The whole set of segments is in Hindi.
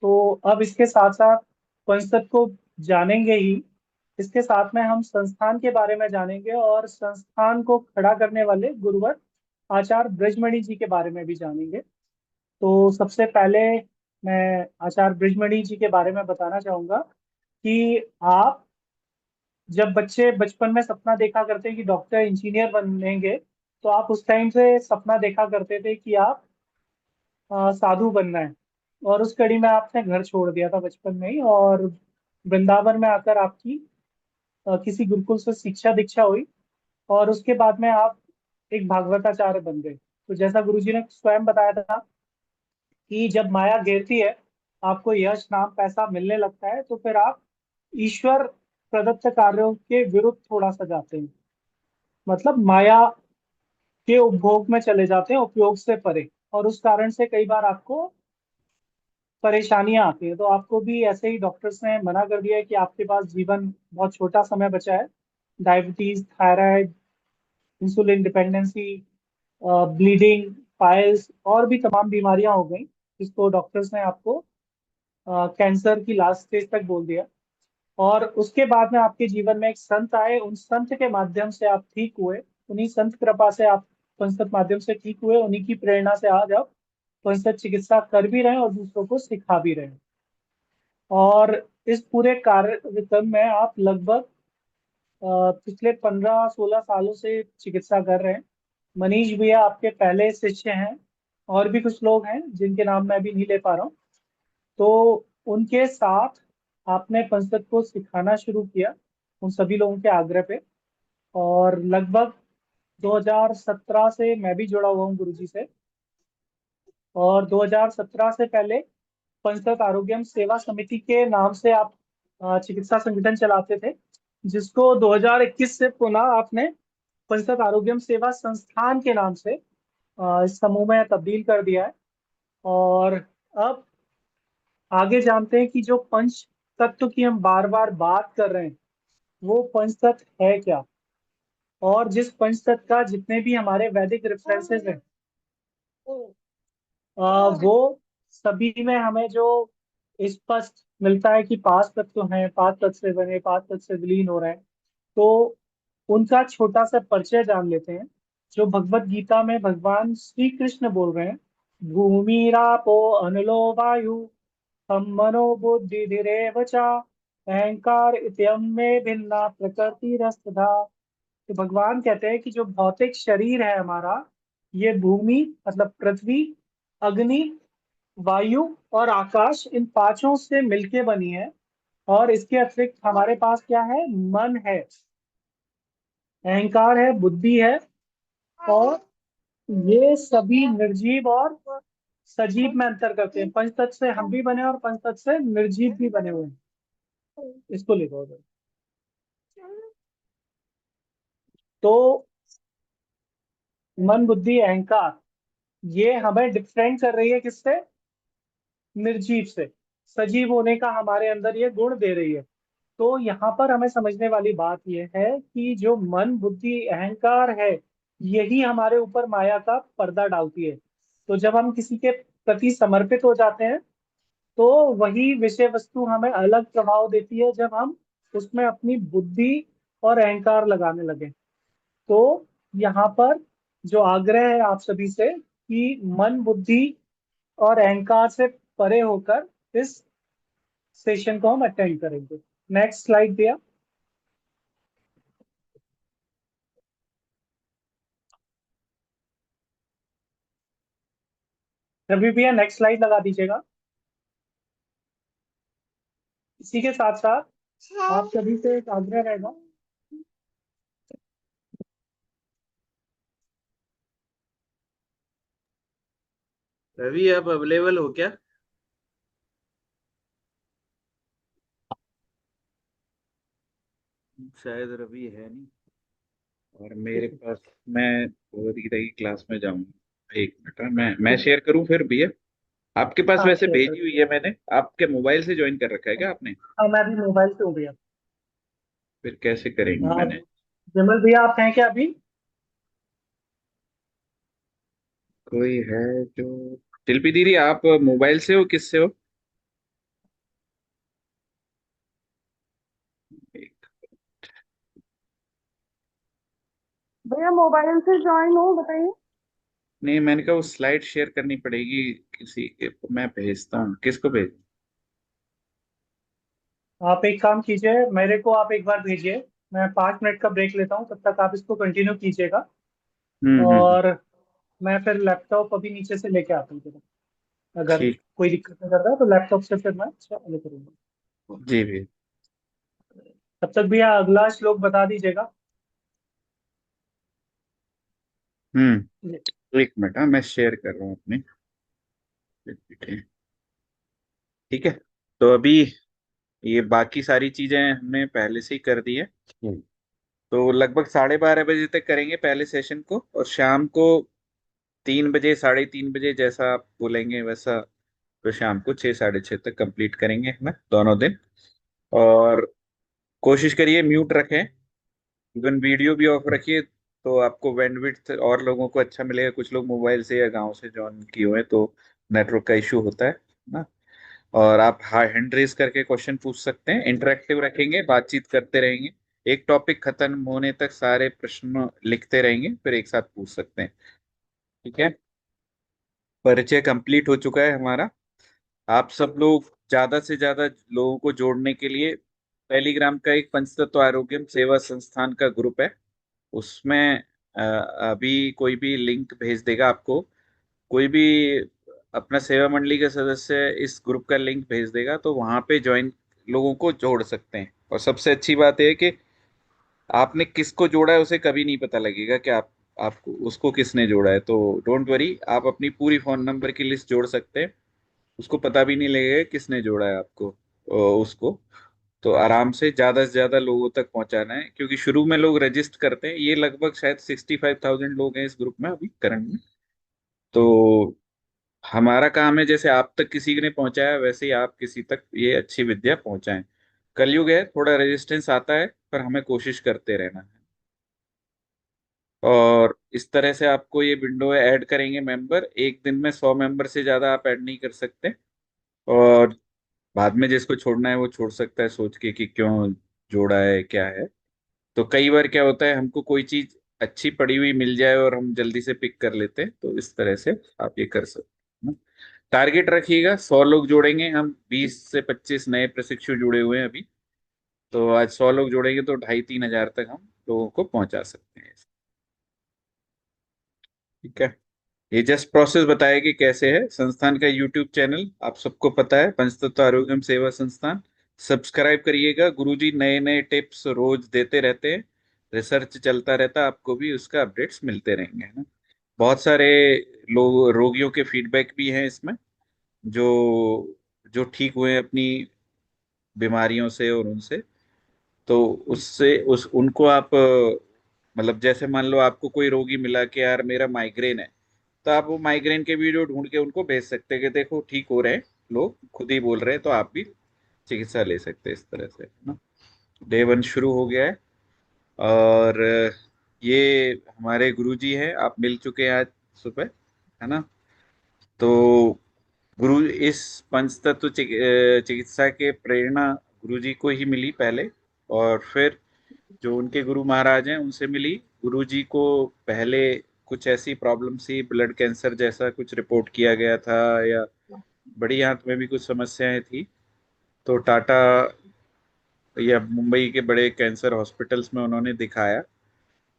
तो अब इसके साथ साथ पंचतत्व को जानेंगे ही, इसके साथ में हम संस्थान के बारे में जानेंगे और संस्थान को खड़ा करने वाले गुरुवर आचार्य ब्रजमणि जी के बारे में भी जानेंगे। तो सबसे पहले मैं आचार्य ब्रजमणि जी के बारे में बताना चाहूंगा कि आप जब बच्चे बचपन में सपना देखा करते हैं कि डॉक्टर इंजीनियर बनेंगे, तो आप उस टाइम से सपना देखा करते थे कि आप साधु बनना है। और उस कड़ी में आपने घर छोड़ दिया था बचपन में ही, और वृंदावन में आकर आपकी किसी गुरुकुल से शिक्षा दीक्षा हुई, और उसके बाद में आप एक भागवताचार्य बन गए। तो जैसा गुरुजी ने स्वयं बताया था कि जब माया घेरती है, आपको यश नाम पैसा मिलने लगता है, तो फिर आप ईश्वर प्रदत्त कार्यों के विरुद्ध थोड़ा सा जाते हैं, मतलब माया के उपभोग में चले जाते हैं, उपयोग से परे। और उस कारण से कई बार आपको परेशानियां आती है। तो आपको भी ऐसे ही डॉक्टर्स ने मना कर दिया है कि आपके पास जीवन बहुत छोटा समय बचा है। Diabetes, thyroid, insulin dependency, bleeding, piles और भी तमाम बीमारियां हो गई, जिसको डॉक्टर्स ने आपको कैंसर की लास्ट स्टेज तक बोल दिया। और उसके बाद में आपके जीवन में एक संत आए, उन संत के माध्यम से आप ठीक हुए। उन्हीं संत कृपा से आप पंचतत्व माध्यम से ठीक हुए। उन्हीं की प्रेरणा से आज आप पंचतत्व चिकित्सा कर भी रहे हैं और दूसरों को सिखा भी रहे हैं। और इस पूरे कार्यक्रम में आप लगभग पिछले 15-16 सालों से चिकित्सा कर रहे हैं। मनीष भैया आपके पहले शिष्य हैं, और भी कुछ लोग हैं जिनके नाम मैं अभी नहीं ले पा रहा हूँ। तो उनके साथ आपने पंचतत्व को सिखाना शुरू किया, उन सभी लोगों के आग्रह पे। और लगभग 2017 से मैं भी जुड़ा हुआ हूँ गुरुजी से। और 2017 से पहले पंचतत्व आरोग्यम सेवा समिति के नाम से आप चिकित्सा संगठन चलाते थे, जिसको 2021 से पुनः आपने पंचतत्व आरोग्यम सेवा संस्थान के नाम से इस समूह में तब्दील कर दिया है। और अब आगे जानते हैं कि जो पंच तत्व की हम बार बार बात कर रहे हैं, वो पंच तत्व है क्या। और जिस पंच तत्व का जितने भी हमारे वैदिक रेफरेंसेस हैं, वो सभी में हमें जो स्पष्ट मिलता है कि पांच तत्व हैं, पांच तत्व से बने, पांच तत्व से विलीन हो रहे हैं। तो उनका छोटा सा परिचय जान लेते हैं। जो भगवत गीता में भगवान श्री कृष्ण बोल रहे हैं, भूमि रापो अनलो वायु हम मनो बुद्धि धीरेव चा अहंकार इत्यम में भिन्ना प्रकृति रस्तधा। तो भगवान कहते हैं कि जो भौतिक शरीर है हमारा, ये भूमि मतलब पृथ्वी, अग्नि, वायु और आकाश, इन पांचों से मिलके बनी है। और इसके अतिरिक्त हमारे पास क्या है? मन है, अहंकार है, बुद्धि है, और ये सभी निर्जीव और सजीव में अंतर करते हैं। पंचतत्व से हम भी बने और पंचतत्व से निर्जीव भी बने हुए हैं। इसको लिखो उधर। तो मन, बुद्धि, अहंकार, ये हमें डिफरेंट कर रही है किससे? निर्जीव से। सजीव होने का हमारे अंदर ये गुण दे रही है। तो यहाँ पर हमें समझने वाली बात यह है कि जो मन, बुद्धि, अहंकार है, यही हमारे ऊपर माया का पर्दा डालती है। तो जब हम किसी के प्रति समर्पित हो जाते हैं, तो वही विषय वस्तु हमें अलग प्रभाव देती है जब हम उसमें अपनी बुद्धि और अहंकार लगाने लगे। तो यहाँ पर जो आग्रह है आप सभी से कि मन, बुद्धि और अहंकार से परे होकर इस सेशन को हम अटेंड करेंगे। नेक्स्ट स्लाइड दिया। रवि भैया नेक्स्ट स्लाइड लगा दीजिएगा। इसी के साथ साथ आप सभी से एक आग्रह रहेगा। रवि, आप अवेलेबल हो क्या? शायद रवि है नहीं। और मेरे पास, मैं गीता की क्लास में जाऊंगा। एक मिनट, मैं शेयर करूं फिर भैया। आपके पास हाँ वैसे शेयर कर भेजी हुई दीजिए। है मैंने। आपके मोबाइल से ज्वाइन कर रखा है क्या आपने? हाँ मैं भी मोबाइल से हूँ भैया। फिर कैसे करेंगे हाँ, मैंने? विमल भैया आप हैं क्या अभी? कोई है जो? शिल्पी दीदी, आप मोबाइल से हो किससे हो? भैया मोबाइल से ज्वाइन हो, बताइए। नहीं, मैंने कहा वो स्लाइड शेयर करनी पड़ेगी किसी के, मैं भेजता हूँ, किसको भेज। आप एक काम कीजिए, मेरे को आप एक बार भेजिए। मैं 5 मिनट का ब्रेक लेता हूँ, तब तक आप इसको कंटिन्यू कीजिएगा। हम्म। और मैं फिर लैपटॉप अभी नीचे से लेके आता हूँ फिर। अगर ठीक। कोई दिक्कत नहीं करता है तो लैपटॉप से फिर मैं चालू करूंगा। जी भी। तब तक भैया अगला श्लोक बता दीजिएगा। जी। एक मिनट, हाँ मैं शेयर कर रहा हूँ अपनी। ठीक है। तो अभी ये बाकी सारी चीजें हमने पहले से ही कर दी है। तो लगभग 12:30 बजे तक करेंगे पहले सेशन को, और शाम को 3 बजे, 3:30 बजे, जैसा आप बोलेंगे वैसा। तो शाम को 6, 6:30 तक कंप्लीट करेंगे हम दोनों दिन। और कोशिश करिए म्यूट रखें, इवन वीडियो भी ऑफ रखिए, तो आपको बैंडविड्थ और लोगों को अच्छा मिलेगा। कुछ लोग मोबाइल से या गांव से ज्वाइन किए हुए हैं, तो नेटवर्क का इशू होता है ना। और आप हैंड रेज करके क्वेश्चन पूछ सकते हैं, इंटरेक्टिव रखेंगे, बातचीत करते रहेंगे। एक टॉपिक खत्म होने तक सारे प्रश्न लिखते रहेंगे, फिर एक साथ पूछ सकते हैं। ठीक है। परिचय कंप्लीट हो चुका है हमारा। आप सब लोग ज्यादा से ज्यादा लोगों को जोड़ने के लिए टेलीग्राम का एक पंचतत्व आरोग्यम सेवा संस्थान का ग्रुप है, उसमें अभी कोई भी लिंक भेज देगा आपको। कोई भी अपना सेवा मंडली का सदस्य इस ग्रुप का लिंक भेज देगा, तो वहां पे ज्वाइन लोगों को जोड़ सकते हैं। और सबसे अच्छी बात यह है कि आपने किसको जोड़ा है उसे कभी नहीं पता लगेगा कि आपको उसको किसने जोड़ा है। तो डोंट वरी, आप अपनी पूरी फोन नंबर की लिस्ट जोड़ सकते हैं, उसको पता भी नहीं लगेगा किसने जोड़ा है आपको, उसको। तो आराम से ज्यादा लोगों तक पहुंचाना है, क्योंकि शुरू में लोग रजिस्टर करते हैं। ये लगभग शायद 65,000 लोग हैं इस ग्रुप में अभी करंट में। तो हमारा काम है जैसे आप तक किसी ने पहुंचाया, वैसे ही आप किसी तक ये अच्छी विद्या पहुंचाएं। कलयुग है, थोड़ा रेजिस्टेंस आता है, पर हमें कोशिश करते रहना है। और इस तरह से आपको ये विंडो ऐड करेंगे मेंबर, एक दिन में 100 मेंबर से ज्यादा आप ऐड नहीं कर सकते। और बाद में जिसको छोड़ना है वो छोड़ सकता है, सोच के कि क्यों जोड़ा है, क्या है। तो कई बार क्या होता है, हमको कोई चीज अच्छी पड़ी हुई मिल जाए और हम जल्दी से पिक कर लेते हैं, तो इस तरह से आप ये कर सकते हैं। टारगेट रखिएगा, 100 लोग जोड़ेंगे हम, 20 से 25 नए प्रशिक्षु जुड़े हुए हैं अभी। तो आज 100 लोग जोड़ेंगे तो 2,500-3,000 तक हम लोगों को पहुंचा सकते हैं। ठीक है। ये जस्ट प्रोसेस बताया कि कैसे है। संस्थान का यूट्यूब चैनल आप सबको पता है, पंचतत्व आरोग्यम सेवा संस्थान। सब्सक्राइब करिएगा, गुरुजी नए नए टिप्स रोज देते रहते हैं। रिसर्च चलता रहता है, आपको भी उसका अपडेट्स मिलते रहेंगे, है ना। बहुत सारे लोग, रोगियों के फीडबैक भी हैं इसमें, जो जो ठीक हुए हैं अपनी बीमारियों से और उनसे। तो उससे उस उनको आप मतलब जैसे मान लो आपको कोई रोगी मिला कि यार मेरा माइग्रेन है, तो आप वो माइग्रेन के वीडियो ढूंढ के उनको भेज सकते हैं कि देखो ठीक हो रहे हैं, लोग खुद ही बोल रहे हैं, तो आप भी चिकित्सा ले सकते हैं इस तरह से, है ना। डे 1 शुरू हो गया है। और ये हमारे गुरुजी हैं, आप मिल चुके हैं आज सुबह, है ना। तो गुरु इस पंचतत्व चिकित्सा के प्रेरणा गुरुजी को ही मिली पहले, और फिर जो उनके गुरु महाराज हैं उनसे मिली। गुरुजी को पहले कुछ ऐसी प्रॉब्लम सी, ब्लड कैंसर जैसा कुछ रिपोर्ट किया गया था, या बड़ी आंत में भी कुछ समस्याएं थी। तो टाटा या मुंबई के बड़े कैंसर हॉस्पिटल्स में उन्होंने दिखाया,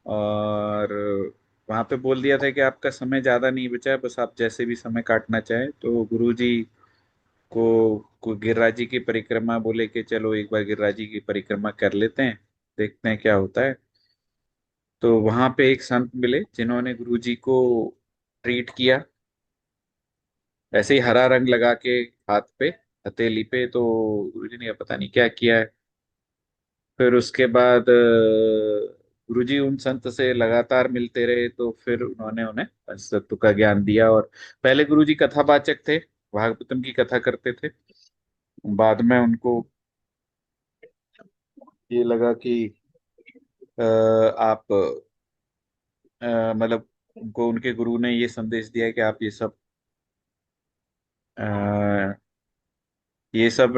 और वहां पे बोल दिया था कि आपका समय ज्यादा नहीं बचा है, बस आप जैसे भी समय काटना चाहें। तो गुरुजी को गिरिराज जी की परिक्रमा बोले कि चलो एक बार गिरिराज जी की परिक्रमा कर लेते हैं, देखते हैं क्या होता है। तो वहां पे एक संत मिले जिन्होंने गुरुजी को ट्रीट किया, ऐसे ही हरा रंग लगा के हाथ पे, हथेली पे। तो गुरुजी ने पता नहीं क्या किया है। फिर उसके बाद गुरुजी उन संत से लगातार मिलते रहे, तो फिर उन्होंने उन्हें पंचतत्व का ज्ञान दिया। और पहले गुरुजी कथावाचक थे, भागवतम की कथा करते थे। बाद में उनको ये लगा कि आप मतलब उनको उनके गुरु ने ये संदेश दिया कि आप ये सब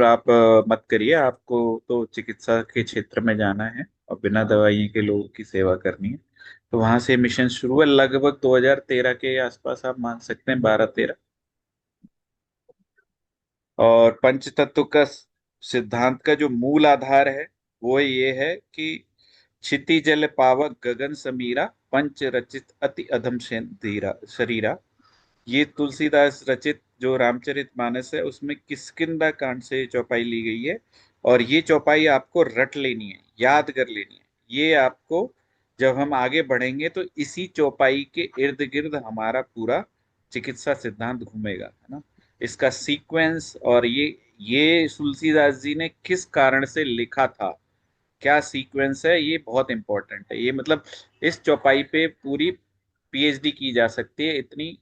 आप मत करिए, आपको तो चिकित्सा के क्षेत्र में जाना है और बिना दवाई के लोगों की सेवा करनी है। तो वहां से मिशन शुरू हुआ लगभग 2013 के आसपास, आप मान सकते हैं 12-13। और पंचतत्व का सिद्धांत का जो मूल आधार है वो ये है कि क्षिति जल पावक गगन समीरा पंच रचित अति अधम धीरा शरीरा। ये तुलसीदास रचित जो रामचरितमानस है उसमें किष्किंधा कांड से चौपाई ली गई है। और ये चौपाई आपको रट लेनी है, याद कर लेनी है। ये आपको जब हम आगे बढ़ेंगे तो इसी चौपाई के इर्द गिर्द हमारा पूरा चिकित्सा सिद्धांत घूमेगा, है ना। इसका सीक्वेंस और ये तुलसीदास जी ने किस कारण से लिखा था, क्या सीक्वेंस है, ये बहुत इंपॉर्टेंट है। ये मतलब इस चौपाई पे पूरी पीएचडी की जा सकती है, इतनी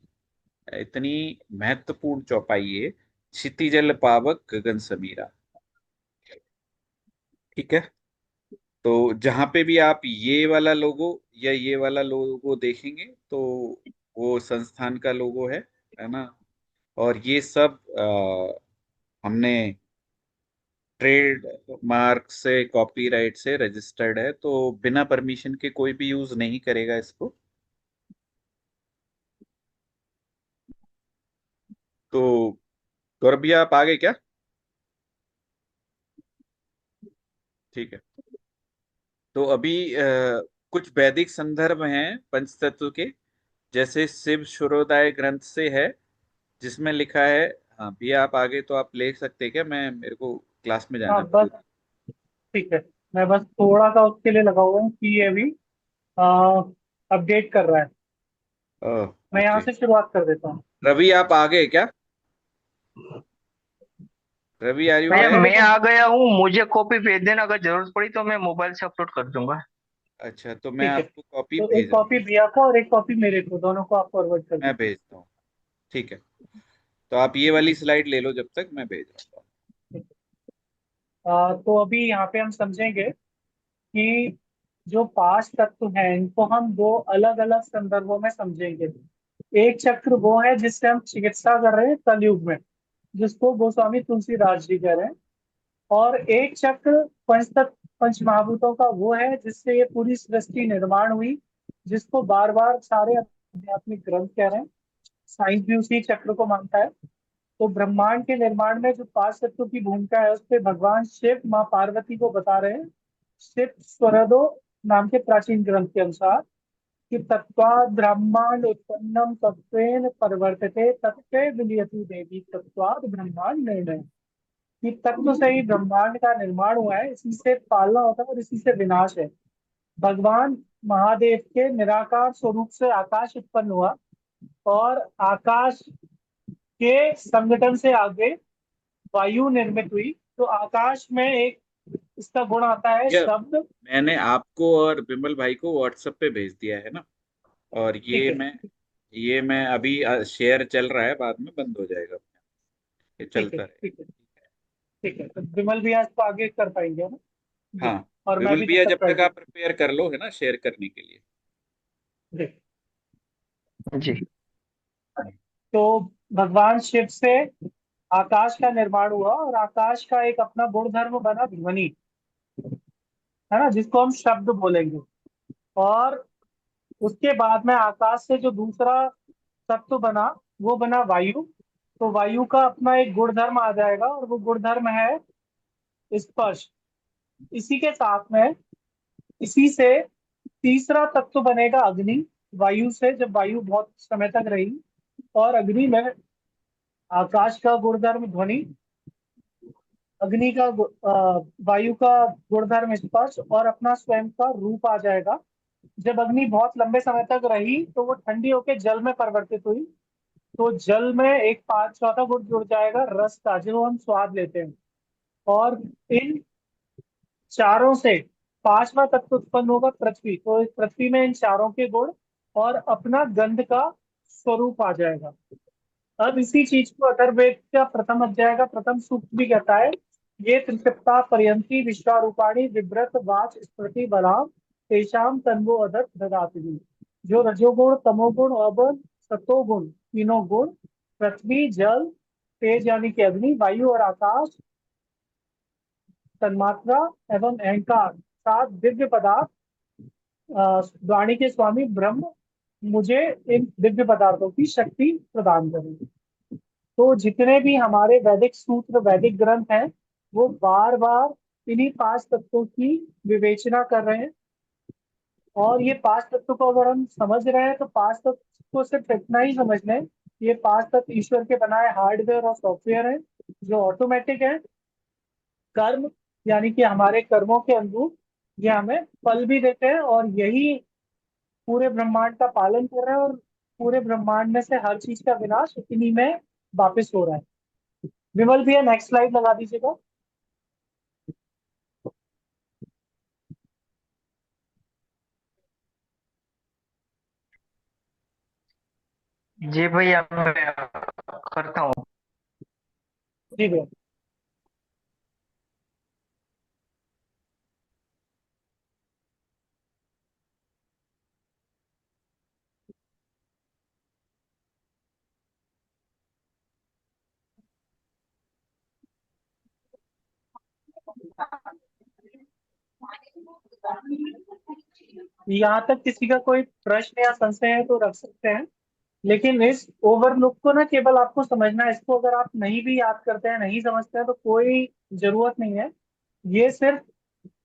इतनी महत्वपूर्ण चौपाई है। क्षितिजल पावक गगन समीरा। ठीक है। तो जहां पे भी आप ये वाला लोगो या ये वाला लोगो देखेंगे तो वो संस्थान का लोगो है ना। और ये सब हमने ट्रेड मार्क से कॉपीराइट से रजिस्टर्ड है, तो बिना परमिशन के कोई भी यूज नहीं करेगा इसको। तो गौरव भैया आप आ गए क्या? ठीक है। तो अभी कुछ वैदिक संदर्भ हैं पंचतत्व के, जैसे शिव शुरोदय ग्रंथ से है जिसमें लिखा है। हाँ भैया आप आगे तो आप ले सकते हैं क्या, मैं मेरे को क्लास में जाना हाँ है बस जरूरी। ठीक है। मैं बस थोड़ा सा उसके लिए लगा हुआ हूँ कि ये अभी अपडेट कर रहा है। मैं यहाँ ओके। से शुरुआत कर देता हूँ। रवि आप आ गए क्या? रवि आर यू भैया आपने देयर? मैं देखो। आ गया हूँ, मुझे कॉपी भेज देना, अगर जरूरत पड़ी तो मैं मोबाइल से अपलोड कर दूंगा। अच्छा तो मैं ठीक है, आपको कॉपी तो एक भेज रहा हूँ। कॉपी भैया को और एक कॉपी मेरे को, दोनों को आप फॉरवर्ड कर मैं दीजिए। भेजता हूँ। ठीक है। तो आप ये वाली स्लाइड ले लो जब तक मैं भेज रहा हूँ। तो अभी यहाँ पे हम समझेंगे कि जो पांच तत्व हैं इनको हम दो अलग अलग संदर्भों में समझेंगे। एक चक्र वो है जिससे हम चिकित्सा कर रहे हैं कलयुग में, जिसको गोस्वामी तुलसीदास जी कह रहे हैं। और एक चक्र पंचतत्व पंच महाभूतों का वो है जिससे ये पूरी सृष्टि निर्माण हुई, जिसको बार बार सारे आध्यात्मिक ग्रंथ कह रहे हैं। साइंस भी उसी चक्र को मानता है। तो ब्रह्मांड के निर्माण में जो पांच तत्वों की भूमिका है उस पे भगवान शिव माँ पार्वती को बता रहे हैं। शिव स्वरदो नाम के प्राचीन ग्रंथ के अनुसार कि तत्वात् ब्रह्मांड उत्पन्नम तत्वेन परिवर्तते तत्वे विलियति देवी तत्वात् ब्रह्मांड निर्णय। कि तत्व से ही ब्रह्मांड का निर्माण हुआ है, इसी से पालना होता है और इसी से विनाश है। भगवान महादेव के निराकार स्वरूप से आकाश उत्पन्न हुआ, और आकाश के संगठन से आगे वायु निर्मित हुई। तो आकाश में एक इसका गुण आता है भैया शब्द। मैंने आपको और विमल भाई को व्हाट्सएप पे भेज दिया है ना। और ठीक ये है, मैं अभी शेयर चल रहा है, बाद में बंद हो जाएगा। ये ठीक है, चलता रहेगा। ठीक है, ठीक है। तो विमल भी आज तो आगे कर पाएंगे, है ना हाँ। जी। और मैं विमल भी भैया तब तक जब कर तक आप दूँ प्रिपेयर कर लो है ना शेयर करने के लिए। जी। जी। तो भगवान शिव से आकाश का निर्माण हुआ, और आकाश का एक अपना गुणधर्म बना ध्वनि, है ना, जिसको हम शब्द बोलेंगे। और उसके बाद में आकाश से जो दूसरा तत्व बना वो बना वायु। तो वायु का अपना एक गुणधर्म आ जाएगा, और वो गुणधर्म है स्पर्श। इसी के साथ में इसी से तीसरा तत्व बनेगा अग्नि। वायु से जब वायु बहुत समय तक रही, और अग्नि में आकाश का गुणधर्म ध्वनि, अग्नि का वायु का गुणधर्म स्पर्श, और अपना स्वयं का रूप आ जाएगा। जब अग्नि बहुत लंबे समय तक रही तो वो ठंडी होकर जल में परिवर्तित हुई। तो जल में एक पांच चौथा गुण जुड़ जाएगा रस का, जो हम स्वाद लेते हैं। और इन चारों से पांचवा तत्व उत्पन्न होगा पृथ्वी। तो इस पृथ्वी में इन चारों के गुण और अपना गंध का स्वरूप आ जाएगा। अब इसी चीज को अथर्ववेद का प्रथम अध्याय का प्रथम सूक्त भी कहता है। ये त्रिसप्ताह पर्यंती विश्वारूपाणी विव्रत वाच स्मृति बलाम तेषाम तन्वो अदत ददाति। जो रजोगुण तमोगुण और सतोगुण तीनों गुण, पृथ्वी जल तेज यानी कि अग्नि वायु और आकाश, तन्मात्रा एवं अहंकार, सात दिव्य पदार्थ वाणी के स्वामी ब्रह्म मुझे इन दिव्य पदार्थों की शक्ति प्रदान करेंगे। तो जितने भी हमारे वैदिक सूत्र, वैदिक ग्रंथ हैं, वो बार बार इन्हीं पांच तत्वों की विवेचना कर रहे हैं। और ये पांच तत्व को अगर हम समझ रहे हैं तो पांच तत्व को सिर्फ इतना ही समझ लें, ये पांच तत्व ईश्वर के बनाए हार्डवेयर और सॉफ्टवेयर हैं, जो ऑटोमेटिक है। कर्म यानी कि हमारे कर्मों के अनुरूप ये हमें फल भी देते हैं, और यही पूरे ब्रह्मांड का पालन कर रहे हैं, और पूरे ब्रह्मांड में से हर चीज का विनाश इन्हीं में वापस हो रहा है। विमल भैया नेक्स्ट स्लाइड लगा दीजिएगा। जी भैया, मैं करता हूँ। जी भैया। यहाँ तक किसी का कोई प्रश्न या संशय है तो रख सकते हैं, लेकिन इस ओवरलुक को ना केवल आपको समझना है। इसको अगर आप नहीं भी याद करते हैं, नहीं समझते हैं, तो कोई जरूरत नहीं है। ये सिर्फ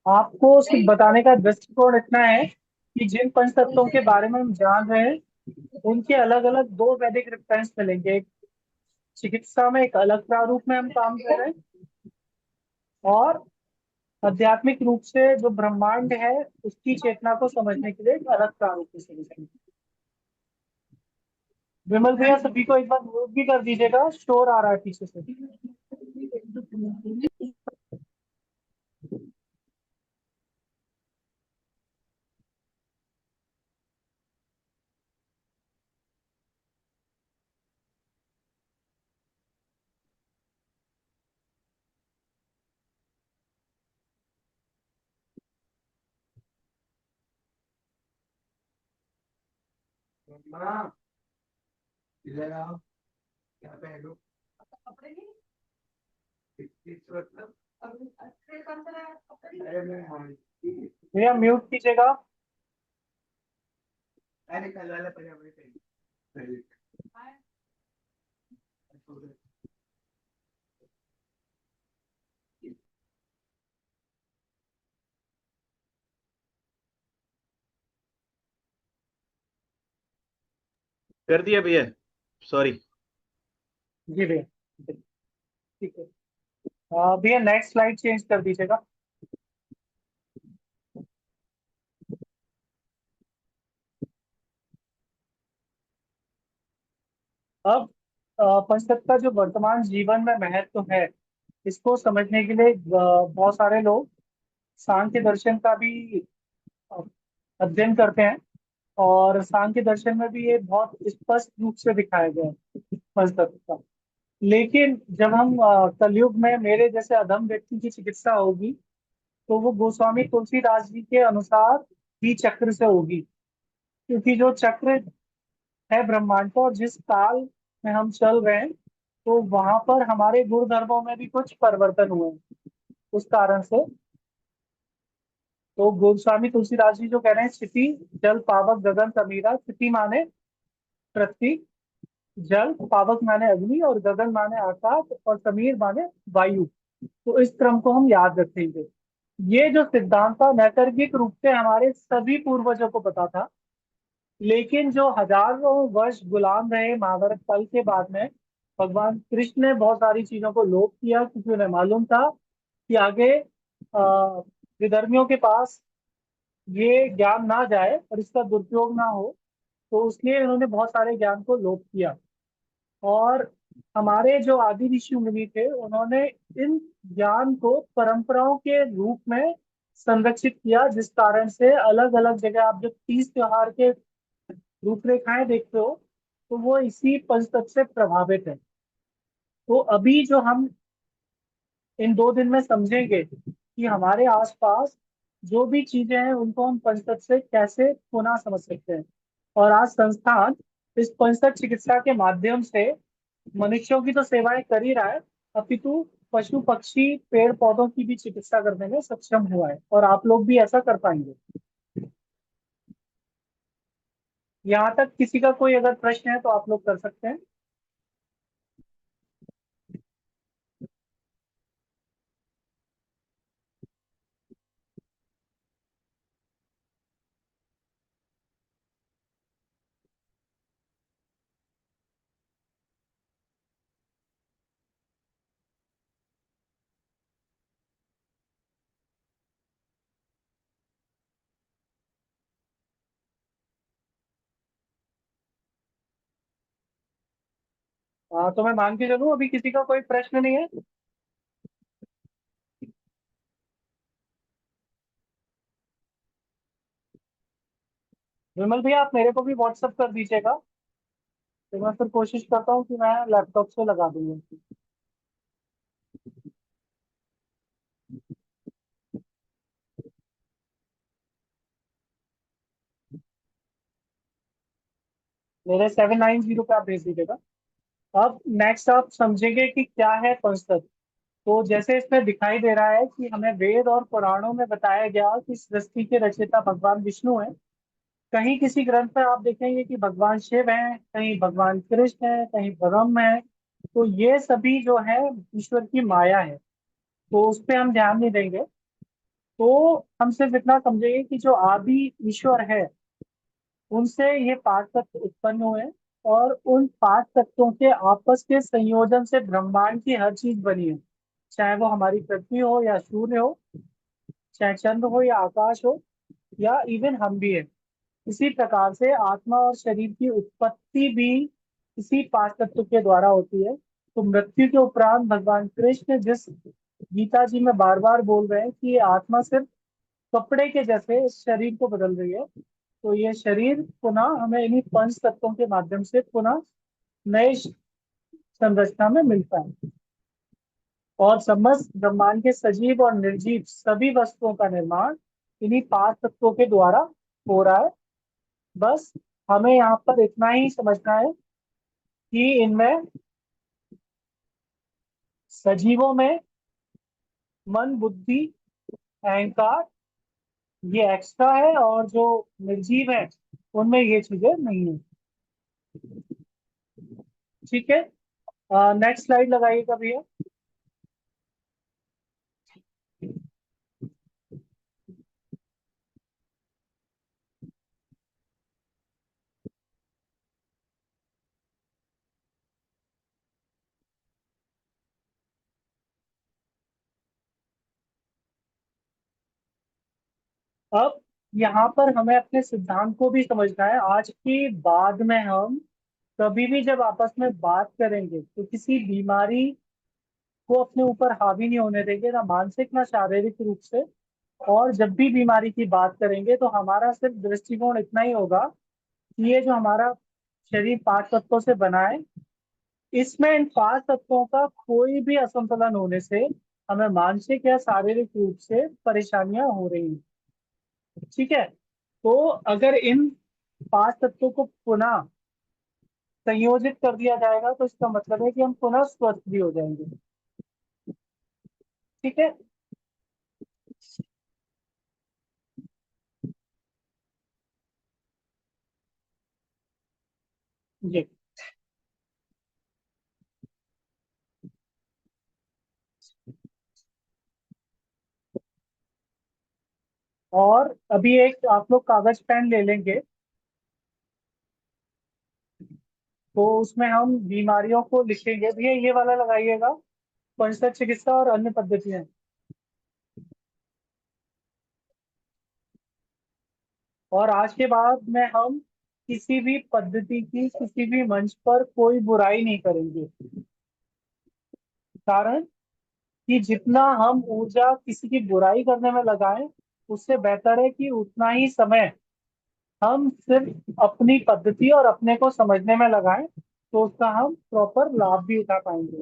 आपको सिर्फ बताने का दृष्टिकोण इतना है कि जिन पंच तत्वों के बारे में हम जान रहे हैं, उनके अलग अलग दो वैदिक रेफरेंस मिलेंगे। एक चिकित्सा में एक अलग प्रारूप में हम काम कर रहे हैं, और आध्यात्मिक रूप से जो ब्रह्मांड है उसकी चेतना को समझने के लिए एक अलग प्रारूप में समझेंगे। विमल भैया सभी को एक बार नोट भी कर दीजिएगा, शोर आ रहा है पीछे से। भैया म्यूट कीजिएगा। कर दिया भैया, सॉरी। जी भैया, ठीक है। भैया नेक्स्ट स्लाइड चेंज कर दीजिएगा। अब पंचतत्व का जो वर्तमान जीवन में महत्व है, इसको समझने के लिए बहुत सारे लोग सांख्य दर्शन का भी अ, अध्ययन करते हैं। और सांख्य दर्शन में भी ये बहुत स्पष्ट रूप से दिखाया गया है पंचतत्व का। लेकिन जब हम कलयुग में मेरे जैसे अधम व्यक्ति की चिकित्सा होगी, तो वो गोस्वामी तुलसीदास जी के अनुसार ही चक्र से होगी। क्योंकि जो चक्र है ब्रह्मांड का, और जिस काल में हम चल रहे हैं, तो वहां पर हमारे गुण धर्मों में भी कुछ परिवर्तन हुए हैं। उस कारण से तो गोस्वामी तुलसीदास जी जो कह रहे हैं, क्षिति जल पावक गगन समीरा। क्षिति माने पृथ्वी, जल, पावक माने अग्नि, और गगन माने आकाश, और समीर माने वायु। तो इस क्रम को हम याद रखेंगे। ये जो सिद्धांत था नैसर्गिक रूप से हमारे सभी पूर्वजों को पता था। लेकिन जो हजारों वर्ष गुलाम रहे महाभारत काल के बाद में, भगवान कृष्ण ने बहुत सारी चीजों को लोप किया, क्योंकि उन्हें मालूम था कि आगे विधर्मियों के पास ये ज्ञान ना जाए और इसका दुरुपयोग ना हो। तो उसलिए उन्होंने बहुत सारे ज्ञान को लोप किया। और हमारे जो आदि ऋषि मुनि थे, उन्होंने इन ज्ञान को परंपराओं के रूप में संरक्षित किया, जिस कारण से अलग अलग जगह आप जब तीज त्योहार के रूपरेखाएं देखते हो, तो वो इसी पंचतत्व से प्रभावित है। तो अभी जो हम इन 2 दिन में समझेंगे कि हमारे आसपास जो भी चीजें हैं, उनको हम पंचतत्व से कैसे पुनः समझ सकते हैं। और आज संस्थान इस पंचतत्व चिकित्सा के माध्यम से मनुष्यों की तो सेवाएं कर ही रहा है, अपितु पशु पक्षी पेड़ पौधों की भी चिकित्सा करने में सक्षम हुआ है, और आप लोग भी ऐसा कर पाएंगे। यहाँ तक किसी का कोई अगर प्रश्न है तो आप लोग कर सकते हैं। हाँ, तो मैं मान के चलूं अभी किसी का कोई प्रश्न नहीं है। विमल भैया, आप मेरे को भी व्हाट्सअप कर दीजिएगा, तो मैं फिर कोशिश करता हूँ कि मैं लैपटॉप से लगा दूंगा। मेरे 790 पे आप भेज दीजिएगा। अब नेक्स्ट आप समझेंगे कि क्या है पंचतत्व। तो जैसे इसमें दिखाई दे रहा है कि हमें वेद और पुराणों में बताया गया कि सृष्टि के रचयिता भगवान विष्णु हैं। कहीं किसी ग्रंथ में आप देखेंगे कि भगवान शिव हैं, कहीं भगवान कृष्ण है, कहीं ब्रह्म है। तो ये सभी जो है ईश्वर की माया है, तो उस पर हम ध्यान नहीं देंगे। तो हम सिर्फ इतना समझेंगे कि जो आदि ईश्वर है, उनसे ये पांच तत्व उत्पन्न हुए, और उन पांच तत्वों के आपस के संयोजन से ब्रह्मांड की हर चीज बनी है। चाहे वो हमारी पृथ्वी हो या सूर्य हो, चाहे चंद्र हो या आकाश हो, या इवन हम भी है। इसी प्रकार से आत्मा और शरीर की उत्पत्ति भी इसी पांच तत्व के द्वारा होती है। तो मृत्यु के उपरांत भगवान कृष्ण जिस गीता जी में बार बार बोल रहे हैं कि ये आत्मा सिर्फ कपड़े के जैसे इस शरीर को बदल रही है, तो ये शरीर पुनः हमें इन्हीं पंच तत्वों के माध्यम से पुनः नए संरचना में मिलता है। और समस्त ब्रह्मांड के सजीव और निर्जीव सभी वस्तुओं का निर्माण इन्हीं पांच तत्वों के द्वारा हो रहा है। बस हमें यहाँ पर इतना ही समझना है कि इनमें सजीवों में मन, बुद्धि, अहंकार ये एक्स्ट्रा है, और जो निर्जीव है उनमें ये चीजें नहीं है। ठीक है, नेक्स्ट स्लाइड लगाइएगा भैया। अब यहाँ पर हमें अपने सिद्धांत को भी समझना है। आज के बाद में हम कभी भी जब आपस में बात करेंगे तो किसी बीमारी को अपने ऊपर हावी नहीं होने देंगे, ना मानसिक ना शारीरिक रूप से। और जब भी बीमारी की बात करेंगे तो हमारा सिर्फ दृष्टिकोण इतना ही होगा कि ये जो हमारा शरीर पांच तत्वों से बना है, इसमें इन पांच तत्वों का कोई भी असंतुलन होने से हमें मानसिक या शारीरिक रूप से परेशानियां हो रही हैं। ठीक है, तो अगर इन पांच तत्वों को पुनः संयोजित कर दिया जाएगा तो इसका मतलब है कि हम पुनः स्वस्थ भी हो जाएंगे। ठीक है जी। और अभी एक आप लोग कागज पेन ले लेंगे, तो उसमें हम बीमारियों को लिखेंगे। भैया ये वाला लगाइएगा, पंचतत्व चिकित्सा और अन्य पद्धतियां। और आज के बाद में हम किसी भी पद्धति की किसी भी मंच पर कोई बुराई नहीं करेंगे। कारण कि जितना हम ऊर्जा किसी की बुराई करने में लगाएं, उससे बेहतर है कि उतना ही समय हम सिर्फ अपनी पद्धति और अपने को समझने में लगाएं, तो उसका हम प्रॉपर लाभ भी उठा पाएंगे।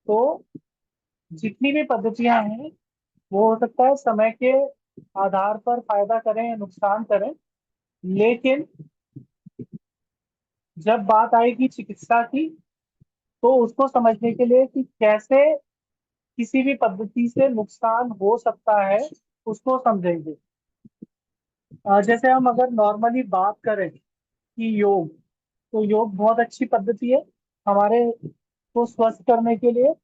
तो जितनी भी पद्धतियां हैं, वो हो सकता है समय के आधार पर फायदा करें या नुकसान करें, लेकिन जब बात आएगी चिकित्सा की, तो उसको समझने के लिए कि कैसे किसी भी पद्धति से नुकसान हो सकता है, उसको समझेंगे। जैसे हम अगर नॉर्मली बात करें कि योग, तो योग बहुत अच्छी पद्धति है हमारे को स्वस्थ करने के लिए।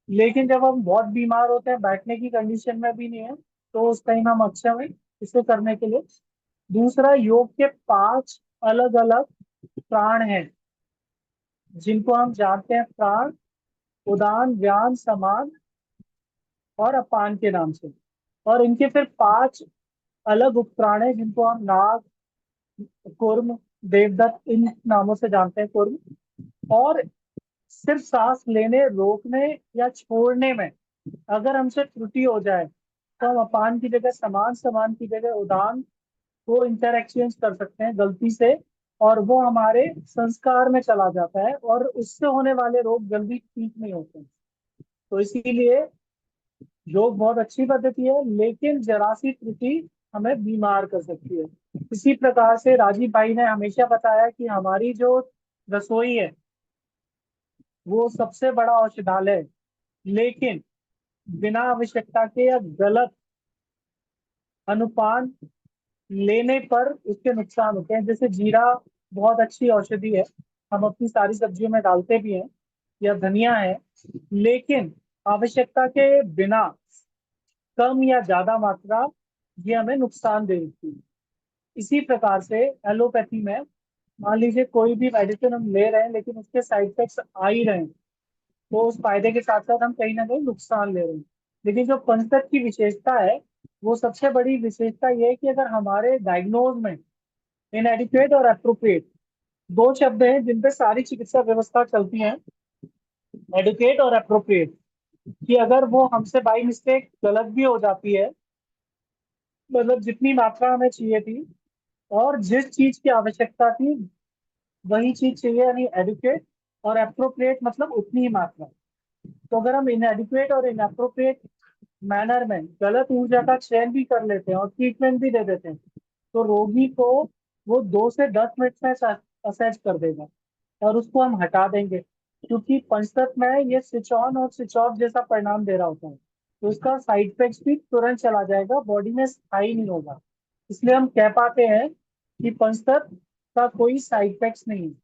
लेकिन जब हम बहुत बीमार होते हैं, बैठने की कंडीशन में भी नहीं है, तो उस टाइम हम अक्षम है इसे करने के लिए। दूसरा, योग के 5 अलग अलग प्राण हैं, जिनको हम जानते हैं प्राण, उदान, व्यान, समान और अपान के नाम से। और इनके फिर 5 अलग उपप्राण हैं, जिनको हम नाग, कूर्म, देवदत्त इन नामों से जानते हैं, कूर्म। और सिर्फ सांस लेने, रोकने या छोड़ने में अगर हमसे त्रुटि हो जाए, तो हम अपान की जगह समान, समान की जगह उदान को इंटर एक्सचेंज कर सकते हैं गलती से, और वो हमारे संस्कार में चला जाता है और उससे होने वाले रोग जल्दी ठीक नहीं होते हैं। तो इसीलिए योग बहुत अच्छी पद्धति है, लेकिन जरा सी त्रुटि हमें बीमार कर सकती है। इसी प्रकार से राजीव भाई ने हमेशा बताया कि हमारी जो रसोई है वो सबसे बड़ा औषधालय है, लेकिन बिना आवश्यकता के या गलत अनुपान लेने पर उसके नुकसान होते हैं। जैसे जीरा बहुत अच्छी औषधि है, हम अपनी सारी सब्जियों में डालते भी हैं, या धनिया है, लेकिन आवश्यकता के बिना कम या ज्यादा मात्रा ये हमें नुकसान दे देती है। इसी प्रकार से एलोपैथी में मान लीजिए कोई भी मेडिसिन हम ले रहे हैं, लेकिन उसके साइड इफेक्ट्स आ ही रहे हैं, तो उस फायदे के साथ साथ हम कहीं ना कहीं नुकसान ले रहे हैं। लेकिन जो पंचतत्व की विशेषता है, वो सबसे बड़ी विशेषता ये है कि अगर हमारे डायग्नोज में इनएडिक्वेट और अप्रोप्रिएट, दो शब्द हैं जिन पे सारी चिकित्सा व्यवस्था चलती है, एडुकेट और अप्रोप्रिएट, कि अगर वो हमसे बाई मिस्टेक गलत भी हो जाती है, मतलब जितनी मात्रा हमें चाहिए थी और जिस चीज की आवश्यकता थी वही चीज चाहिए, यानी एडुकेट, और अप्रोप्रिएट मतलब उतनी ही मात्रा। तो अगर हम इनएडिक्वेट और इनअप्रोप्रिएट मैनर में गलत ऊर्जा का चयन भी कर लेते हैं और ट्रीटमेंट भी दे देते हैं, तो रोगी को वो 2 से 10 मिनट में असेस कर देगा और उसको हम हटा देंगे, क्योंकि पंचतत्व में ये स्विच ऑन और स्विच ऑफ जैसा परिणाम दे रहा होता है। तो इसका साइड इफेक्ट भी तुरंत चला जाएगा, बॉडी में स्थायी नहीं होगा। इसलिए हम कह पाते हैं कि पंचतत्व का कोई साइड इफेक्ट नहीं है।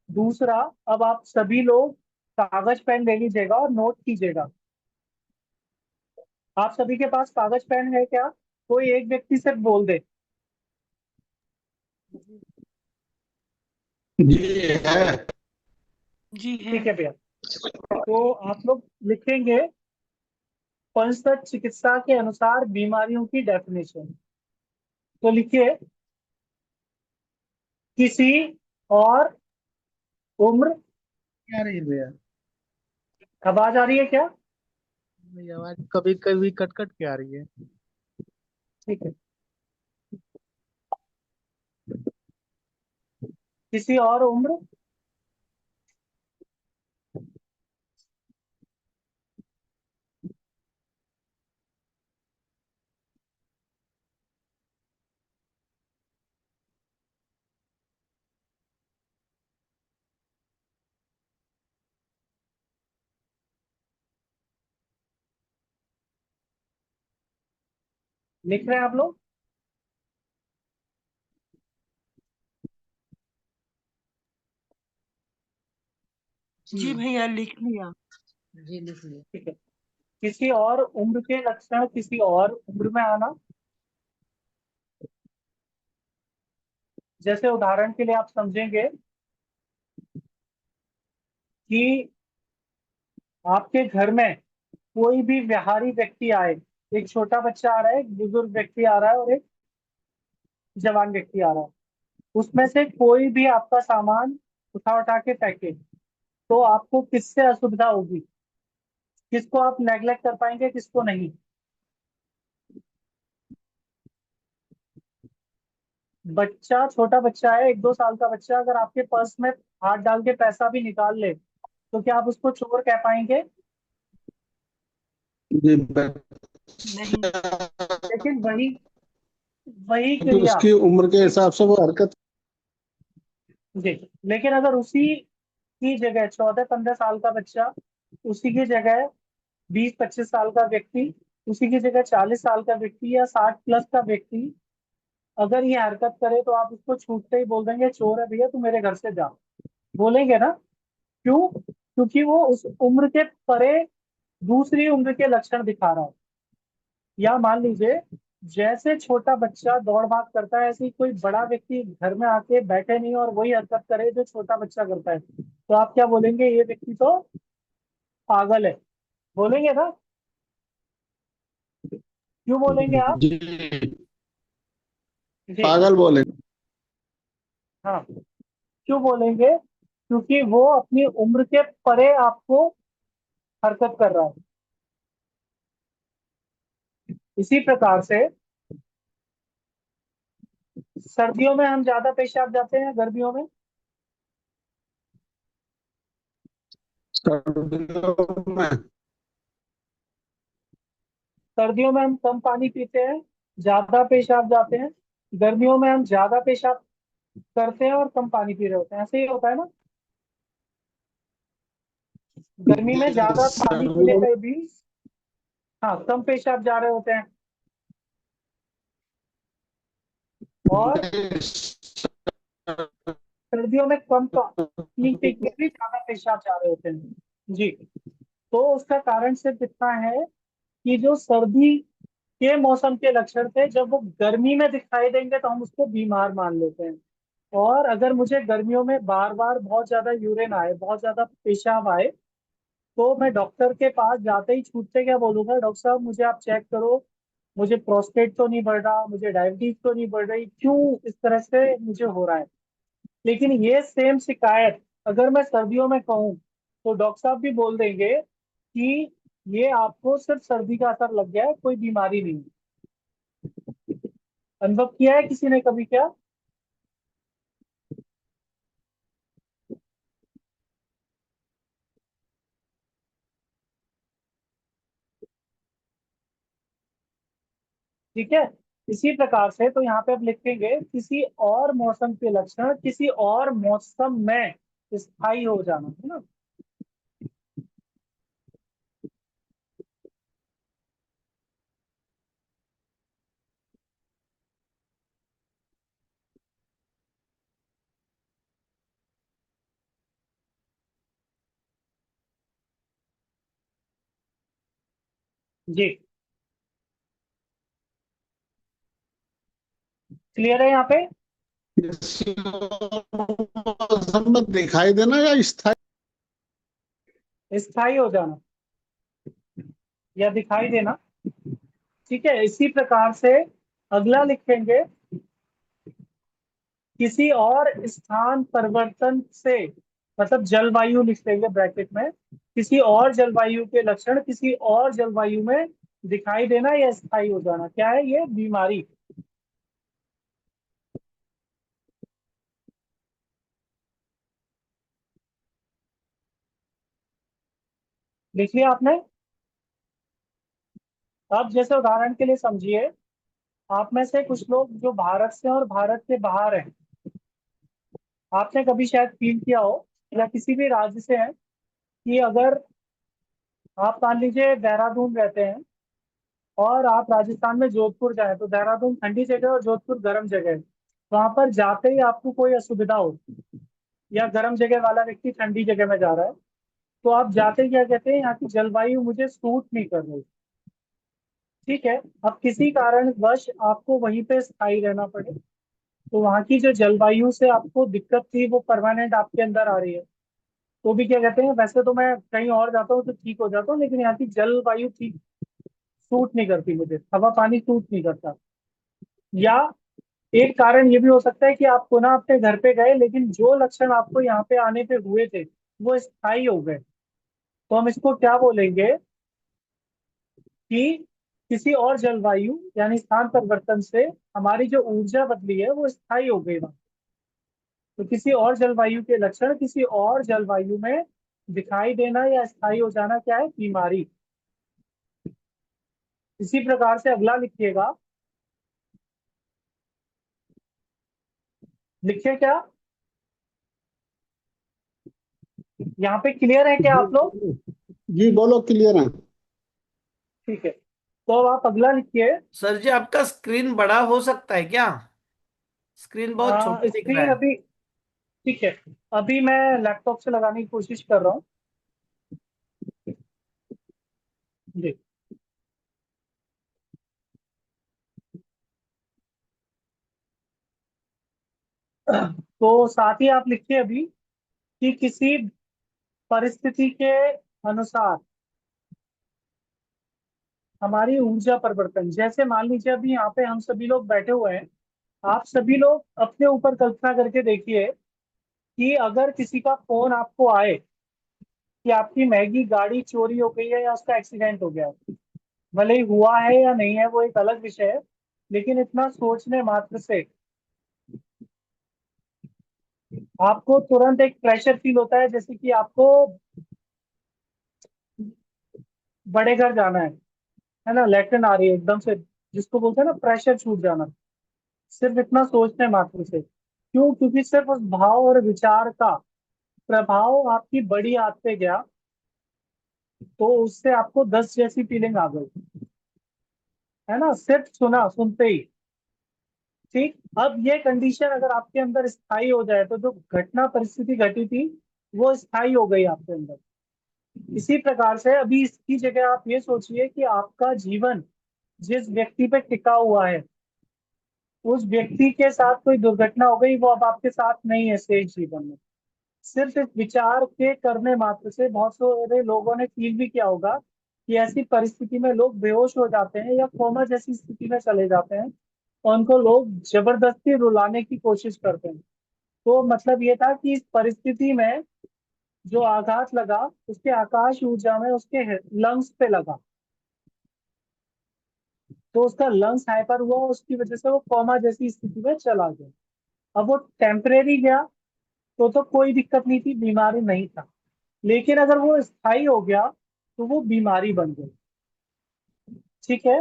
दूसरा, अब आप सभी लोग कागज पेन ले लीजिएगा और नोट कीजिएगा। आप सभी के पास कागज पेन है क्या? कोई एक व्यक्ति सिर्फ बोल दे। जी है। जी है। ठीक है भैया, तो आप लोग लिखेंगे पंचतत्व चिकित्सा के अनुसार बीमारियों की डेफिनेशन। तो लिखिए, किसी और उम्र, क्या रही है भैया? आवाज आ रही है क्या? मेरी आवाज कभी कभी कट कट के आ रही है। ठीक है, किसी और उम्र, लिख रहे हैं आप लोग? जी भैया लिख लिया। ठीक है, किसी और उम्र के लक्षण किसी और उम्र में आना। जैसे उदाहरण के लिए आप समझेंगे कि आपके घर में कोई भी व्यहारी व्यक्ति आए, एक छोटा बच्चा आ रहा है, एक बुजुर्ग व्यक्ति आ रहा है और एक जवान व्यक्ति आ रहा है, उसमें से कोई भी आपका सामान उठा उठा के फेंके, तो आपको किससे असुविधा होगी? किसको आप नेग्लेक्ट कर पाएंगे, किसको नहीं? बच्चा, छोटा बच्चा है, 1-2 साल का बच्चा, अगर आपके पर्स में हाथ डाल के पैसा भी निकाल ले, तो क्या आप उसको चोर कह पाएंगे? जी नहीं। लेकिन वही वही कि क्रिया, उसकी उम्र के हिसाब से वो हरकत। जी, लेकिन अगर उसी की जगह 14-15 साल का बच्चा, उसी की जगह 20-25 साल का व्यक्ति, उसी की जगह 40 साल का व्यक्ति या 60 प्लस का व्यक्ति अगर ये हरकत करे तो आप उसको छूटते ही बोल देंगे चोर है भैया तू मेरे घर से जा, बोलेंगे ना? क्यों? क्योंकि वो उस उम्र के परे दूसरी उम्र के लक्षण दिखा रहा है। या मान लीजिए जैसे छोटा बच्चा दौड़ भाग करता है, ऐसे ही कोई बड़ा व्यक्ति घर में आके बैठे नहीं और वही हरकत करे जो छोटा बच्चा करता है, तो आप क्या बोलेंगे? ये व्यक्ति तो पागल है, बोलेंगे ना? क्यों बोलेंगे आप? जी, जी। पागल बोले। हाँ, क्यों बोलेंगे? क्योंकि वो अपनी उम्र के परे आपको हरकत कर रहा है। इसी प्रकार से सर्दियों में हम ज्यादा पेशाब जाते हैं, गर्मियों में? सर्दियों में सर्दियों में हम कम पानी पीते हैं, ज्यादा पेशाब जाते हैं। गर्मियों में हम ज्यादा पेशाब करते हैं और कम पानी पी रहे होते हैं, ऐसे ही होता है ना? गर्मी में जी, ज्यादा पानी पीने सर्दियों पे भी हाँ कम पेशाब जा रहे होते हैं, और में सर्दियों में कम पानी पी के भी ज्यादा पेशाब जा रहे होते हैं। जी। तो उसका कारण सिर्फ इतना है कि जो सर्दी के मौसम के लक्षण थे जब वो गर्मी में दिखाई देंगे तो हम उसको बीमार मान लेते हैं। और अगर मुझे गर्मियों में बार बार बहुत ज्यादा यूरिन आए, बहुत ज्यादा पेशाब आए, तो मैं डॉक्टर के पास जाते ही छूटते क्या बोलूंगा? डॉक्टर साहब मुझे आप चेक करो, मुझे प्रोस्टेट तो नहीं बढ़ रहा, मुझे डायबिटीज तो नहीं बढ़ रही, क्यों इस तरह से मुझे हो रहा है? लेकिन ये सेम शिकायत अगर मैं सर्दियों में कहूँ तो डॉक्टर साहब भी बोल देंगे कि ये आपको सिर्फ सर्दी का असर लग गया है, कोई बीमारी नहीं। अनुभव किया है किसी ने कभी क्या? ठीक है। इसी प्रकार से तो यहाँ पे अब लिखेंगे किसी और मौसम के लक्षण किसी और मौसम में स्थायी हो जाना, है ना? जी। क्लियर है यहाँ पे? किसी और मौसम में दिखाई देना या स्थायी। स्थायी हो जाना या दिखाई देना। ठीक है। इसी प्रकार से अगला लिखेंगे किसी और स्थान परिवर्तन से, मतलब जलवायु लिख देंगे ब्रैकेट में, किसी और जलवायु के लक्षण किसी और जलवायु में दिखाई देना या स्थायी हो जाना, क्या है ये? बीमारी। लिख लिया आपने? अब जैसे उदाहरण के लिए समझिए, आप में से कुछ लोग जो भारत से और भारत के बाहर हैं, आपने कभी शायद फील किया हो या किसी भी राज्य से हैं कि अगर आप मान लीजिए देहरादून रहते हैं और आप राजस्थान में जोधपुर जाए, तो देहरादून ठंडी जगह है और जोधपुर गर्म जगह है। वहां पर जाते ही आपको कोई असुविधा हो, या गर्म जगह वाला व्यक्ति ठंडी जगह में जा रहा है, तो आप जाते ही क्या कहते हैं? यहाँ की जलवायु मुझे सूट नहीं कर रही। ठीक है। अब किसी कारणवश आपको वहीं पे स्थायी रहना पड़े, तो वहां की जो जलवायु से आपको दिक्कत थी वो परमानेंट आपके अंदर आ रही है, तो भी क्या कहते हैं? वैसे तो मैं कहीं और जाता हूँ तो ठीक हो जाता हूँ, लेकिन यहाँ की जलवायु ठीक सूट नहीं करती मुझे, हवा पानी सूट नहीं करता। या एक कारण ये भी हो सकता है कि आप पुनः अपने घर पे गए, लेकिन जो लक्षण आपको यहाँ पे आने पे हुए थे वो स्थायी हो गए, तो हम इसको क्या बोलेंगे? कि किसी और जलवायु यानी स्थान परिवर्तन से हमारी जो ऊर्जा बदली है वो स्थायी हो गई वहां। तो किसी और जलवायु के लक्षण किसी और जलवायु में दिखाई देना या स्थायी हो जाना क्या है? बीमारी। इसी प्रकार से अगला लिखिएगा, लिखिए क्या? यहाँ पे क्लियर है क्या जी आप लोग? बोलो। जी बोलो, क्लियर है। ठीक है। तो अब आप अगला लिखिए। सर जी आपका स्क्रीन बड़ा हो सकता है क्या? स्क्रीन बहुत छोटा दिख रहा स्क्रीन है। अभी ठीक है। अभी मैं लैपटॉप से लगाने की कोशिश कर रहा हूँ जी। तो साथ ही आप लिखिए अभी कि किसी परिस्थिति के अनुसार हमारी ऊर्जा परिवर्तन, जैसे मान लीजिए अभी यहाँ पे हम सभी लोग बैठे हुए हैं। आप सभी लोग अपने ऊपर कल्पना करके देखिए कि अगर किसी का फोन आपको आए कि आपकी मैगी गाड़ी चोरी हो गई है या उसका एक्सीडेंट हो गया है, भले ही हुआ है या नहीं है वो एक अलग विषय है, लेकिन इतना सोचने मात्र से आपको तुरंत एक प्रेशर फील होता है, जैसे कि आपको बड़े घर जाना है ना, लैट्रिन आ रही है एकदम से, जिसको बोलते हैं ना प्रेशर छूट जाना, सिर्फ इतना सोचने मात्र से। क्यों? क्योंकि सिर्फ उस भाव और विचार का प्रभाव आपकी बड़ी आंत पे गया, तो उससे आपको 10 जैसी फीलिंग आ गई, है ना, सिर्फ सुना सुनते ही। ठीक, अब ये कंडीशन अगर आपके अंदर स्थायी हो जाए तो जो घटना परिस्थिति घटी थी वो स्थायी हो गई आपके अंदर। इसी प्रकार से अभी इसकी जगह आप ये सोचिए कि आपका जीवन जिस व्यक्ति पे टिका हुआ है, उस व्यक्ति के साथ कोई दुर्घटना हो गई, वो अब आपके साथ नहीं है शेष जीवन में। सिर्फ इस विचार के करने मात्र से बहुत सारे लोगों ने फील भी किया होगा कि ऐसी परिस्थिति में लोग बेहोश हो जाते हैं या कोमा जैसी स्थिति में चले जाते हैं, और उनको लोग जबरदस्ती रुलाने की कोशिश करते हैं। तो मतलब ये था कि इस परिस्थिति में जो आघात लगा उसके आकाश ऊर्जा में उसके लंग्स पे लगा, तो उसका लंग्स हाइपर हुआ, उसकी वजह से वो कोमा जैसी स्थिति में चला गया। अब वो टेम्परेरी गया तो कोई दिक्कत नहीं थी, बीमारी नहीं था। लेकिन अगर वो स्थायी हो गया तो वो बीमारी बन गई। ठीक है,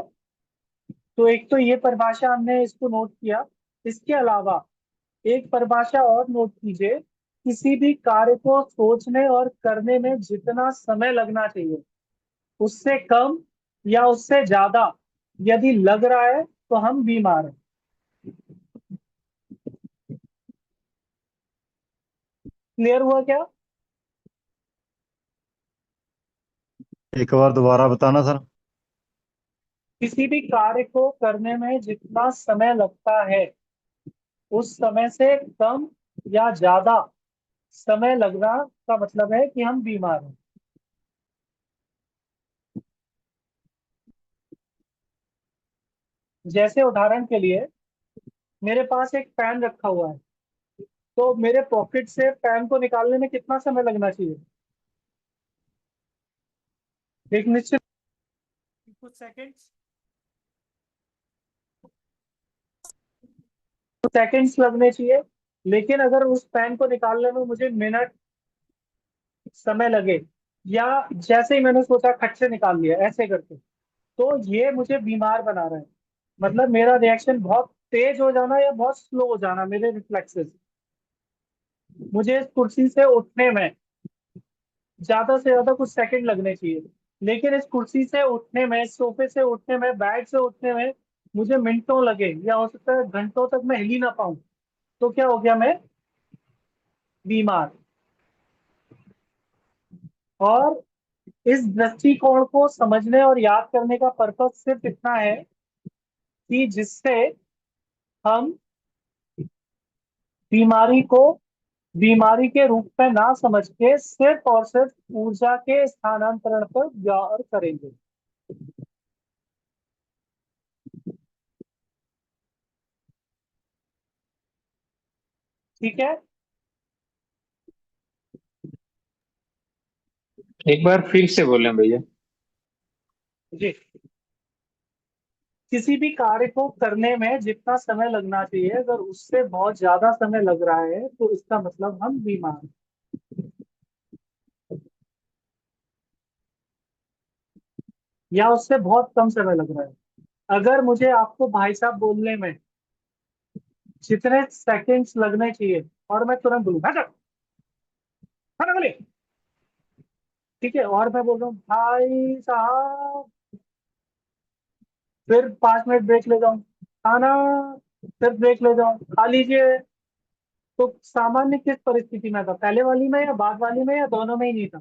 तो एक तो ये परिभाषा हमने इसको नोट किया। इसके अलावा एक परिभाषा और नोट कीजिए, किसी भी कार्य को सोचने और करने में जितना समय लगना चाहिए उससे कम या उससे ज्यादा यदि लग रहा है तो हम बीमार हैं। क्लियर हुआ क्या? एक बार दोबारा बताना सर। किसी भी कार्य को करने में जितना समय लगता है उस समय से कम या ज्यादा समय लगना का मतलब है कि हम बीमार हैं। जैसे उदाहरण के लिए मेरे पास एक पेन रखा हुआ है, तो मेरे पॉकेट से पेन को निकालने में कितना समय लगना चाहिए? एक निश्चित कुछ सेकंड्स लगने चाहिए। लेकिन अगर उस पेन को निकालने में मुझे मिनट समय लगे, या जैसे ही मैंने सोचा खट से निकाल लिया ऐसे करके, तो ये मुझे बीमार बना रहा है। मतलब मेरा रिएक्शन बहुत तेज हो जाना या बहुत स्लो हो जाना, मेरे रिफ्लेक्सेस, मुझे इस कुर्सी से उठने में ज्यादा से ज्यादा कुछ सेकंड लगने चाहिए। लेकिन इस कुर्सी से उठने में, इस सोफे से उठने में, बेड से उठने में मुझे मिनटों लगे, या हो सकता है घंटों तक मैं हिल ही ना पाऊं। तो क्या हो गया? मैं बीमार। और इस दृष्टिकोण को समझने और याद करने का पर्पज सिर्फ इतना है कि जिससे हम बीमारी को बीमारी के रूप में ना समझ के सिर्फ और सिर्फ ऊर्जा के स्थानांतरण पर गौर करेंगे। ठीक है एक बार फिर से बोलें भैया। जी। किसी भी कार्य को करने में जितना समय लगना चाहिए, अगर उससे बहुत ज्यादा समय लग रहा है तो इसका मतलब हम बीमार हैं। या उससे बहुत कम समय लग रहा है। अगर मुझे आपको भाई साहब बोलने में जितने सेकंड्स लगने चाहिए और मैं तुरंत बोलूँ भाई साहब, खाना खा ले, ठीक है, और मैं बोल रहा हूँ भाई साहब, फिर 5 मिनट ब्रेक ले जाऊं, खाना, फिर ब्रेक ले जाओ, खा लीजिए। तो सामान्य किस परिस्थिति में था, पहले वाली में या बाद वाली में या दोनों में ही नहीं था?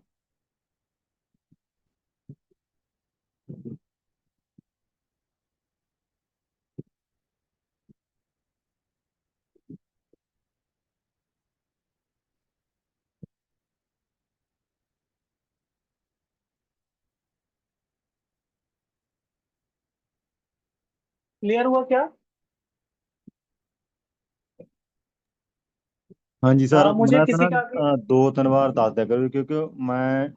क्लियर हुआ क्या? हाँ जी सर, मुझे मैं तो किसी ना का भी। 2-3 ਵਾਰ ਦੱਸ ਦਿਆ ਕਰੋ, ਕਿਉਂਕਿ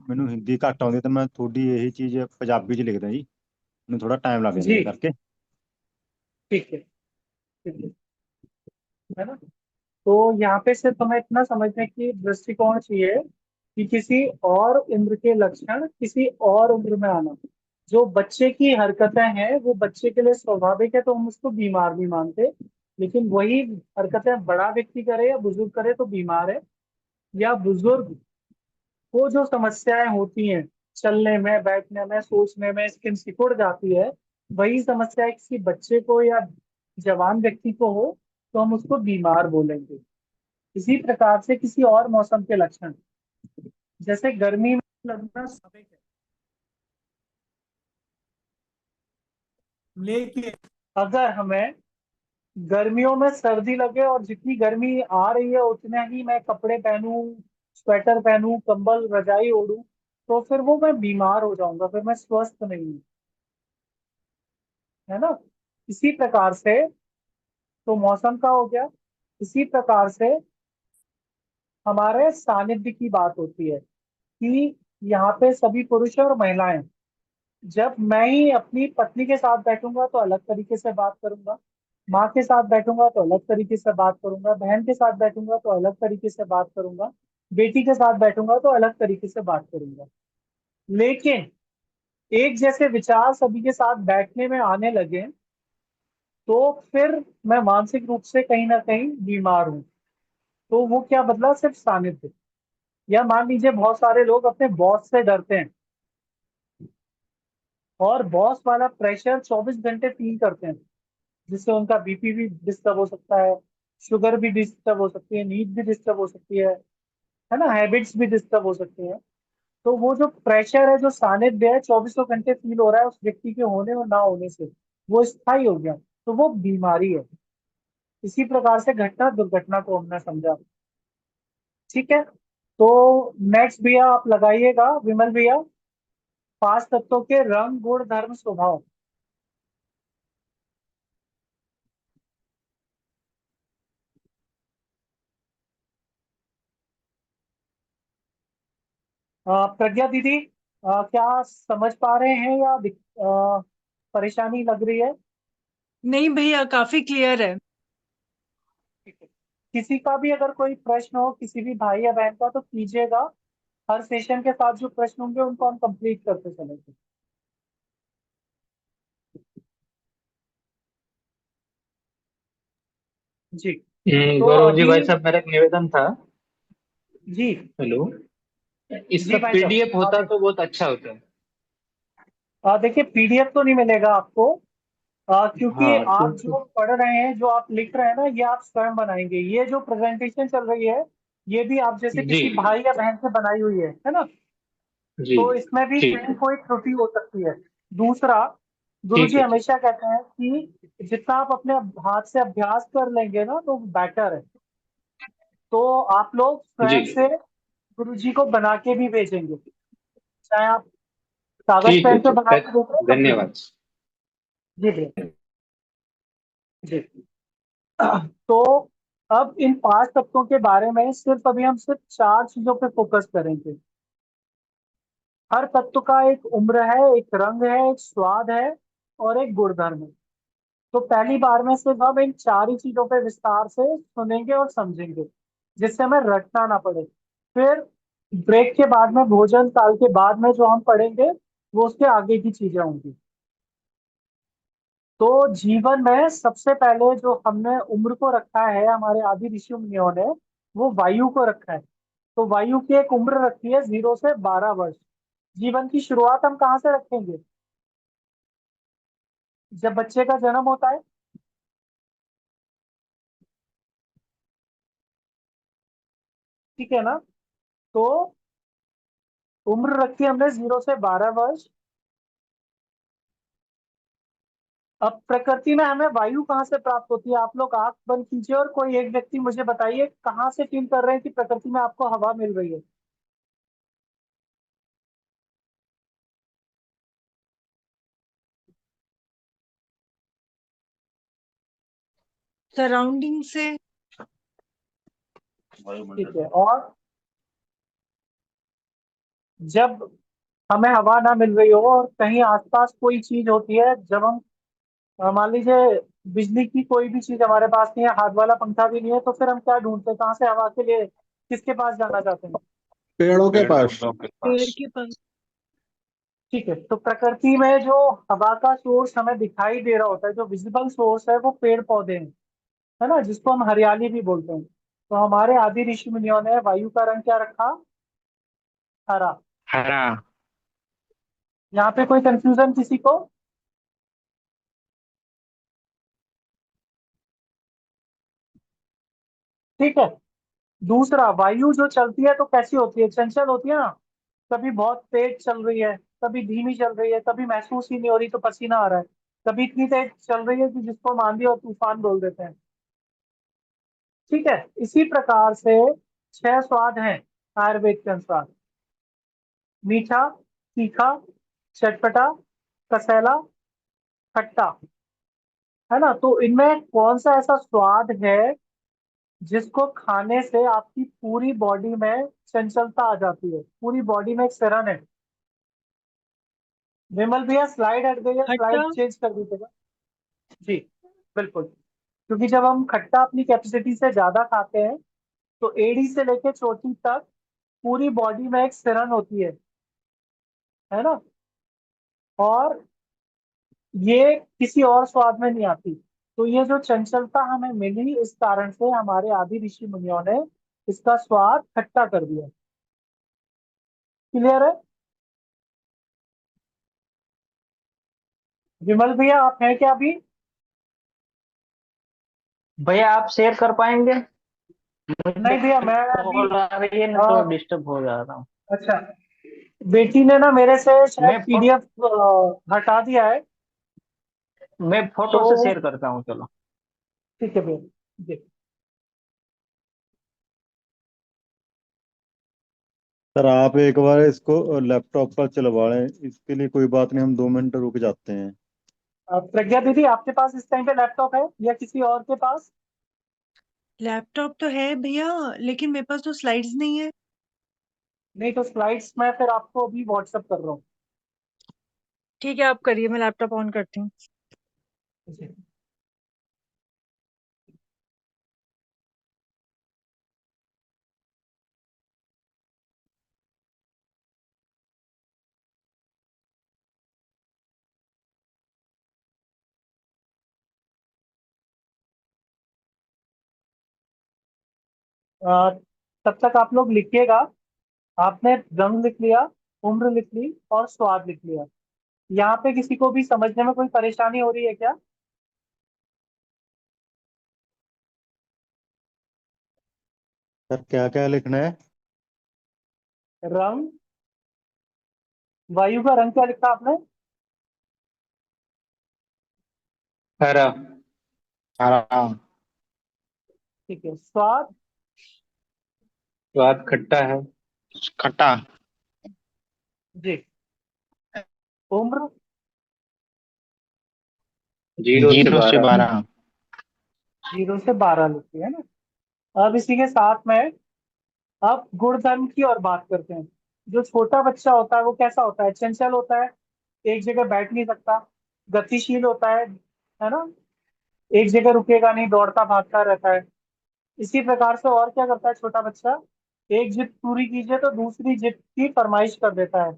ਮੈਨੂੰ ਹਿੰਦੀ ਘੱਟ ਆਉਂਦੀ ਤੇ ਮੈਂ ਤੁਹਾਡੀ ਇਹੀ ਚੀਜ਼ ਪੰਜਾਬੀ 'ਚ ਲਿਖਦਾ ਜੀ। ਮੈਨੂੰ ਥੋੜਾ ਟਾਈਮ ਲੱਗ ਜਾਂਦਾ जी ਇਹ ਕਰਕੇ। ठीक है, ठीक है ना। तो यहाँ पे सिर्फ हमें इतना समझने की दृष्टिकोण चाहिए कि किसी और उम्र के लक्षण किसी और उम्र में आना, जो बच्चे की हरकतें हैं वो बच्चे के लिए स्वाभाविक है तो हम उसको बीमार नहीं मानते, लेकिन वही हरकतें बड़ा व्यक्ति करे या बुजुर्ग करे तो बीमार है। या बुजुर्ग को जो समस्याएं होती हैं, चलने में, बैठने में, सोचने में, स्किन सिकुड़ जाती है, वही समस्या किसी बच्चे को या जवान व्यक्ति को हो तो हम उसको बीमार बोलेंगे। इसी प्रकार से किसी और मौसम के लक्षण, जैसे गर्मी में लगना स्वाभाविक है, लेकिन अगर हमें गर्मियों में सर्दी लगे और जितनी गर्मी आ रही है उतने ही मैं कपड़े पहनूं, स्वेटर पहनूं, कंबल रजाई ओढूं, तो फिर वो मैं बीमार हो जाऊंगा, फिर मैं स्वस्थ नहीं हूँ, है ना। इसी प्रकार से, तो मौसम का हो गया। इसी प्रकार से हमारे सानिध्य की बात होती है कि यहाँ पे सभी पुरुष और महिलाएं, जब मैं ही अपनी पत्नी के साथ बैठूंगा तो अलग तरीके से बात करूंगा, माँ के साथ बैठूंगा तो अलग तरीके से बात करूंगा, बहन के साथ बैठूंगा तो अलग तरीके से बात करूंगा, बेटी के साथ बैठूंगा तो अलग तरीके से बात करूंगा। लेकिन एक जैसे विचार सभी के साथ बैठने में आने लगे तो फिर मैं मानसिक रूप से कहीं ना कहीं बीमार हूँ। तो वो क्या बदला, सिर्फ सानिध्य। या मान लीजिए बहुत सारे लोग अपने बॉस से डरते हैं और बॉस वाला प्रेशर 24 घंटे फील करते हैं, जिससे उनका बीपी भी डिस्टर्ब हो सकता है, शुगर भी डिस्टर्ब हो सकती है, नींद भी डिस्टर्ब हो सकती है ना, हैबिट्स भी डिस्टर्ब हो सकती हैं। तो वो जो प्रेशर है, जो सानिध्य है, 24 घंटे फील हो रहा है उस व्यक्ति के होने और ना होने से, वो स्थायी हो गया, तो वो बीमारी है। इसी प्रकार से घटना दुर्घटना को हमने समझा। ठीक है, तो नेक्स्ट भैया आप लगाइएगा, विमल भैया, 5 तत्वों के रंग, गुण, धर्म, स्वभाव। प्रज्ञा दीदी, क्या समझ पा रहे हैं या परेशानी लग रही है? नहीं भैया, काफी क्लियर है। ठीक है। किसी का भी अगर कोई प्रश्न हो, किसी भी भाई या बहन का, तो कीजिएगा। हर सेशन के साथ जो प्रश्न होंगे उनको हम कंप्लीट करते चलेंगे। जी, तो गौरव जी अभी। भाई साहब, मेरा एक निवेदन था। जी हेलो। इसका जी भाई साहब, पीडीएफ होता तो बहुत अच्छा होता। देखिए पीडीएफ तो नहीं मिलेगा आपको, क्योंकि हाँ आप क्योंकि जो पढ़ रहे हैं, जो आप लिख रहे हैं ना, ये आप स्वयं बनाएंगे। ये जो प्रेजेंटेशन चल रही है, ये भी आप जैसे जी किसी भाई या बहन से बनाई हुई है ना। जी तो इसमें भी ठीक कहीं है। कोई त्रुटि हो सकती है। दूसरा, ठीक गुरुजी है। हमेशा कहते हैं कि जितना आप अपने हाथ से अभ्यास कर लेंगे ना तो बेटर है। तो आप लोग जी स्वयं से गुरुजी को बना के भी भेजेंगे, चाहे आप कागज ठीक है। पेन पे ठीक बना है। के भेजें, कंप्यूटर। धन्यवाद। जी जी जी। तो अब इन 5 तत्वों के बारे में सिर्फ अभी हम सिर्फ 4 चीजों पे फोकस करेंगे। हर तत्व का एक उम्र है, एक रंग है, एक स्वाद है और एक गुणधर्म है। तो पहली बार में सिर्फ हम इन 4 ही चीजों पे विस्तार से सुनेंगे और समझेंगे, जिससे हमें रटना ना पड़े। फिर ब्रेक के बाद में, भोजन काल के बाद में जो हम पढ़ेंगे वो उसके आगे की चीजें होंगी। तो जीवन में सबसे पहले जो हमने उम्र को रखा है, हमारे आदि ऋषि मुनियों ने वो वायु को रखा है। तो वायु की एक उम्र रखी है 0 से 12 वर्ष। जीवन की शुरुआत हम कहाँ से रखेंगे? जब बच्चे का जन्म होता है, ठीक है ना। तो उम्र रखी हमने 0 से 12 वर्ष। अब प्रकृति में हमें वायु कहाँ से प्राप्त होती है? आप लोग आंख बंद कीजिए और कोई एक व्यक्ति मुझे बताइए कहाँ से फील कर रहे हैं कि प्रकृति में आपको हवा मिल रही है। सराउंडिंग से। ठीक है। और जब हमें हवा ना मिल रही हो और कहीं आसपास कोई चीज होती है, जब हम मान लीजिए बिजली की कोई भी चीज हमारे पास नहीं है, हाथ वाला पंखा भी नहीं है, तो फिर हम क्या ढूंढते हैं? कहाँ से हवा के लिए किसके पास जाना चाहते हैं? पेड़ों के पास। पेड़ के पंख। ठीक है। तो प्रकृति में जो हवा का सोर्स हमें दिखाई दे रहा होता है, जो विजिबल सोर्स है, वो पेड़ पौधे हैं, है ना, जिसको हम हरियाली भी बोलते हैं। तो हमारे आदि ऋषि मुनियों ने वायु का रंग क्या रखा? हरा। हरा। यहाँ पे कोई कंफ्यूजन किसी को? ठीक है। दूसरा, वायु जो चलती है तो कैसी होती है? चंचल होती है ना। कभी बहुत तेज चल रही है, कभी धीमी चल रही है, कभी महसूस ही नहीं हो रही तो पसीना आ रहा है, कभी इतनी तेज चल रही है कि जिसको हम आंधी और तूफान बोल देते हैं। ठीक है। इसी प्रकार से 6 स्वाद हैं आयुर्वेद के अनुसार: मीठा, तीखा, चटपटा, कसैला, खट्टा। है ना। तो इनमें कौन सा ऐसा स्वाद है जिसको खाने से आपकी पूरी बॉडी में चंचलता आ जाती है, पूरी बॉडी में एक सिरन है? विमल भैया स्लाइड हट गई है, खट्टा। स्लाइड चेंज कर दीजिएगा। जी, बिल्कुल। क्योंकि जब हम खट्टा अपनी कैपेसिटी से ज्यादा खाते हैं तो एड़ी से लेके चोटी तक पूरी बॉडी में एक सिरन होती है ना। और ये किसी और स्वाद में नहीं आती। तो ये जो चंचलता हमें मिली, इस कारण से हमारे आदि ऋषि मुनियों ने इसका स्वाद खट्टा कर दिया। क्लियर है? विमल भैया आप हैं क्या अभी? भैया आप शेयर कर पाएंगे? मुझे नहीं भैया, मैं अभी कॉल आ रही है ना, तो हाँ, डिस्टर्ब हो जा रहा हूँ। अच्छा। बेटी ने ना मेरे से शायद मैं पीडीएफ हटा दिया है। मैं फोटो से तो शेयर करता हूँ, चलो। ठीक है भैया। जी। सर आप एक बार इसको लैपटॉप पर चलवा लें, इसके लिए कोई बात नहीं, हम 2 मिनट रुक जाते हैं। प्रज्ञा दीदी आपके पास इस टाइम पे लैपटॉप है या किसी और के पास? लैपटॉप तो है भैया, लेकिन मेरे पास तो स्लाइड्स नहीं है। नहीं तो स्लाइड्स मैं फिर आपको अभी व्हाट्सअप कर रहा हूँ। ठीक है, आप करिए, मैं लैपटॉप ऑन करती हूँ। जी। अ, तब तक आप लोग लिखिएगा। आपने रंग लिख लिया, उम्र लिख ली और स्वाद लिख लिया। यहाँ पे किसी को भी समझने में कोई परेशानी हो रही है क्या? सर क्या क्या लिखना है? रंग, वायु का रंग क्या लिखा आपने? हरा। हरा। ठीक है। स्वाद, स्वाद खट्टा है। खट्टा। जी। उम्र, 0 से 12। 0 से 12 लिखी है ना। अब इसी के साथ में अब गुणधर्म की और बात करते हैं। जो छोटा बच्चा होता है वो कैसा होता है? चंचल होता है, एक जगह बैठ नहीं सकता, गतिशील होता है ना, एक जगह रुकेगा नहीं, दौड़ता भागता रहता है। इसी प्रकार से और क्या करता है छोटा बच्चा? एक जिद पूरी कीजिए तो दूसरी जिद की फरमाइश कर देता है।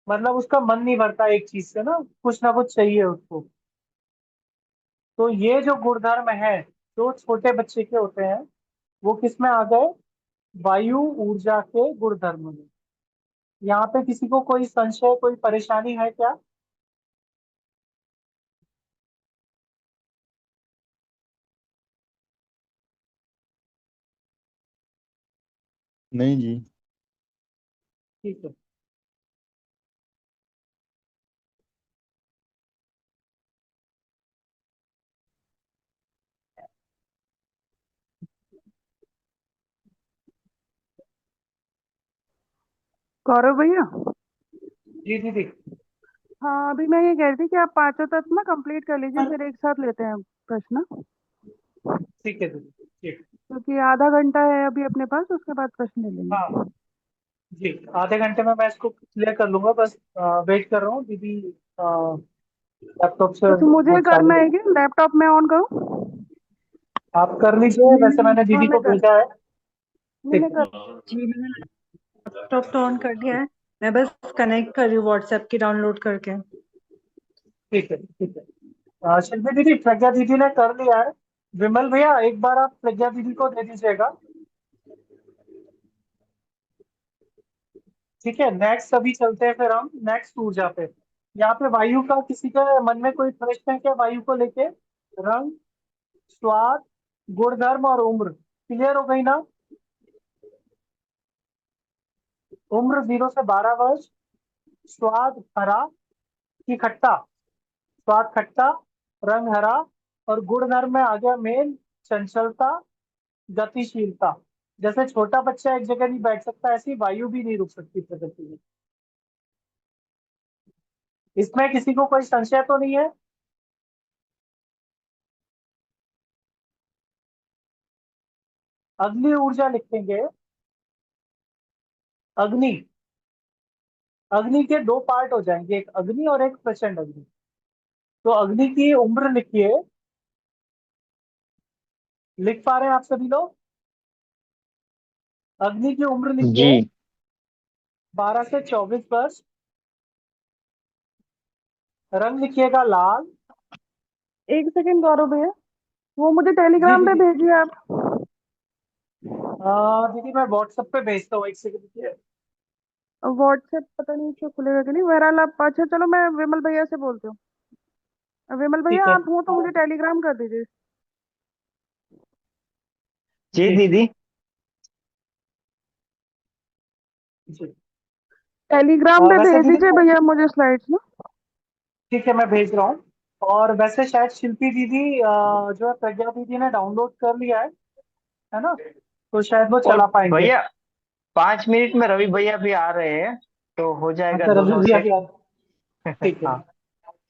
मतलब उसका मन नहीं भरता एक चीज से ना कुछ चाहिए उसको। तो ये जो गुणधर्म है जो छोटे बच्चे के होते हैं, वो किस में आ गए? वायु ऊर्जा के गुणधर्म में। यहाँ पे किसी को कोई संशय, कोई परेशानी है क्या? नहीं जी। ठीक है। गौरव भैया। जी दीदी। हाँ, अभी मैं ये कह रही थी कि आप पांचों तत्व ना कंप्लीट कर लीजिए, फिर एक साथ लेते हैं प्रश्न। ठीक है दीदी। ठीक। क्योंकि आधा घंटा है अभी अपने पास, उसके बाद प्रश्न ले लेंगे। हाँ जी, आधे घंटे में मैं इसको क्लियर कर लूंगा। बस वेट कर रहा हूँ दीदी। लैपटॉप से तो मुझे वो चालू करना है हो। कि लैपटॉप में ऑन करूँ? आप कर लीजिए, वैसे मैंने हाँ दीदी मैं को कर भेजा है। नहीं मैं ठीक है। कर जी मैंने लैपटॉप तो ऑन कर दिया है। मैं बस कनेक्ट कर रही हूँ व्हाट्सएप की डाउनलोड करके। ठीक है। ठीक है। शिल्पी दीदी, प्रज्ञा दीदी ने कर लिया है। विमल भैया, एक बार आप प्रज्ञा दीदी को दे दीजिएगा। ठीक है, नेक्स्ट अभी चलते हैं फिर हम नेक्स्ट ऊर्जा पे। यहाँ पे वायु का किसी के मन में कोई प्रश्न है क्या? वायु को लेके रंग, स्वाद, गुणधर्म और उम्र क्लियर हो गई ना? उम्र 0 से 12 वर्ष। स्वाद हरा की खट्टा? स्वाद खट्टा, रंग हरा, और गुणधर्म में आ गया मेल, चंचलता, गतिशीलता। जैसे छोटा बच्चा एक जगह नहीं बैठ सकता, ऐसी वायु भी नहीं रुक सकती प्रकृति में। इसमें किसी को कोई संशय तो नहीं है? अग्नि ऊर्जा लिखेंगे। अग्नि। अग्नि के दो पार्ट हो जाएंगे, एक अग्नि और एक प्रचंड अग्नि। तो अग्नि की उम्र लिखिए। लिख पा रहे हैं आप सभी लोग? अग्नि की उम्र लिखिए। जी 12 से 24 वर्ष। रंग लिखिएगा लाल। एक सेकंड गौरव भैया, वो मुझे जी टेलीग्राम पे दीदी। भेजिए आप। दीदी मैं व्हाट्सएप पे भेजता हूँ, एक सेकंड। व्हाट्सएप पता नहीं क्यों खुलेगा कि नहीं। बहरहाल आप, अच्छा चलो मैं विमल भैया से बोलती हूँ। विमल भैया ठीक है। आप हो तो मुझे टेलीग्राम कर दीजिए। जी जी दीदी। जी। टेलीग्राम पे वैसे भेज दीदी, दीजिए भैया मुझे स्लाइड्स ना। ठीक है मैं भेज रहा हूँ। और वैसे शायद शिल्पी दीदी जो है प्रज्ञा दीदी ने डाउनलोड कर लिया है ना? तो शायद वो और चला पाएंगे। भैया 5 मिनट में रवि भैया भी आ रहे हैं, तो हो जाएगा अच्छा, रवि दोनों भैया से। भी ठीक है। हाँ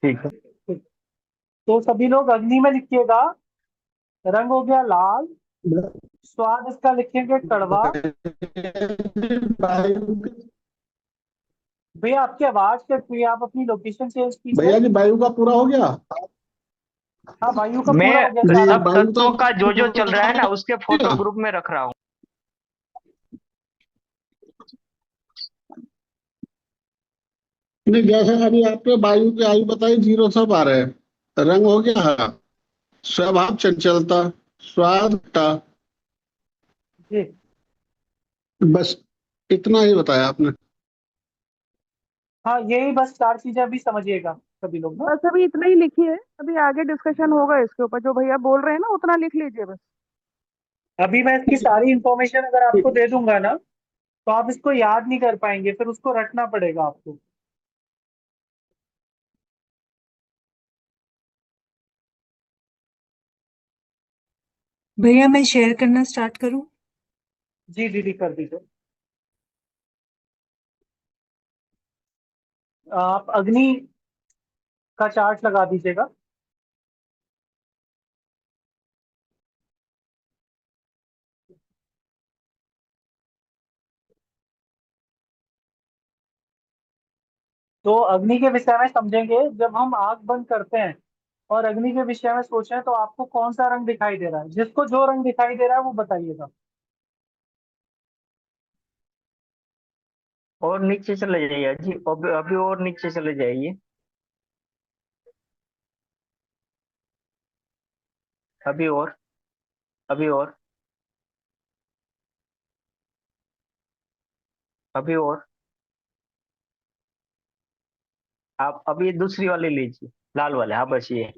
ठीक है। ठीक। तो सभी लोग अग्नि में लिखिएगा। रंग हो गया लाल। स्वाद इसका लिखेंगे कड़वा। भैया आपकी आवाज कट रही है, आप अपनी लोकेशन चेंज कीजिए। भैया जी वायु का पूरा हो गया। हाँ, वायु का पूरा मैं हो गया, नहीं, 4 सब अंक। वायु का तत्वों का जो जो चल रहा है ना, उसके हो फोटो गया। ग्रुप में रख रहा हूँ। नहीं, जैसे अभी आपने वायु की आयु बताई 0 से 12। रंग हो गया हरा, स्वभाव चंचलता, स्वाद खट्टा, जी। बस इतना ही बताया आपने। हाँ, यही बस 4 चीजें अभी समझिएगा सभी लोग ना। बस अभी इतना ही लिखिए, अभी आगे डिस्कशन होगा इसके ऊपर। जो भैया बोल रहे हैं ना उतना लिख लीजिए बस। अभी मैं इसकी सारी इंफॉर्मेशन अगर आपको दे दूंगा ना, तो आप इसको याद नहीं कर पाएंगे, फिर उसको रटना पड़ेगा आपको। भैया मैं शेयर करना स्टार्ट करूँ? जी दीदी, कर दीजिए। आप अग्नि का चार्ट लगा दीजिएगा। तो अग्नि के विषय में समझेंगे जब हम आंख बंद करते हैं और अग्नि के विषय में सोचें, तो आपको कौन सा रंग दिखाई दे रहा है? जिसको जो रंग दिखाई दे रहा है वो बताइएगा। और नीचे चले जाइए जी, अभी अभी और नीचे चले जाइए। अभी और, अभी और, अभी और। आप अभी दूसरी वाली लीजिए, लाल वाले, हाँ बस ये।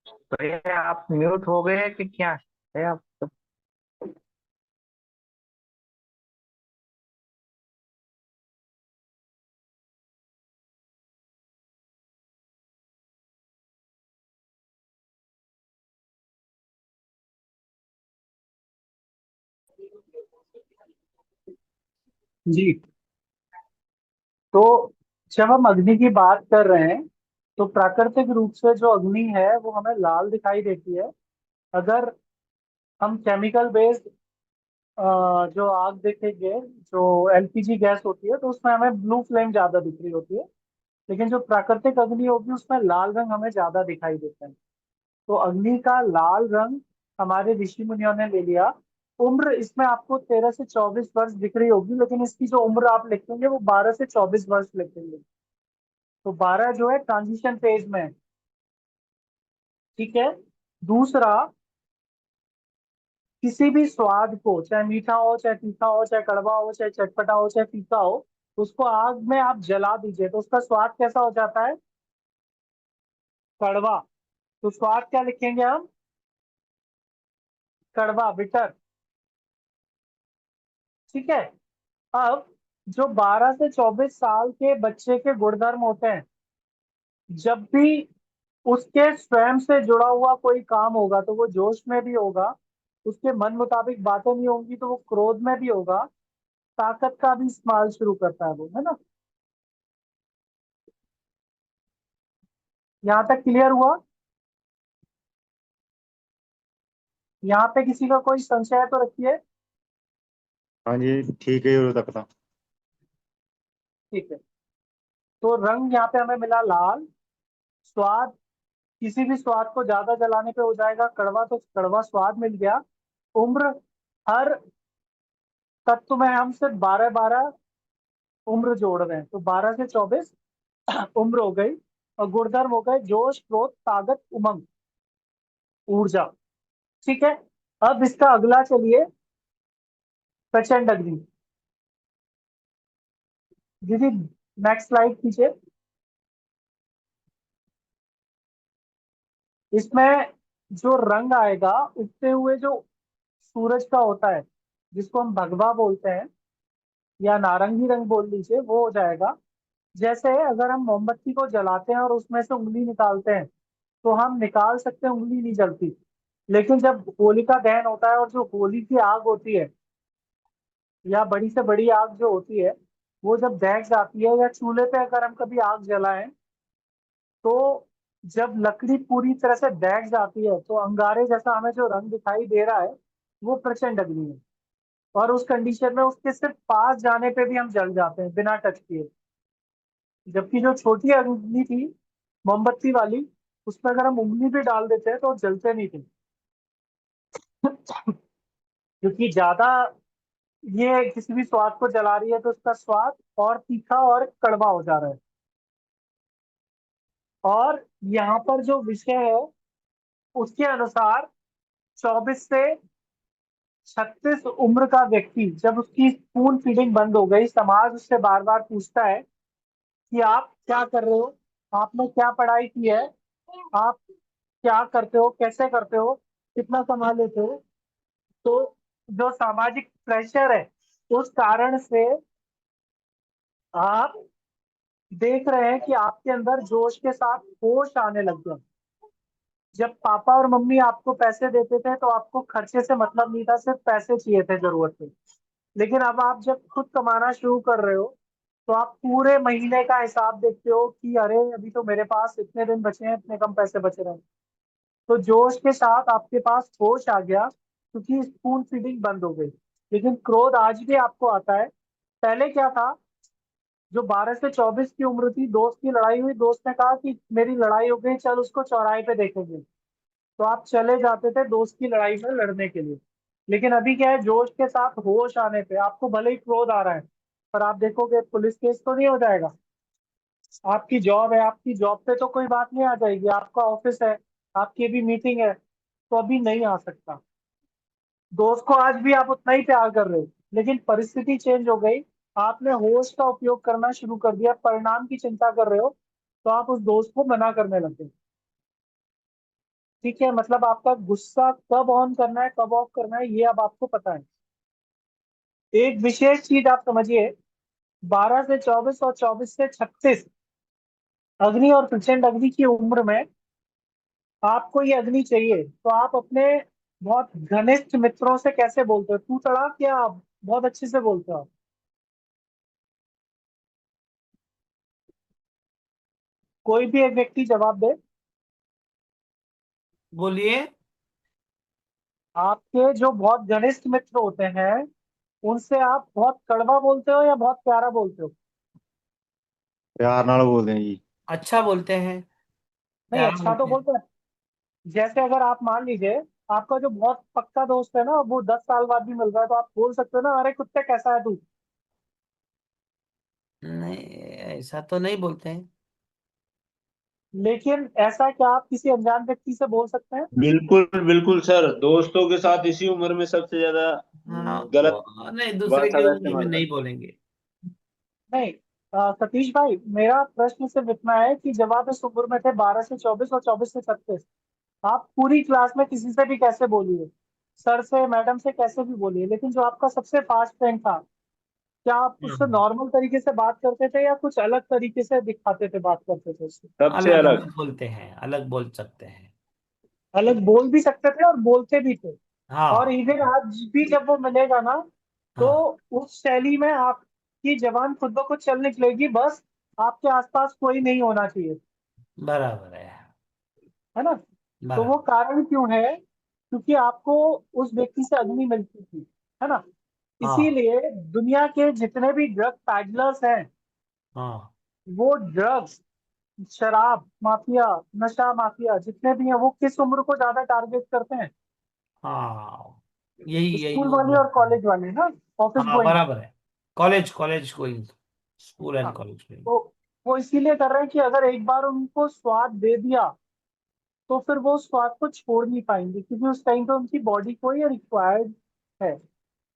तो ये आप म्यूट हो गए कि क्या है आप? जी। तो जब हम अग्नि की बात कर रहे हैं तो प्राकृतिक रूप से जो अग्नि है वो हमें लाल दिखाई देती है। अगर हम केमिकल बेस्ड जो आग देखेंगे, जो एलपीजी गैस होती है, तो उसमें हमें ब्लू फ्लेम ज्यादा दिख रही होती है। लेकिन जो प्राकृतिक अग्नि होगी उसमें लाल रंग हमें ज्यादा दिखाई देता है। तो अग्नि का लाल रंग हमारे ऋषि मुनियों ने ले लिया। उम्र इसमें आपको 13 से 24 वर्ष दिख रही होगी, लेकिन इसकी जो उम्र आप लिखेंगे वो 12 से 24 वर्ष लिखेंगे। तो 12 जो है ट्रांजिशन फेज में है। ठीक है। दूसरा, किसी भी स्वाद को, चाहे मीठा हो, चाहे तीखा हो, चाहे कड़वा हो, चाहे चटपटा हो, चाहे फीका हो, उसको आग में आप जला दीजिए तो उसका स्वाद कैसा हो जाता है? कड़वा। तो स्वाद क्या लिखेंगे हम? कड़वा, बिटर। ठीक है। अब जो 12 से 24 साल के बच्चे के गुणधर्म होते हैं, जब भी उसके स्वयं से जुड़ा हुआ कोई काम होगा तो वो जोश में भी होगा, उसके मन मुताबिक बातें नहीं होंगी तो वो क्रोध में भी होगा, ताकत का भी इस्तेमाल शुरू करता है वो, है ना। यहाँ तक क्लियर हुआ? यहाँ पे किसी का कोई संशय है तो रखिए। हाँ जी, ठीक है ये तक था। ठीक है। तो रंग यहाँ पे हमें मिला लाल। स्वाद, किसी भी स्वाद को ज्यादा जलाने पे हो जाएगा कड़वा, तो कड़वा स्वाद मिल गया। उम्र, हर तत्व में हम सिर्फ 12 12 उम्र जोड़ रहे हैं, तो 12 से 24 उम्र हो गई। और गुणधर्म हो गए जोश, क्रोध, ताकत, उमंग, ऊर्जा। ठीक है। अब इसका अगला चलिए, प्रचंड अग्नि। दीदी नेक्स्ट स्लाइड कीजिए। इसमें जो रंग आएगा उगते हुए जो सूरज का होता है, जिसको हम भगवा बोलते हैं या नारंगी रंग बोल लीजिए, वो हो जाएगा। जैसे अगर हम मोमबत्ती को जलाते हैं और उसमें से उंगली निकालते हैं, तो हम निकाल सकते हैं, उंगली नहीं जलती। लेकिन जब होलिका दहन होता है और जो होली की आग होती है या बड़ी से बड़ी आग जो होती है, वो जब दहक जाती है, या चूल्हे पे अगर हम कभी आग जलाएं, तो जब लकड़ी पूरी तरह से दहक जाती है तो अंगारे जैसा हमें जो रंग दिखाई दे रहा है, वो प्रचंड अग्नि है। और उस कंडीशन में उसके सिर्फ पास जाने पे भी हम जल जाते हैं बिना टच किए। जबकि जो छोटी अग्नि थी, मोमबत्ती वाली, उसमें अगर हम उंगली भी डाल देते हैं तो जलते नहीं थे। क्योंकि ज्यादा ये किसी भी स्वाद को जला रही है तो उसका स्वाद और तीखा और कड़वा हो जा रहा है। और यहाँ पर जो विषय है उसके अनुसार 24 से 36 उम्र का व्यक्ति, जब उसकी स्पून फीडिंग बंद हो गई, समाज उससे बार बार पूछता है कि आप क्या कर रहे हो, आपने क्या पढ़ाई की है, आप क्या करते हो, कैसे करते हो, कितना कमा लेते हो। तो जो सामाजिक प्रेशर है, उस कारण से आप देख रहे हैं कि आपके अंदर जोश के साथ होश आने लग गया। जब पापा और मम्मी आपको पैसे देते थे तो आपको खर्चे से मतलब नहीं था, सिर्फ पैसे चाहिए थे जरूरत पे। लेकिन अब आप जब खुद कमाना शुरू कर रहे हो तो आप पूरे महीने का हिसाब देखते हो कि अरे अभी तो मेरे पास इतने दिन बचे हैं, इतने कम पैसे बचे रहे। तो जोश के साथ आपके पास होश आ गया, क्योंकि स्पून फीडिंग बंद हो गई। लेकिन क्रोध आज भी आपको आता है। पहले क्या था, जो 12 से 24 की उम्र थी, दोस्त की लड़ाई हुई, दोस्त ने कहा कि मेरी लड़ाई हो गई, चल उसको चौराहे पे देखेंगे। तो आप चले जाते थे दोस्त की लड़ाई में लड़ने के लिए। लेकिन अभी क्या है, जोश के साथ होश आने पे आपको भले ही क्रोध आ रहा है, पर आप देखोगे पुलिस केस तो नहीं हो जाएगा। आपकी जॉब है, आपकी जॉब पे तो कोई बात नहीं आ जाएगी, आपका ऑफिस है, आपकी भी मीटिंग है, तो अभी नहीं आ सकता। दोस्त को आज भी आप उतना ही प्यार कर रहे हो, लेकिन परिस्थिति चेंज हो गई। आपने होश का उपयोग करना शुरू कर दिया, परिणाम की चिंता कर रहे हो, तो आप उस दोस्त को मना करने लगे। ठीक है, मतलब आपका गुस्सा कब ऑन करना है कब ऑफ करना है ये अब आपको पता है। एक विशेष चीज आप समझिए, 12 से 24 और 24 से 36 अग्नि और प्रचंड अग्नि की उम्र में आपको ये अग्नि चाहिए, तो आप अपने बहुत घनिष्ठ मित्रों से कैसे बोलते हो? तू तड़ाक या आप बहुत अच्छे से बोलते हो? कोई भी एक व्यक्ति जवाब दे। बोलिए। आपके जो बहुत घनिष्ठ मित्र होते हैं उनसे आप बहुत कड़वा बोलते हो या बहुत प्यारा बोलते हो? प्यार नाल बोलते हैं जी। अच्छा बोलते हैं, नहीं, प्यारा अच्छा तो बोलते हैं। बोलते हैं। जैसे अगर आप मान लीजिए आपका जो बहुत पक्का दोस्त है ना वो 10 साल बाद भी मिल रहा है, तो आप बोल सकते हो ना, अरे कुत्ते कैसा है तू। नहीं, ऐसा तो नहीं बोलते हैं। लेकिन ऐसा क्या आप किसी अनजान व्यक्ति से बोल सकते हैं? बिल्कुल बिल्कुल सर, दोस्तों के साथ इसी उम्र में सबसे ज्यादा हाँ, गलत नहीं, दूसरे भाषा की का उम्र में इस्तेमाल नहीं करते बोलेंगे। नहीं, सतीश भाई, मेरा प्रश्न सिर्फ इतना है कि जब आप इस उम्र में थे 12 से 24 और 24 से 36, आप पूरी क्लास में किसी से भी कैसे बोलिए, सर से मैडम से कैसे भी बोलिए, लेकिन जो आपका सबसे फास्ट फ्रेंड था, क्या आप उससे हाँ, नॉर्मल तरीके से बात करते थे या कुछ अलग तरीके से दिखाते थे बात करते थे उससे? सबसे अलग अलग। अलग बोलते हैं, अलग बोल सकते हैं। अलग बोल भी सकते थे और बोलते भी थे। और हाँ, इवन आज भी जब वो मिलेगा ना, तो हाँ, उस शैली में आपकी जबान खुद ब खुद चल निकलेगी, बस आपके आसपास कोई नहीं होना चाहिए। बराबर है, है ना? तो वो बराबर। कारण क्यों है? क्योंकि आपको उस व्यक्ति से अग्नि मिलती थी। है ना? हाँ, इसीलिए दुनिया के जितने भी ड्रग पैडलर्स हैं, हाँ, वो ड्रग्स, शराब माफिया, नशा माफिया जितने भी हैं, वो किस उम्र को ज्यादा टारगेट करते हैं? हाँ, यही यही स्कूल वाले उम्र। और कॉलेज वाले ना, ऑफिस हाँ, गोइंग। बराबर है। कॉलेज कॉलेज गोइंग, स्कूल हाँ, एंड कॉलेज गोइंग। तो वो इसीलिए कर रहे हैं कि अगर एक बार उनको स्वाद दे दिया तो फिर वो स्वाद को छोड़ नहीं पाएंगे, क्योंकि उस टाइम पे उनकी बॉडी को ये रिक्वायर्ड है।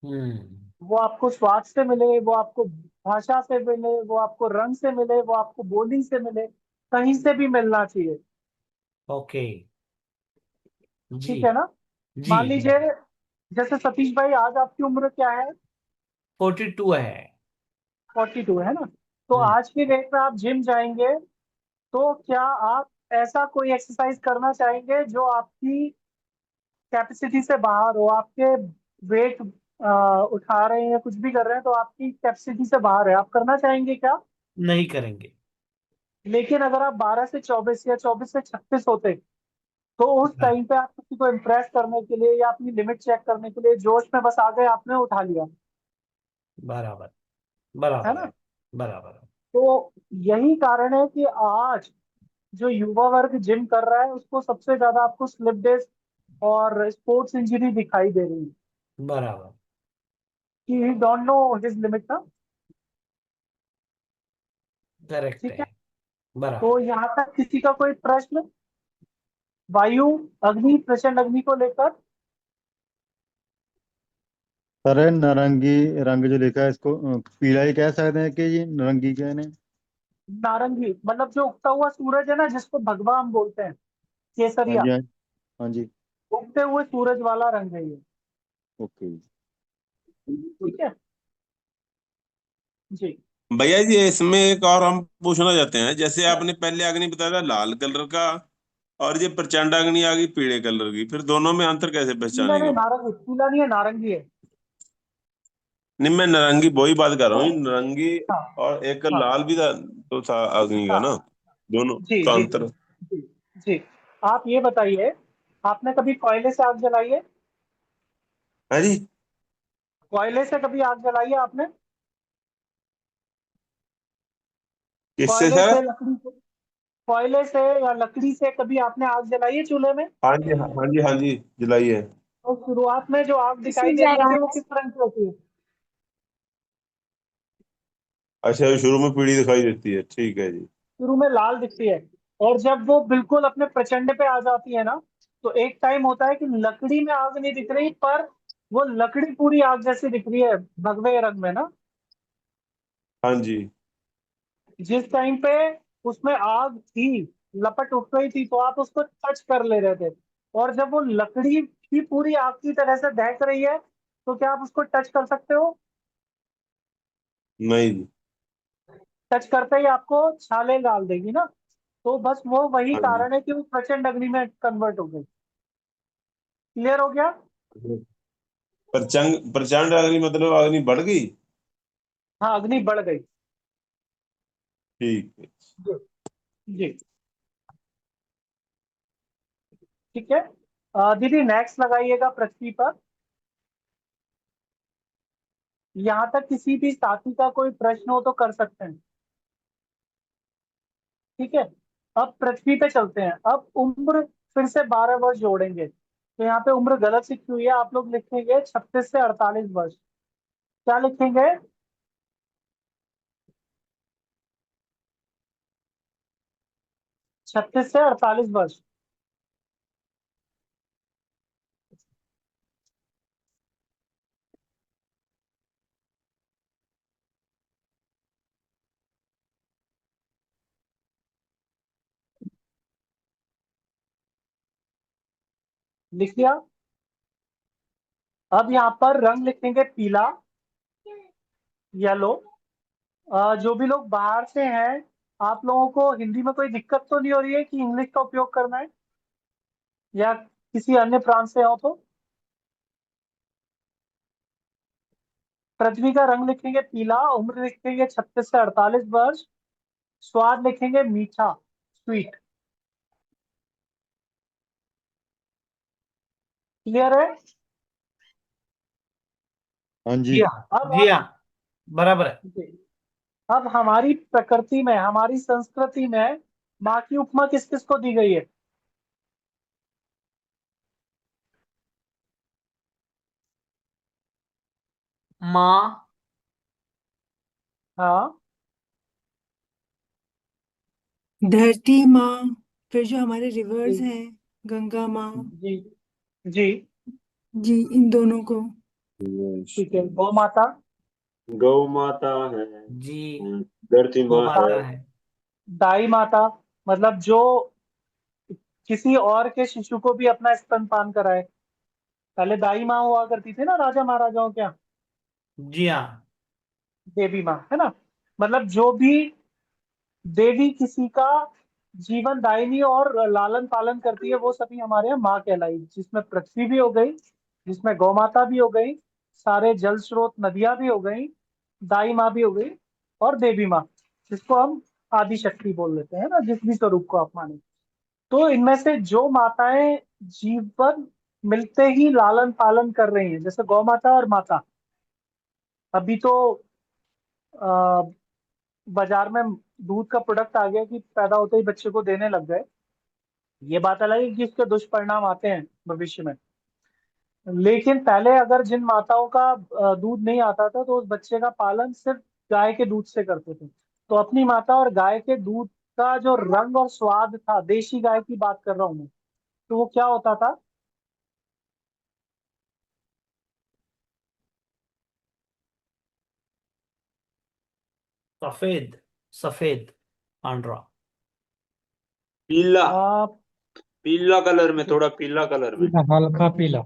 हम्म। वो आपको स्वाद से मिले, वो आपको भाषा से मिले, वो आपको रंग से मिले, वो आपको बोली से मिले, कहीं से भी मिलना चाहिए। ओके। जी। ठीक है ना? जी। मान लीजिए, जैसे सतीश भाई, आज आपकी उम्र क्या है? 42 है। 42 है ना? तो हम्म। आज की डेट में आप जिम जाएंगे, तो क्या आप ऐसा कोई एक्सरसाइज करना चाहेंगे जो आपकी कैपेसिटी से बाहर हो? आपके वेट उठा रहे हैं या कुछ भी कर रहे हैं तो आपकी कैपेसिटी से बाहर है, आप करना चाहेंगे क्या? नहीं करेंगे। लेकिन अगर आप 12 से 24 या 24 से 36 होते, तो उस हाँ, टाइम पे आप किसी को इम्प्रेस करने के लिए या अपनी लिमिट चेक करने के लिए जोश में बस आ गए, आपने उठा लिया। बराबर, है बराबर ना? है, बराबर है। तो यही कारण है कि आज जो युवा वर्ग जिम कर रहा है उसको सबसे ज्यादा आपको स्लिप डिस्क और स्पोर्ट्स इंजरी दिखाई दे रही है, बराबर। कि ही डोंट नो हिज लिमिट ना। करेक्ट ठीक है, है। तो बराबर। यहाँ तक किसी का कोई प्रश्न वायु अग्नि प्रचंड अग्नि को लेकर? सर ये नारंगी रंग जो लिखा है इसको पीला ही कह सकते हैं कि ये नारंगी कहने। नारंगी मतलब जो उगता हुआ सूरज है ना, जिसको भगवा हम बोलते हैं, हाँ केसरिया, जी, हाँ। हाँ जी। उगते हुए सूरज वाला रंग है ये। ओके। ठीक है जी। भैया जी, इसमें एक और हम पूछना चाहते हैं, जैसे आपने पहले अग्नि बताया था लाल कलर का, और ये प्रचंड अग्नि आ गई पीले कलर की, फिर दोनों में अंतर कैसे पीला पहचानेंगे नहीं, हम? नारंगी, पीला नहीं है, नारंगी है। नहीं, मैं नारंगी वही बात कर रहा हूँ, नारंगी। हाँ, और एक हाँ, लाल भी था, तो था अग्नि का ना, हाँ। दोनों जी का जी अंतर। जी जी। आप ये बताइए, आपने कभी कोयले से आग जलाई है? हाँ जी। कोयले से कभी आग जलाई है आपने? किससे कोयले सर? से, लकड़ी से, कोयले से या लकड़ी से कभी आपने आग जलाई है चूल्हे में? हाँ जी, हाँ हाँ जी, हाँ जी, जलाई है। तो शुरुआत में जो आग दिखाई देती होती है वो किस रंग की होती है? अच्छा, शुरू में पीली दिखाई देती है, ठीक है जी। शुरू में लाल दिखती है, और जब वो बिल्कुल अपने प्रचंड पे आ जाती है ना, तो एक टाइम होता है कि लकड़ी में आग नहीं दिख रही, पर वो लकड़ी पूरी आग जैसी दिख रही है, भगवे रंग में ना। हाँ जी। जिस टाइम पे उसमें आग थी, लपट उठ रही थी, तो आप उसको टच कर ले रहे थे, और जब वो लकड़ी भी पूरी आग की तरह से दहक रही है तो क्या आप उसको टच कर सकते हो? नहीं। टच करते ही आपको छाले डाल देगी ना। तो बस वो वही हाँ। कारण है कि वो प्रचंड अग्नि में कन्वर्ट हो गई। क्लियर हो गया? प्रचंड अग्नि मतलब अग्नि बढ़ गई। हाँ, अग्नि बढ़ गई। ठीक है। जी जी, ठीक है। दीदी नेक्स्ट लगाइएगा पृथ्वी पर। यहाँ तक किसी भी साथी का कोई प्रश्न हो तो कर सकते हैं। ठीक है। अब पृथ्वी पे चलते हैं। अब उम्र फिर से 12 वर्ष जोड़ेंगे। तो यहाँ पे उम्र गलत लिखी हुई है, आप लोग लिखेंगे 36 से 48 वर्ष। क्या लिखेंगे? 36 से 48 वर्ष। लिख लिया? अब यहाँ पर रंग लिखेंगे पीला, येलो। जो भी लोग बाहर से हैं, आप लोगों को हिंदी में कोई दिक्कत तो नहीं हो रही है कि इंग्लिश का उपयोग करना है, या किसी अन्य प्रांत से हो तो? पृथ्वी का रंग लिखेंगे पीला, उम्र लिखेंगे 36 से 48 वर्ष, स्वाद लिखेंगे मीठा, स्वीट। क्लियर है? हाँ जी। जी हाँ, अब जी हाँ, बराबर है। अब हमारी प्रकृति में, हमारी संस्कृति में माँ की उपमा किस किस को दी गई है? माँ। हाँ धरती माँ, फिर जो हमारे रिवर्स जी हैं, गंगा माँ। जी जी, जी, इन दोनों को। ठीक है। गौ माता। गौ माता है। जी, धरती गौ माँ है। माता है। दाई माता, मतलब जो किसी और के शिशु को भी अपना स्तनपान कराए। पहले दाई माँ हुआ करती थी ना राजा महाराजाओं के यहाँ। जी हाँ। देवी माँ है ना। मतलब जो भी देवी किसी का जीवन दायिनी और लालन पालन करती है वो सभी हमारे यहाँ माँ कहलाई, जिसमें पृथ्वी भी हो गई, जिसमें गौ माता भी हो गई, सारे जल स्रोत नदियां भी हो गई, दाई माँ भी हो गई, और देवी माँ, जिसको हम आदि शक्ति बोल लेते हैं ना, जिस भी स्वरूप को आप माने। तो इनमें से जो माताएं जीवन मिलते ही लालन पालन कर रही हैं, जैसे गौ माता और माता, अभी तो आ, बाजार में दूध का प्रोडक्ट आ गया कि पैदा होते ही बच्चे को देने लग गए। ये बात अलग है कि इसके दुष्परिणाम आते हैं भविष्य में। लेकिन पहले अगर जिन माताओं का दूध नहीं आता था तो उस बच्चे का पालन सिर्फ गाय के दूध से करते थे। तो अपनी माता और गाय के दूध का जो रंग और स्वाद था, देशी गाय की बात कर रहा हूं मैं, तो वो क्या होता था? सफेद, सफेद, पांढरा। पीला। आप पीला कलर में, थोड़ा पीला कलर में। हल्का पीला।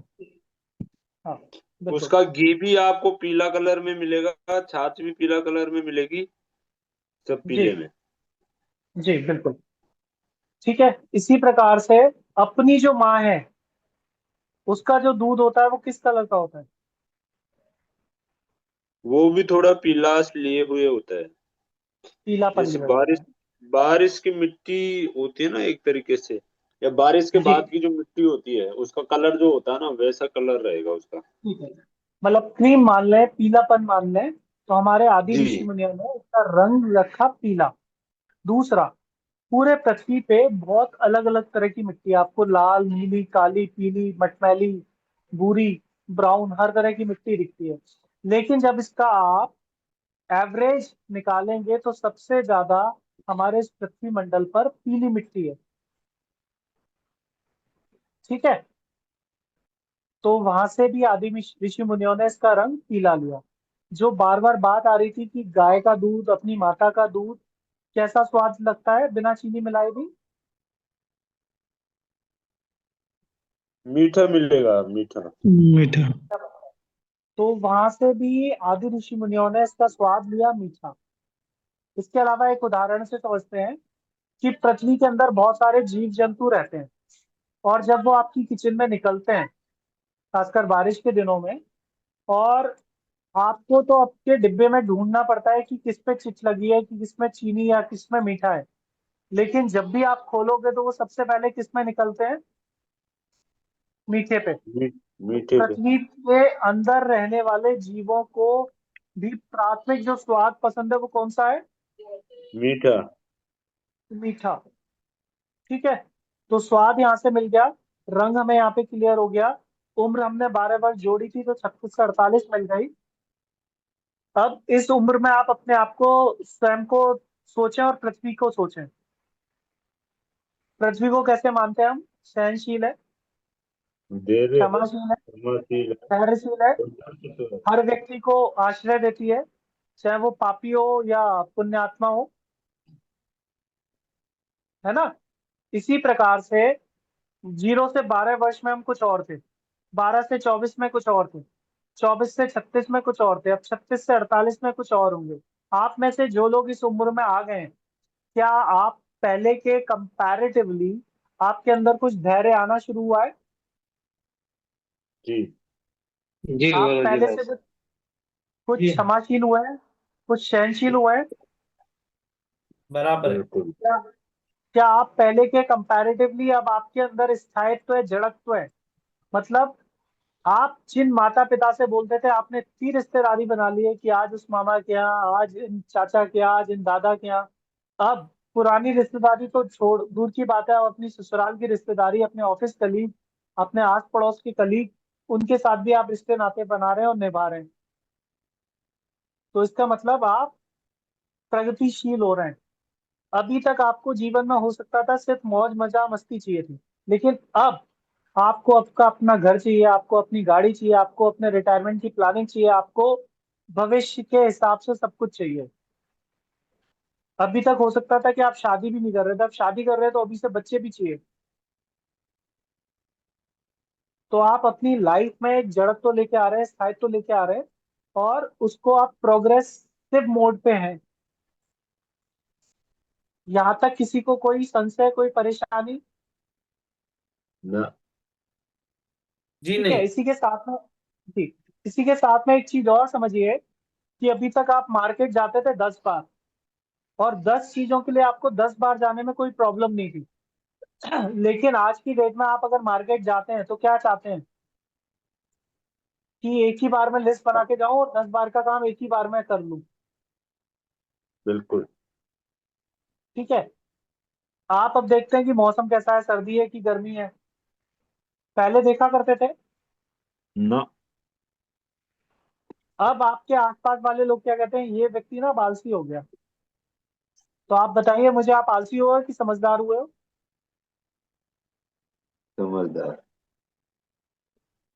हाँ बिल्कुल। उसका घी भी आपको पीला कलर में मिलेगा, छाछ भी पीला कलर में मिलेगी, सब जी पीले में। जी बिल्कुल, ठीक है। इसी प्रकार से अपनी जो माँ है उसका जो दूध होता है वो किस कलर का होता है? वो भी थोड़ा पीला लिए हुए होता है। पीलापन जैसे लिए होता बारिश, है। बारिश की मिट्टी होती है ना एक तरीके से, या बारिश के जी बाद की जो मिट्टी होती है उसका कलर जो होता है ना, वैसा कलर रहेगा उसका। ठीक है। मतलब क्रीम मान लें, पीलापन मान लें, तो हमारे आदि ऋषि जी। मुनियों ने इसका रंग रखा पीला। दूसरा, पूरे पृथ्वी पे बहुत अलग अलग तरह की मिट्टी है। आपको लाल, नीली, काली, पीली, मटमैली, भूरी, ब्राउन, हर तरह की मिट्टी दिखती है। लेकिन जब इसका आप एवरेज निकालेंगे तो सबसे ज्यादा हमारे इस पृथ्वी मंडल पर पीली मिट्टी है। ठीक है। तो वहां से भी आदि ऋषि मुनियों ने इसका रंग पीला लिया। जो बार बार बात आ रही थी कि गाय का दूध, अपनी माता का दूध कैसा स्वाद लगता है बिना चीनी मिलाए भी? मीठा मिलेगा, मीठा। मीठा। तो वहां से भी आदि ऋषि मुनियों ने इसका स्वाद लिया मीठा। इसके अलावा एक उदाहरण से समझते हैं कि पृथ्वी के अंदर बहुत सारे जीव जंतु रहते हैं, और जब वो आपकी किचन में निकलते हैं, खासकर बारिश के दिनों में, और आपको तो आपके डिब्बे में ढूंढना पड़ता है कि किस पे चिट लगी है, कि किस में चीनी या किस में मीठा है। लेकिन जब भी आप खोलोगे तो वो सबसे पहले किस में निकलते हैं? मीठे पे। मीठे पे। पृथ्वी के अंदर रहने वाले जीवों को भी प्राथमिक जो स्वाद पसंद है वो कौन सा है? मीठा। मीठा। ठीक है, तो स्वाद यहाँ से मिल गया, रंग हमें यहाँ पे क्लियर हो गया, उम्र हमने 12 वर्ष जोड़ी थी तो 36 से 48 मिल गई। अब इस उम्र में आप अपने आप को, स्वयं को सोचें और पृथ्वी को सोचें। पृथ्वी को कैसे मानते हैं हम? सहनशील है, धैर्य, क्षमाशील है, क्षमाशील है, धैर्यशील है, और दर्द है। हर व्यक्ति को आश्रय देती है, चाहे वो पापी हो या पुण्यात्मा हो, है ना। इसी प्रकार से 0 से 12 वर्ष में हम कुछ और थे, 12 से 24 में कुछ और थे, 24 से 36 में कुछ और थे, अब 36 से 48 में कुछ और होंगे। आप में से जो लोग इस उम्र में आ गए हैं, क्या आप पहले के कंपैरेटिवली आपके अंदर कुछ धैर्य आना शुरू हुआ है? जी जी आप गुरु जी पहले भाई से साहब। कुछ क्षमाशील हुए हैं, कुछ सहनशील हुए हैं? बराबर है। बिल्कुल। क्या क्या आप पहले के कंपैरेटिवली अब आपके अंदर स्थायित्व है, जड़त्व है? मतलब आप जिन माता पिता से बोलते थे, आपने इतनी रिश्तेदारी बना ली है कि आज उस मामा के यहाँ, आज इन चाचा के यहाँ, आज इन दादा के यहाँ। अब पुरानी रिश्तेदारी तो छोड़, दूर की बात है, आप अपनी ससुराल की रिश्तेदारी, अपने ऑफिस कलीग, अपने आस पड़ोस के कलीग, उनके साथ भी आप रिश्ते नाते बना रहे हैं और निभा रहे हैं। तो इसका मतलब आप प्रगतिशील हो रहे हैं। अभी तक आपको जीवन में हो सकता था सिर्फ मौज मजा मस्ती चाहिए थी, लेकिन अब आपको आपका अपना घर चाहिए, आपको अपनी गाड़ी चाहिए, आपको अपने रिटायरमेंट की प्लानिंग चाहिए, आपको भविष्य के हिसाब से सब कुछ चाहिए। अभी तक हो सकता था कि आप शादी भी नहीं कर रहे थे, अब शादी कर रहे हैं तो अभी से बच्चे भी चाहिए। तो आप अपनी लाइफ में एक जड़त्व तो लेके आ रहे हैं, स्थायित्व तो लेके आ रहे हैं, और उसको आप प्रोग्रेसिव मोड पे हैं। यहाँ तक किसी को कोई संशय, कोई परेशानी? ना। जी ठीक है, नहीं। इसी के साथ में, जी, इसी के साथ में एक चीज और समझिए कि अभी तक आप मार्केट जाते थे 10 बार, और 10 चीजों के लिए आपको 10 बार जाने में कोई प्रॉब्लम नहीं थी। लेकिन आज की डेट में आप अगर मार्केट जाते हैं तो क्या चाहते हैं? कि एक ही बार में लिस्ट बना के जाऊं और 10 बार का काम एक ही बार में कर लूं। बिल्कुल। ठीक है, आप अब देखते हैं कि मौसम कैसा है, सर्दी है कि गर्मी है? पहले देखा करते थे। ना। अब आपके आसपास वाले लोग क्या कहते हैं? ये व्यक्ति ना आलसी हो गया। तो आप बताइए मुझे, आप आलसी हुए हो कि समझदार हुए हो? समझदार।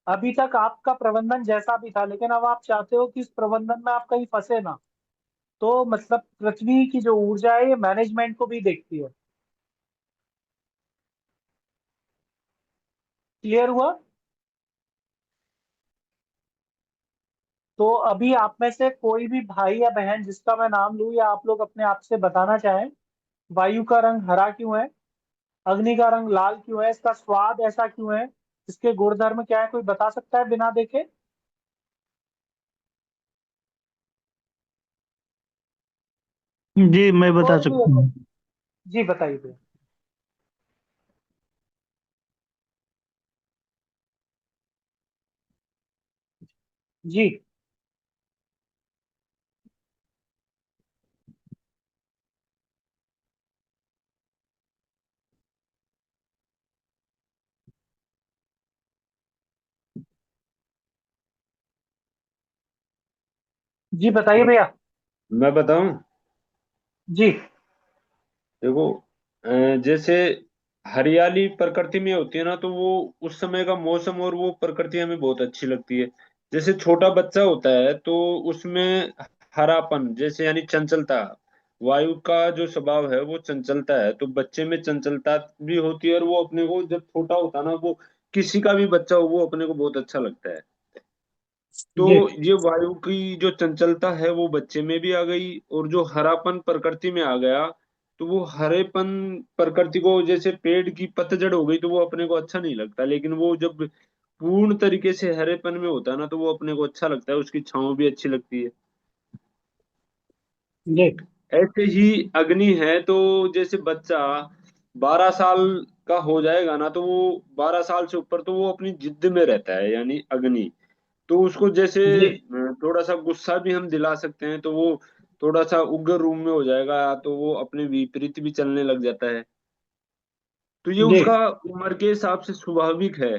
अभी तक आपका प्रबंधन जैसा भी था, लेकिन अब आप चाहते हो कि इस प्रबंधन में आप कहीं फंसे ना। तो मतलब पृथ्वी की जो ऊर्जा है ये मैनेजमेंट को भी देखती है। क्लियर हुआ? तो अभी आप में से कोई भी भाई या बहन जिसका मैं नाम लूं, या आप लोग अपने आप से बताना चाहें, वायु का रंग हरा क्यों है, अग्नि का रंग लाल क्यों है, इसका स्वाद ऐसा क्यों है, इसके गुणधर्म क्या है, कोई बता सकता है बिना देखे? जी मैं बता कोई भी सकता है? हूँ। जी बताइए भैया। जी जी बताइए भैया। मैं बताऊं? जी देखो, जैसे हरियाली प्रकृति में होती है ना, तो वो उस समय का मौसम और वो प्रकृति हमें बहुत अच्छी लगती है। जैसे छोटा बच्चा होता है तो उसमें हरापन, जैसे यानी चंचलता, वायु का जो स्वभाव है वो चंचलता है, तो बच्चे में चंचलता भी होती है, और वो अपने को जब छोटा होता है ना, वो किसी का भी बच्चा हो वो अपने को बहुत अच्छा लगता है। तो जी ये वायु की जो चंचलता है वो बच्चे में भी आ गई, और जो हरापन प्रकृति में आ गया, तो वो हरेपन प्रकृति को, जैसे पेड़ की पतझड़ हो गई तो वो अपने को अच्छा नहीं लगता, लेकिन वो जब पूर्ण तरीके से हरेपन में होता है ना तो वो अपने को अच्छा लगता है, उसकी छांव भी अच्छी लगती है। जी ऐसे ही अग्नि है, तो जैसे बच्चा 12 साल का हो जाएगा ना तो वो 12 साल से ऊपर तो वो अपनी जिद में रहता है, यानी अग्नि। तो उसको जैसे जी थोड़ा सा गुस्सा भी हम दिला सकते हैं तो वो थोड़ा सा उग्र रूप में हो जाएगा, तो वो अपने विपरीत भी चलने लग जाता है। तो ये जी उसका उम्र के हिसाब से स्वाभाविक है।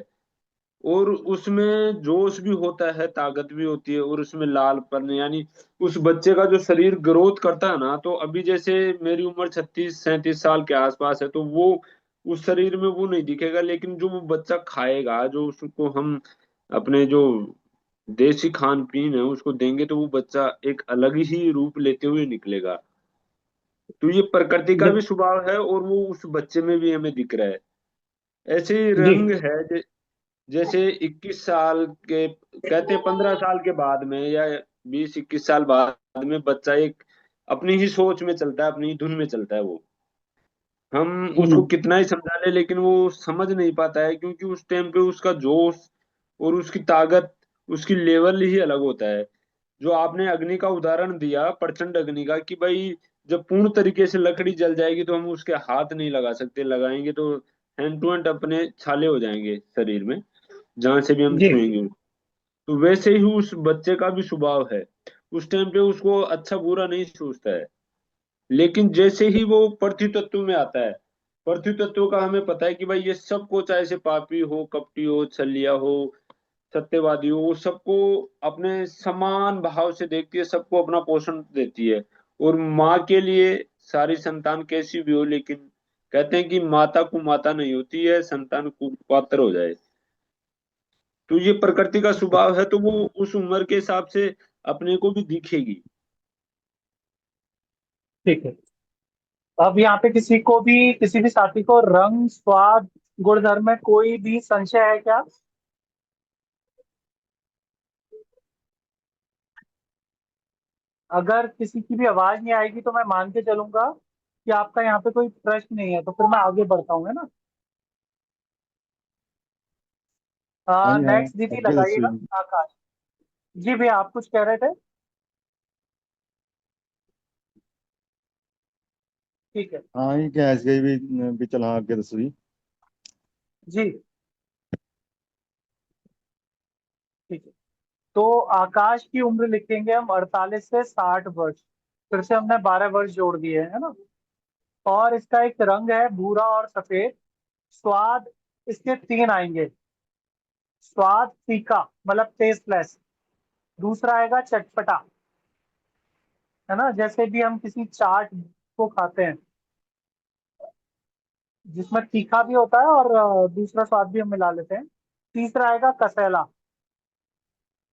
और उसमें जोश भी होता है, ताकत भी होती है, और उसमें लालपन, यानी उस बच्चे का जो शरीर ग्रोथ करता है ना, तो अभी जैसे मेरी उम्र 36-37 साल के आसपास है, तो वो उस शरीर में वो नहीं दिखेगा, लेकिन जो वो बच्चा खाएगा, जो उसको हम अपने जो देसी खान पीन है उसको देंगे, तो वो बच्चा एक अलग ही रूप लेते हुए निकलेगा। तो ये प्रकृति का जी भी स्वभाव है, और वो उस बच्चे में भी हमें दिख रहा है। ऐसे ही जी रंग है, जैसे 21 साल के, कहते हैं 15 साल के बाद में, या 20-21 साल बाद में बच्चा एक अपनी ही सोच में चलता है, अपनी ही धुन में चलता है वो। हम उसको हम्म कितना ही समझा ले लेकिन वो समझ नहीं पाता है, क्योंकि उस टाइम पे उसका जोश और उसकी ताकत, उसकी लेवल ही अलग होता है। जो आपने अग्नि का उदाहरण दिया, प्रचंड अग्नि का, कि भाई जब पूर्ण तरीके से लकड़ी जल जाएगी तो हम उसके हाथ नहीं लगा सकते, लगाएंगे तो हैंड टू हैंड अपने छाले हो जाएंगे शरीर में, जहां से भी हम जी छुएंगे। तो वैसे ही उस बच्चे का भी स्वभाव है, उस टाइम पे उसको अच्छा बुरा नहीं सोचता है। लेकिन जैसे ही वो पृथ्वी तत्व में आता है, पृथ्वी तत्व का हमें पता है कि भाई ये सबको, चाहे से पापी हो, कपटी हो, छलिया हो, सत्यवादी हो, वो सबको अपने समान भाव से देखती है, सबको अपना पोषण देती है। और माँ के लिए सारी संतान कैसी भी हो, लेकिन कहते हैं कि माता को माता नहीं होती है, संतान को पात्र हो जाए। तो ये प्रकृति का स्वभाव है, तो वो उस उम्र के हिसाब से अपने को भी दिखेगी। ठीक है। अब यहाँ पे किसी भी साथी को रंग, स्वाद, गुणधर्म में कोई भी संशय है क्या? अगर किसी की भी आवाज नहीं आएगी तो मैं मान के चलूंगा कि आपका यहाँ पे कोई प्रश्न नहीं है, तो फिर मैं आगे बढ़ता हूँ, है ना। हाँ जी हाँ, नेक्स्ट दीदी आगे दसो लगाइएगा। जी। आकाश। जी भैया, आप कुछ कह रहे थे? ठीक है। हाँ ये गैस गई भी चल, हाँ आगे दसो जी। जी ठीक है। तो आकाश की उम्र लिखेंगे हम 48 से 60 वर्ष। फिर से हमने 12 वर्ष जोड़ दिए है ना। और इसका एक रंग है भूरा और सफेद। स्वाद इसके तीन आएंगे। स्वाद फीका, मतलब टेस्टलेस। दूसरा आएगा चटपटा, है ना, जैसे भी हम किसी चाट को खाते हैं जिसमें तीखा भी होता है और दूसरा स्वाद भी हम मिला लेते हैं। तीसरा आएगा कसेला।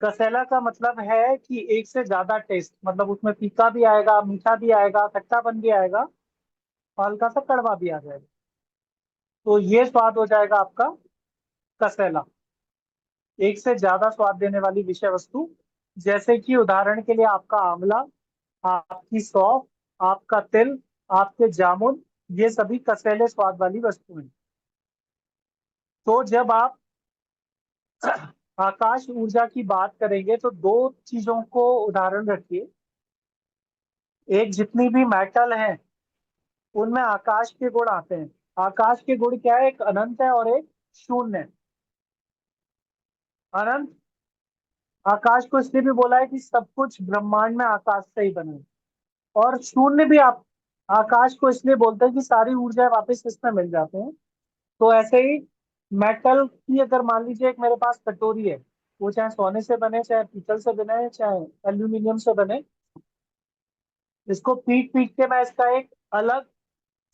कसेला का मतलब है कि एक से ज्यादा टेस्ट, मतलब उसमें तीखा भी आएगा, मीठा भी आएगा, खट्टापन भी आएगा और हल्का सा कड़वा भी आ जाएगा। तो ये स्वाद हो जाएगा आपका कसेला, एक से ज्यादा स्वाद देने वाली विषय वस्तु। जैसे कि उदाहरण के लिए आपका आंवला, आपकी सौंफ, आपका तिल, आपके जामुन, ये सभी कसेले स्वाद वाली वस्तुएं हैं। तो जब आप आकाश ऊर्जा की बात करेंगे तो दो चीजों को उदाहरण रखिए। एक, जितनी भी मेटल है उनमें आकाश के गुण आते हैं। आकाश के गुण क्या है? एक अनंत है और एक शून्य है। अनंत आकाश को इसलिए भी बोला है कि सब कुछ ब्रह्मांड में आकाश से ही बना है। और शून्य भी आप आकाश को इसलिए बोलते हैं कि सारी ऊर्जा वापस इसमें मिल जाते हैं। तो ऐसे ही मेटल की, अगर मान लीजिए एक मेरे पास कटोरी है, वो चाहे सोने से बने, चाहे पीतल से बने, चाहे एल्यूमिनियम से बने, इसको पीट पीट के मैं इसका एक अलग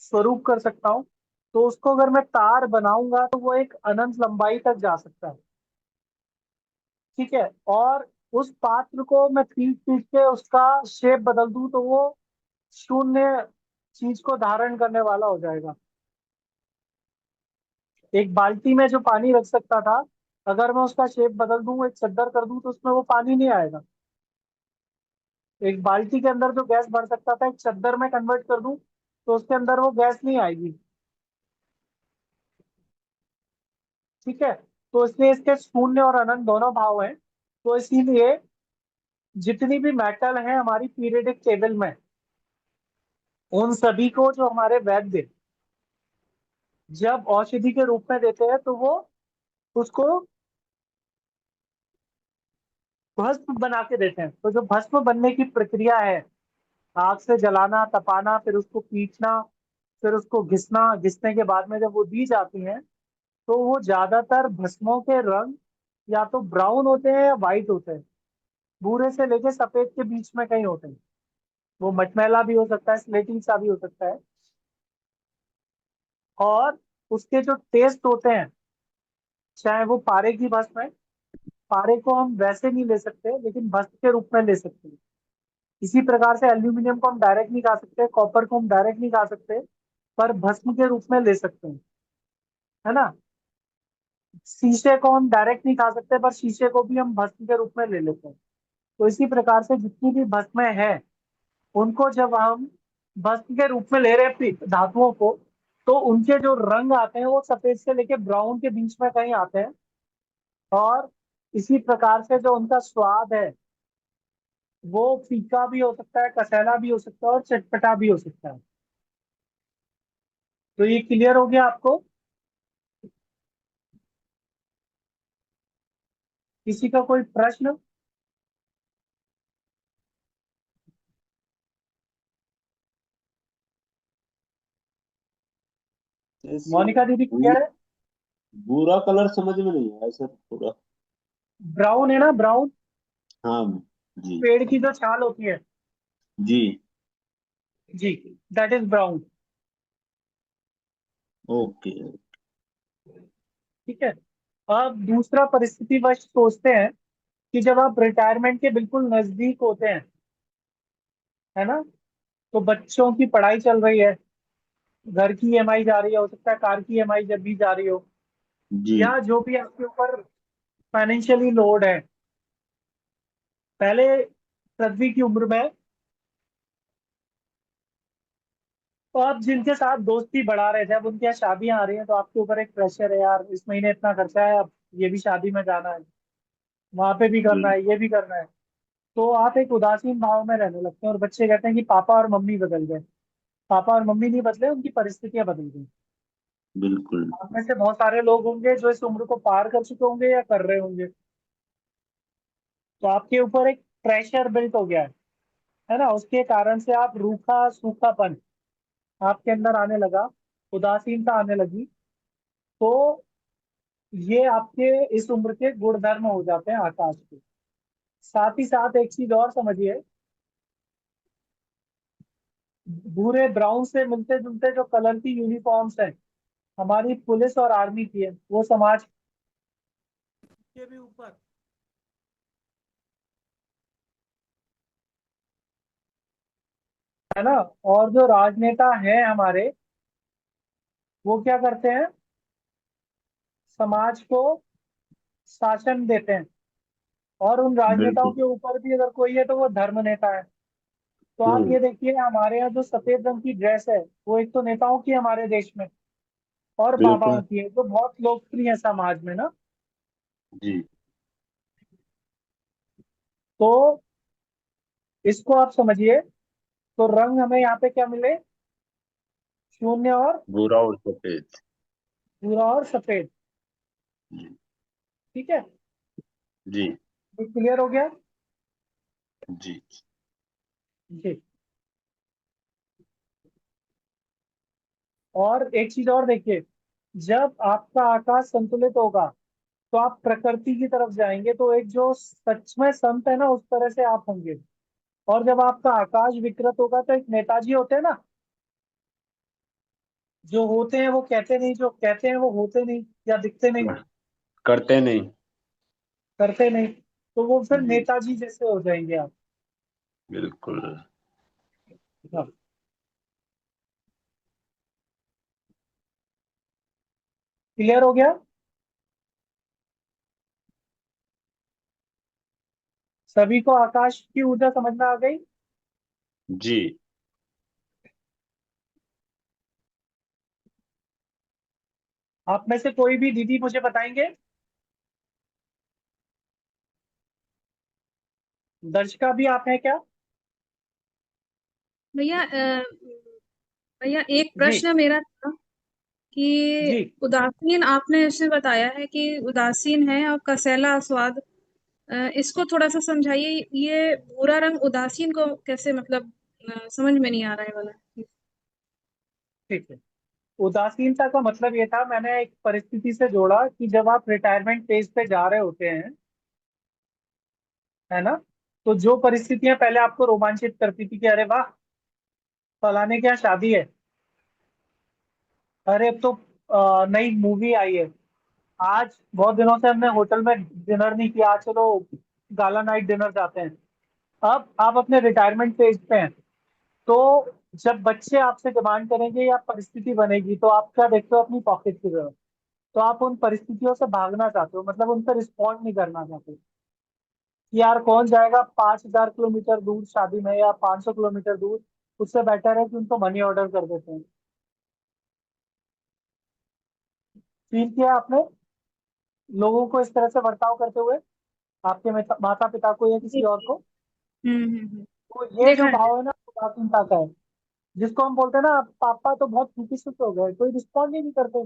स्वरूप कर सकता हूँ। तो उसको अगर मैं तार बनाऊंगा तो वो एक अनंत लंबाई तक जा सकता है। ठीक है। और उस पात्र को मैं पीट पीट के उसका शेप बदल दूं तो वो शून्य चीज को धारण करने वाला हो जाएगा। एक बाल्टी में जो पानी रख सकता था, अगर मैं उसका शेप बदल दूं, एक चद्दर कर दूं, तो उसमें वो पानी नहीं आएगा। एक बाल्टी के अंदर जो गैस भर सकता था, एक चद्दर में कन्वर्ट कर दूं, तो उसके अंदर वो गैस नहीं आएगी। ठीक है, तो इसलिए इसके शून्य और अनंत दोनों भाव हैं। तो इसीलिए जितनी भी मेटल है हमारी पीरियडिक टेबल में, उन सभी को जो हमारे वैद्य जब औषधि के रूप में देते हैं, तो वो उसको भस्म बना के देते हैं। तो जो भस्म बनने की प्रक्रिया है, आग से जलाना, तपाना, फिर उसको पीटना, फिर उसको घिसना, घिसने के बाद में जब वो दी जाती हैं, तो वो ज्यादातर भस्मों के रंग या तो ब्राउन होते हैं या व्हाइट होते हैं। भूरे से लेके सफेद के बीच में कहीं होते हैं। वो मटमैला भी हो सकता है, स्लेटी सा भी हो सकता है। और उसके जो टेस्ट होते हैं, चाहे वो पारे की भस्म है, पारे को हम वैसे नहीं ले सकते, लेकिन भस्म के रूप में ले सकते हैं। इसी प्रकार से एल्यूमिनियम को हम डायरेक्ट नहीं खा सकते, कॉपर को हम डायरेक्ट नहीं खा सकते, पर भस्म के रूप में ले सकते हैं, है ना। शीशे को हम डायरेक्ट नहीं खा सकते, पर शीशे को भी हम भस्म के रूप में ले लेते हैं। तो इसी प्रकार से जितनी भी भस्में हैं, उनको जब हम भस्म के रूप में ले रहे हैं धातुओं को, तो उनके जो रंग आते हैं वो सफेद से लेके ब्राउन के बीच में कहीं आते हैं। और इसी प्रकार से जो उनका स्वाद है, वो फीका भी हो सकता है, कसैला भी हो सकता है, और चटपटा भी हो सकता है। तो ये क्लियर हो गया आपको? किसी का कोई प्रश्न? जैसे मोनिका दीदी क्लियर है? भूरा कलर समझ में नहीं आया सर पूरा। ब्राउन है ना, ब्राउन? हाँ जी। पेड़ की जो छाल होती है, जी। जी, दैट इज ब्राउन। ओके। ठीक है। अब दूसरा परिस्थितिवश सोचते हैं कि जब आप रिटायरमेंट के बिल्कुल नजदीक होते हैं, है ना, तो बच्चों की पढ़ाई चल रही है, घर की ईएमआई जा रही है, हो सकता है कार की ईएमआई जब भी जा रही हो, जी। या जो भी आपके ऊपर फाइनेंशियली लोड है। पहले पृथ्वी की उम्र में, तो आप जिनके साथ दोस्ती बढ़ा रहे थे, अब उनकी यहाँ शादियां आ रही हैं, तो आपके ऊपर एक प्रेशर है, यार इस महीने इतना खर्चा है, अब ये भी शादी में जाना है, वहां पे भी करना बिल, है, ये भी करना है। तो आप एक उदासीन भाव में रहने लगते हैं, और बच्चे कहते हैं कि पापा और मम्मी बदल गए। पापा और मम्मी नहीं बदले, उनकी परिस्थितियां बदल गई। बिल्कुल। आप में से बहुत सारे लोग होंगे जो इस उम्र को पार कर चुके होंगे या कर रहे होंगे। तो आपके ऊपर एक प्रेशर बिल्ट हो गया है ना, उसके कारण से आप रूखा सूखापन आपके अंदर आने लगा, उदासीनता आने लगी। तो ये आपके इस उम्र के गुणधर्म हो जाते हैं आकाश के। साथ ही साथ एक चीज और समझिए, भूरे ब्राउन से मिलते जुलते जो कलर की यूनिफॉर्म्स हैं, हमारी पुलिस और आर्मी की है, वो समाज के भी ऊपर है ना। और जो राजनेता हैं हमारे, वो क्या करते हैं, समाज को शासन देते हैं। और उन राजनेताओं बिल्कुल। के ऊपर भी अगर कोई है, तो वो धर्म नेता है। तो आप हम्म। ये देखिए, हमारे यहाँ जो सफेद रंग की ड्रेस है, वो एक तो नेताओं की है हमारे देश में, और बिल्कुल। बाबाओं की है, जो बहुत लोकप्रिय है समाज में ना। जी। तो इसको आप समझिए। तो रंग हमें यहाँ पे क्या मिले, शून्य और भूरा और सफेद। भूरा और सफेद। जी। ठीक है, जी। ये क्लियर हो गया? जी। जी। और एक चीज और देखिए, जब आपका आकाश संतुलित होगा, तो आप प्रकृति की तरफ जाएंगे, तो एक जो सच में संत है ना, उस तरह से आप होंगे। और जब आपका आकाश विकृत होगा, तो एक नेताजी होते हैं ना, जो होते हैं वो कहते नहीं, जो कहते हैं वो होते नहीं या दिखते नहीं, करते नहीं। करते नहीं, तो वो फिर जी। नेताजी जैसे हो जाएंगे आप। बिल्कुल। हाँ। क्लियर हो गया? सभी को आकाश की ऊर्जा समझ में आ गई? जी। आप में से कोई भी दीदी मुझे बताएंगे? दर्शिका भी आप हैं क्या? भैया भैया एक जी प्रश्न मेरा था जी। कि उदासीन आपने इसमें बताया है कि उदासीन है और कसैला स्वाद, इसको थोड़ा सा समझाइए। ये भूरा रंग उदासीन को कैसे मतलब समझ में नहीं आ रहा है वाला। ठीक है। उदासीनता का मतलब ये था, मैंने एक परिस्थिति से जोड़ा कि जब आप रिटायरमेंट फेज पे जा रहे होते हैं, है ना, तो जो परिस्थितियां पहले आपको रोमांचित करती थी कि अरे वाह फलाने के यहाँ शादी है, अरे अब तो नई मूवी आई है, आज बहुत दिनों से हमने होटल में डिनर नहीं किया, आज चलो गाला नाइट डिनर जाते हैं। अब आप अपने रिटायरमेंट फेज पे हैं, तो जब बच्चे आपसे डिमांड करेंगे या परिस्थिति बनेगी, तो आप क्या देखते हो? अपनी पॉकेट की तरफ। तो आप उन परिस्थितियों से भागना चाहते हो, मतलब उन पर रिस्पॉन्ड नहीं करना चाहते कि यार कौन जाएगा 5,000 किलोमीटर दूर शादी में या 500 किलोमीटर दूर, उससे बेटर है कि उनको मनी ऑर्डर कर देते हैं। फील किया आपने लोगों को इस तरह से बर्ताव करते हुए, आपके माता पिता को या किसी और को? तो ये देखा जो है। भाव है ना, उदासीनता का है, जिसको हम बोलते हैं ना पापा तो बहुत टूटी सुत हो गए, कोई रिस्पॉन्ड ही नहीं करते।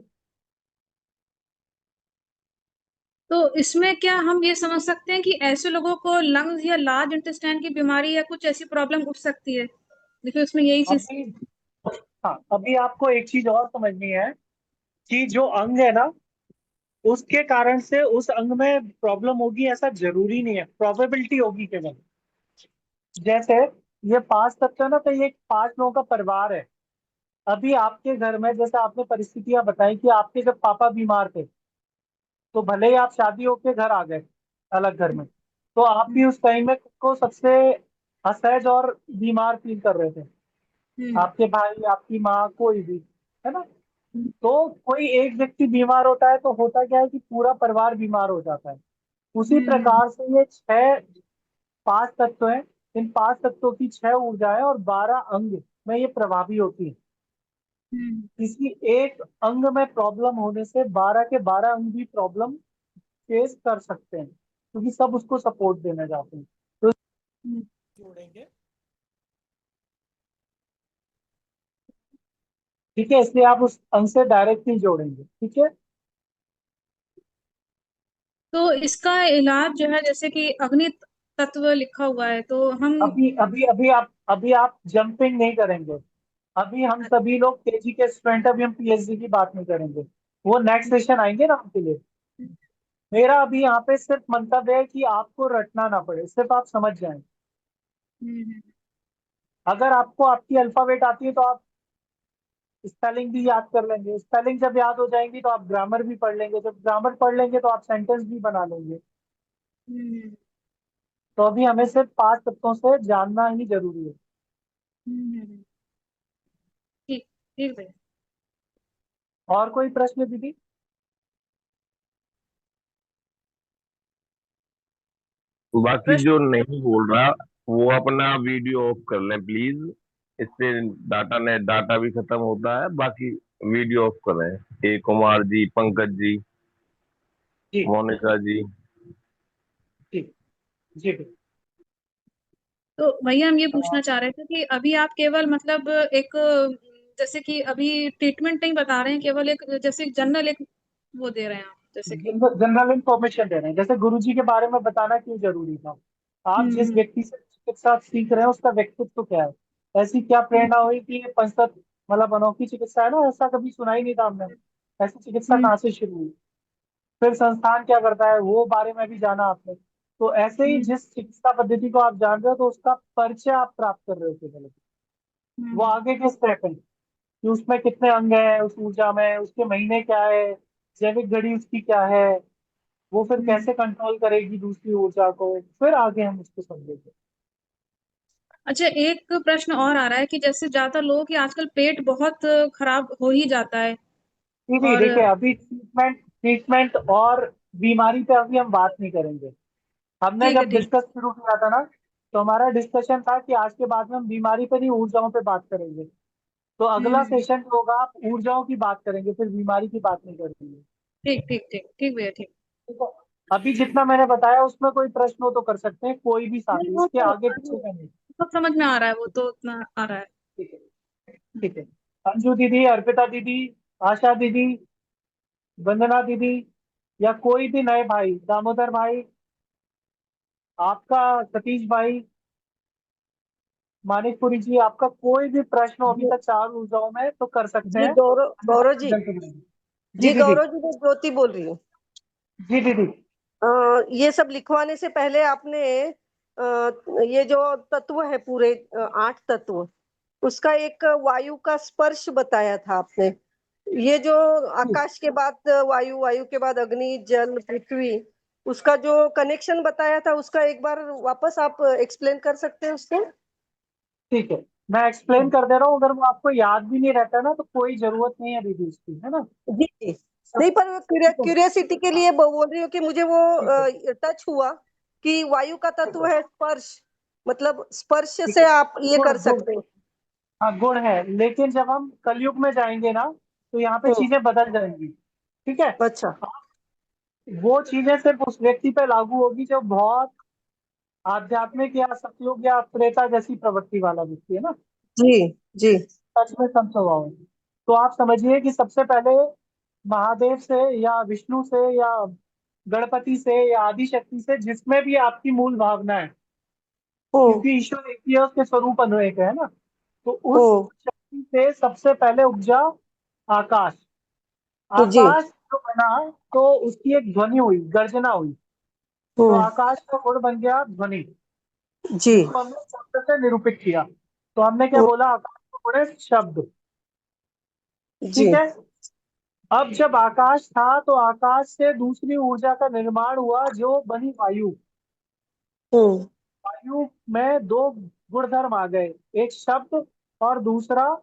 तो इसमें क्या हम ये समझ सकते हैं कि ऐसे लोगों को लंग्स या लार्ज इंटेस्टाइन की बीमारी या कुछ ऐसी प्रॉब्लम उठ सकती है? देखिए उसमें यही चीज। अभी हाँ, अभी आपको एक चीज और समझनी है कि जो अंग है ना, उसके कारण से उस अंग में प्रॉब्लम होगी ऐसा जरूरी नहीं है, प्रोबेबिलिटी होगी केवल। जैसे ये 5 तत्व है ना, तो ये एक 5 लोगों का परिवार है। अभी आपके घर में जैसे आपने परिस्थितियां बताई कि आपके जब पापा बीमार थे, तो भले ही आप शादी होके घर आ गए अलग घर में, तो आप भी उस टाइम में खुद को सबसे असहज और बीमार फील कर रहे थे। आपके भाई, आपकी माँ, कोई भी, है ना। तो कोई एक व्यक्ति बीमार होता है तो होता क्या है कि पूरा परिवार बीमार हो जाता है। उसी प्रकार से ये 5 तत्व हैं। इन 5 तत्वों की 6 ऊर्जाएं और 12 अंग में ये प्रभावी होती है। किसी एक अंग में प्रॉब्लम होने से 12 के 12 अंग भी प्रॉब्लम फेस कर सकते हैं, क्योंकि सब उसको सपोर्ट देने जाते हैं। तो जोड़ेंगे, ठीक है, इसलिए आप उस अंग से डायरेक्ट नहीं जोड़ेंगे, ठीक है। तो इसका इलाज जो है, जैसे कि अग्नि तत्व लिखा हुआ है, तो हम अभी आप जंपिंग नहीं करेंगे। अभी हम सभी लोग केजी के स्टूडेंट, अभी हम पीएचडी की बात नहीं करेंगे, वो नेक्स्ट सेशन आएंगे ना आपके लिए। मेरा अभी यहाँ पे सिर्फ मंतव्य है कि आपको रटना ना पड़े, सिर्फ आप समझ जाएं। अगर आपको आपकी अल्फाबेट आती है तो आप स्पेलिंग भी याद कर लेंगे, स्पेलिंग जब याद हो जाएंगी तो आप ग्रामर भी पढ़ लेंगे, जब ग्रामर पढ़ लेंगे तो आप सेंटेंस भी बना लेंगे। तो अभी हमें सिर्फ 5 तत्वों से जानना ही जरूरी है। ठीक ठीक भैया। और कोई प्रश्न दीदी? बाकी जो नहीं बोल रहा वो अपना वीडियो ऑफ कर लें प्लीज। इससे डाटा भी खत्म होता है। बाकी वीडियो ऑफ करें। ए कुमार जी, पंकज जी, मोनिका जी। ठीक जी ठीक। तो भैया हम ये पूछना चाह रहे थे कि अभी आप केवल मतलब एक, जैसे कि अभी ट्रीटमेंट नहीं बता रहे हैं, केवल एक जैसे जनरल एक वो दे रहे हैं आप, जैसे कि जनरल इन्फॉर्मेशन दे रहे हैं, जैसे गुरुजी के बारे में बताना क्यों जरूरी था। आप जिस व्यक्ति से चिकित्सा सीख रहे हैं उसका व्यक्तित्व क्या है, ऐसी क्या प्रेरणा हुई कि ये पंचतत्व मतलब अनोखी चिकित्सा है ना, ऐसा कभी सुना ही नहीं था हमने। ऐसी चिकित्सा कहाँ से शुरू हुई, फिर संस्थान क्या करता है, वो बारे में भी जाना आपने। तो ऐसे ही जिस चिकित्सा पद्धति को आप जान रहे हो, तो उसका परिचय आप प्राप्त कर रहे हो केवल। वो आगे के स्टेप है कि उसमें कितने अंग हैं, उस ऊर्जा में उसके महीने क्या है, जैविक घड़ी उसकी क्या है, वो फिर कैसे कंट्रोल करेगी दूसरी ऊर्जा को, फिर आगे हम उसको समझेंगे। अच्छा, एक प्रश्न और आ रहा है कि जैसे ज्यादातर लोगों की आजकल पेट बहुत खराब हो ही जाता है, दीदी और देखिए, अभी ट्रीटमेंट और बीमारी पे अभी हम बात नहीं करेंगे। हमने ठीक है जब ठीक। डिस्कस शुरू किया था ना, तो हमारा डिस्कशन था कि आज के बाद में हम बीमारी पे नहीं, ऊर्जाओं पे बात करेंगे। तो अगला हम्म। सेशन जो होगा, आप ऊर्जाओं की बात करेंगे, फिर बीमारी की बात नहीं करेंगे। ठीक ठीक ठीक ठीक भैया ठीक। ठीक है। अभी जितना मैंने बताया उसमें कोई प्रश्न हो तो कर सकते हैं, कोई भी नहीं साथी, वो इसके तो आगे पीछे का नहीं। सब समझ में आ रहा है, वो तो उतना आ रहा है। ठीक है, ठीक है। अंजू दीदी, अर्पिता दीदी, आशा दीदी, वंदना दीदी, या कोई भी नए भाई, दामोदर भाई, आपका, सतीश भाई, मानिकपुरी जी, आपका कोई भी प्रश्न हो अभी जी तक चार ऊर्जाओं में तो कर सकते जी हैं, गौरव अन्यथा गौरव हम जी। जल्द करेंगे। जी जी दीदी। गौरव जी, मैं ज्योति बोल रही हूँ। जी दीदी। ये सब लिखवाने से पहले आपने ये जो तत्व है पूरे 8 तत्व, उसका एक वायु का स्पर्श बताया था आपने। ये जो आकाश के बाद वायु, वायु के बाद अग्नि, जल, पृथ्वी, उसका जो कनेक्शन बताया था, उसका एक बार वापस आप एक्सप्लेन कर सकते हैं उसको? ठीक है, मैं एक्सप्लेन कर दे रहा हूँ। अगर वो आपको याद भी नहीं रहता ना, तो कोई जरूरत नहीं है दीदी उसकी, है ना। जी जी। सब नहीं, पर ठीक है, क्यूरियोसिटी के लिए बोल रही हूँ कि मुझे वो ठीक है, टच हुआ कि वायु का ठीक तत्व है, है स्पर्श, मतलब स्पर्श ठीक से है। आप ये गुण कर गुण, सकते हैं। हाँ गुण है, लेकिन जब हम कलयुग में जाएंगे ना, तो यहाँ पे हम्म। चीजें बदल जाएंगी। ठीक है। अच्छा। वो चीजें सिर्फ उस व्यक्ति पे लागू होगी जो बहुत आध्यात्मिक या सतयुग या त्रेता जैसी प्रवृत्ति वाला व्यक्ति है ना, जी जी सच में संत स्वभाव है। तो आप समझिए कि सबसे पहले महादेव से या विष्णु से या गणपति से या आदि शक्ति से, जिसमें भी आपकी मूल भावना है, हम्म क्योंकि ईश्वर एक ही है, उसके स्वरूप अनेक है ना। तो उस हम्म शक्ति से सबसे पहले उपजा आकाश। जी आकाश जो बना, तो उसकी एक ध्वनि हुई, गर्जना हुई। तो हम्म आकाश का गुण बन गया ध्वनि, जी जिसको हमने शब्द से निरूपित किया। तो हमने क्या हम्म, बोला, आकाश का गुण है शब्द। जी ठीक है। अब जब आकाश था, तो आकाश से दूसरी ऊर्जा का निर्माण हुआ, जो बनी वायु। हम्म वायु में दो गुणधर्म आ गए, एक शब्द और दूसरा